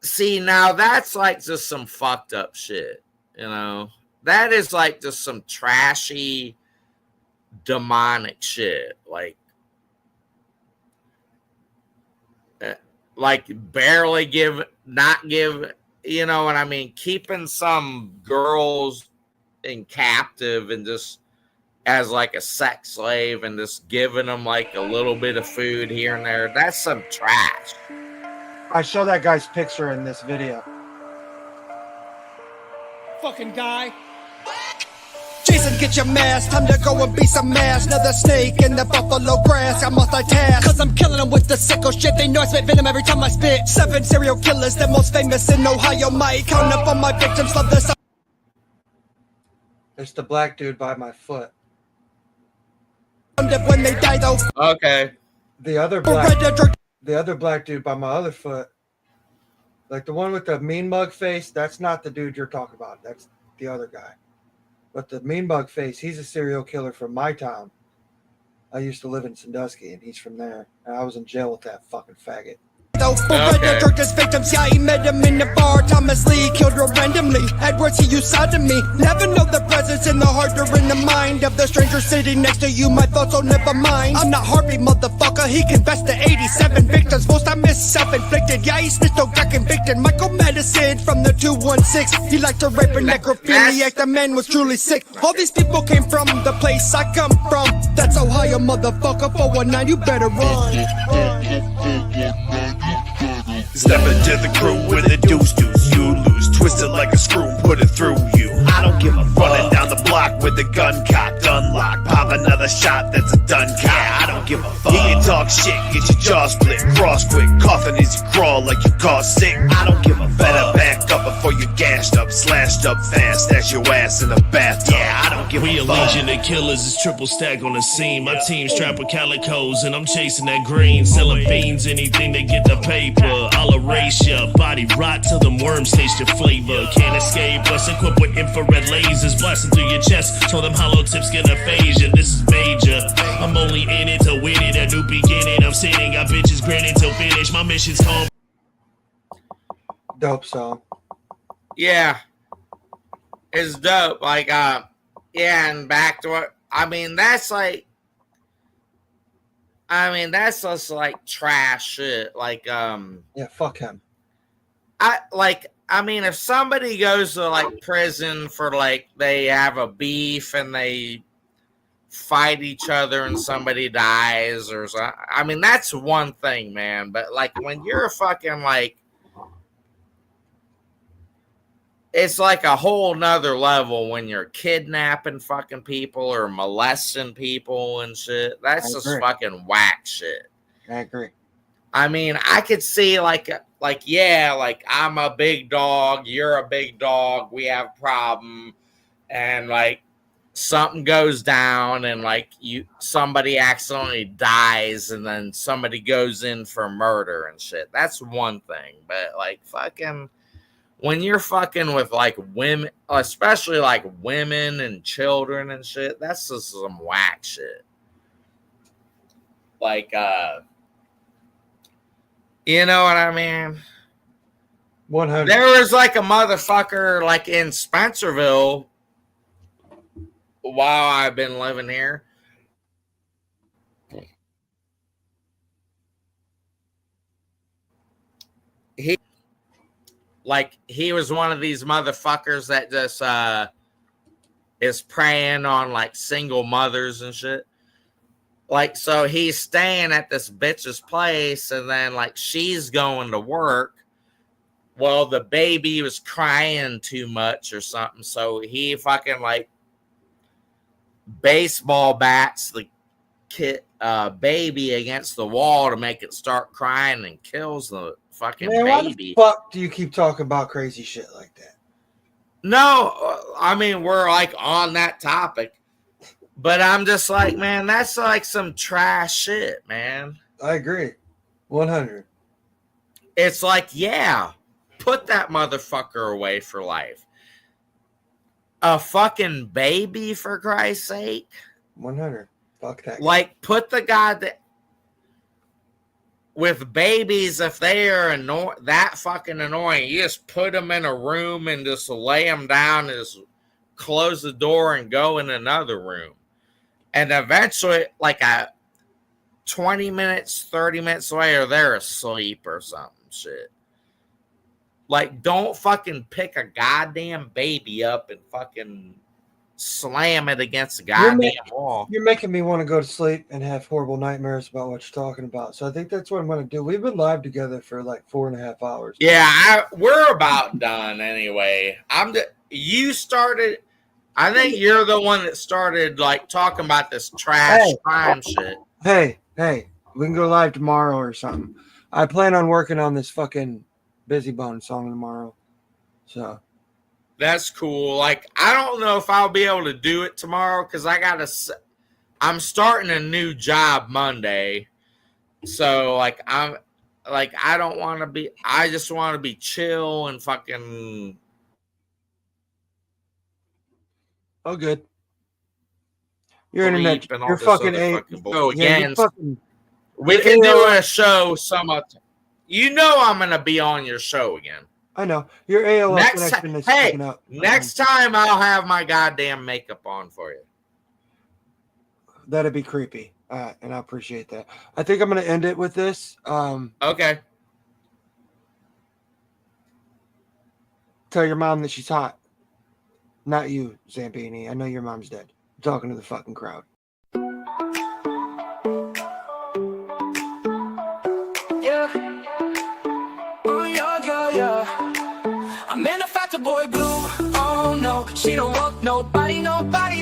see, now that's like just some fucked up shit, you know? That is like just some trashy, demonic shit. Like barely not give, you know what I mean? Keeping some girls in captive and just as like a sex slave and just giving them like a little bit of food here and there. That's some trash. I show that guy's picture in this video. Fucking guy. Jason, get your mask, time to go and be some mass. Another snake in the buffalo grass, I multitask. Cause I'm killing them with the sicko shit. They know I spit venom every time I spit. 7 serial killers, the most famous in Ohio. Might count up on my victims, love this. It's the black dude by my foot. When they die though. Okay. The other black dude by my other foot. Like the one with the mean mug face, that's not the dude you're talking about. That's the other guy. But the mean mug face, he's a serial killer from my town. I used to live in Sandusky, and he's from there. And I was in jail with that fucking faggot. Okay. His victims, yeah, he met him in the bar. Thomas Lee killed her randomly. Edwards, he used sodomy. Never know the presence in the heart or in the mind of the stranger sitting next to you. My thoughts, oh, never mind. I'm not Harvey, motherfucker. He confessed to 87 victims. Most I miss self-inflicted. Yeah, he still got convicted. Michael Madison from the 216. He liked to rape and necrophiliac. The man was truly sick. All these people came from the place I come from. That's Ohio, motherfucker. 419, you better run. Step into the crew with a deuce. You lose, twisted like a screw, put it through you. I don't give a fuck. Running down the block with the gun cocked, unlocked. Pop another shot, that's a done cock. Yeah, I don't give a fuck. You can talk shit, get your jaw split, cross quick, coughing as you crawl like you caught sick. I don't give a fuck. Better back up before you gashed up, slashed up fast, stash your ass in the bathtub. Yeah, I don't give a fuck. We a legion of killers, it's triple stack on the scene. My team strapped with calicos and I'm chasing that green. Selling beans, anything to get the paper. I'll erase ya, body rot till them worms taste your flavor. Can't escape us, equipped with infrared lasers blasting through your chest. Told them hollow tips get aphasia, this is major. I'm only in it to win it, a new beginning. I'm sitting, got bitches grinning till finish. My mission's calm. Dope song. Yeah. It's dope. Like, yeah, and back to what, that's just like trash shit. Like, yeah, fuck him. If somebody goes to like prison for like they have a beef and they fight each other and somebody dies or something, that's one thing, man. But like when you're a fucking like, it's like a whole nother level when you're kidnapping fucking people or molesting people and shit. That's just fucking whack shit. I agree. I could see yeah, like I'm a big dog, you're a big dog, we have a problem, and like something goes down and like somebody accidentally dies and then somebody goes in for murder and shit. That's one thing. But like fucking when you're fucking with like women, especially like women and children and shit, that's just some whack shit. Like, you know what I mean? 100. There was like a motherfucker like in Spencerville while I've been living here. He was one of these motherfuckers that just is preying on like single mothers and shit. Like, so he's staying at this bitch's place and then like she's going to work. Well, the baby was crying too much or something. So he fucking like baseball bats the baby against the wall to make it start crying and kills the fucking baby. Why the fuck do you keep talking about crazy shit like that? No, we're like on that topic. But I'm just like, man, that's like some trash shit, man. I agree. 100. It's like, yeah, put that motherfucker away for life. A fucking baby, for Christ's sake. 100. Fuck that. Like, put the guy that with babies, if they are that fucking annoying, you just put them in a room and just lay them down and just close the door and go in another room. And eventually, like 20 minutes, 30 minutes later, they're asleep or something shit. Like, don't fucking pick a goddamn baby up and fucking slam it against the goddamn wall. You're making me want to go to sleep and have horrible nightmares about what you're talking about. So I think that's what I'm going to do. We've been live together for like 4.5 hours. Yeah, we're about done anyway. You started. I think you're the one that started like talking about this trash crime shit. Hey, we can go live tomorrow or something. I plan on working on this fucking Busy Bone song tomorrow. So that's cool. Like, I don't know if I'll be able to do it tomorrow because I'm starting a new job Monday. So like I don't want to be. I just want to be chill and fucking. Oh, good. Your internet. You're fucking we can do a show some other time. You know I'm gonna be on your show again. I know. Your AOL connection is picking up. Next time I'll have my goddamn makeup on for you. That'd be creepy. And I appreciate that. I think I'm gonna end it with this. Okay. Tell your mom that she's hot. Not you, Zampini. I know your mom's dead. I'm talking to the fucking crowd. I'm in a factor boy blue. Oh no, she don't want nobody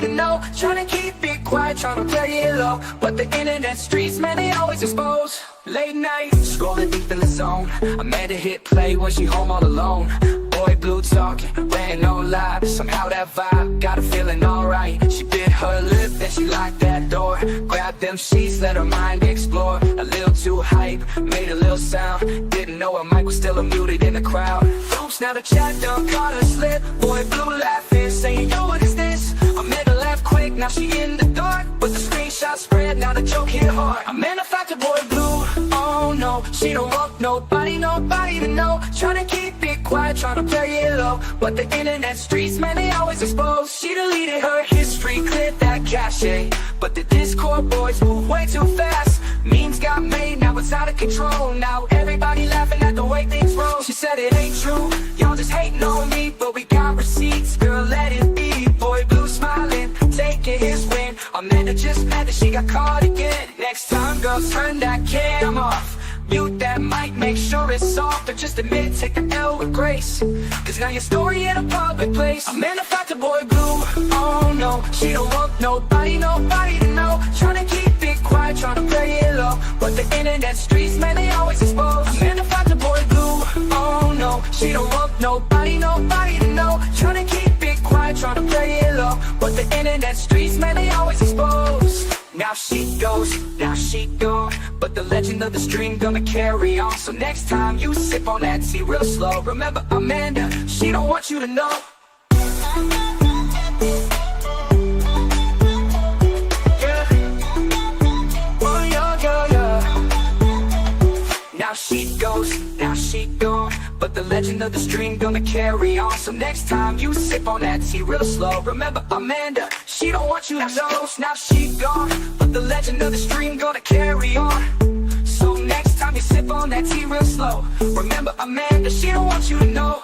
to know. Trying to keep it quiet, trying to play it low. But the internet streets, man, they always expose. Late night, scrolling deep in the zone. I made her hit play when she home all alone. Boy blue talking, ran no lie. Somehow that vibe got her feeling alright. She bit her lip, then she locked that door. Grabbed them sheets, let her mind explore. A little too hype, made a little sound. Didn't know her mic was still muted in the crowd. Oops, now the chat done caught her slip. Boy blue laughing, saying, yo, what is this? I made her laugh quick, now she in the dark. But the screenshot spread, now the joke hit hard. I'm in a factor boy blue. Oh no, she don't want nobody to know. Trying to keep it quiet, trying to play it low. But the internet streets, man, they always expose. She deleted her history, cleared that cache. But the Discord boys move way too fast. Memes got made, now it's out of control. Now everybody laughing at the way things roll. She said it ain't true, y'all just hating on me. But we got receipts, girl, let it be. Boy blue smiling, taking his win. Amanda just mad that she got caught again. Next time, girls, turn that cam off. Mute that mic, make sure it's soft. Or just admit it, take the L with grace. Cause now your story in a public place. I'm in a factor boy blue. Oh no, she don't want nobody to know. Trying to keep it quiet, trying to play it low. But the internet streets, man, they always expose. I'm in a factor boy blue. Oh no, she don't want nobody to know. Trying to keep it quiet, trying to play it low. But the internet streets, man, they always expose. Now she goes, now she gone. But the legend of the stream gonna carry on. So next time you sip on that tea real slow, remember Amanda, she don't want you to know. Now she goes, now she gone. But the legend of the stream gonna carry on. So next time you sip on that tea real slow, remember Amanda, she don't want you to know. Now she gone, but the legend of the stream gonna carry on. So next time you sip on that tea real slow, remember Amanda, she don't want you to know.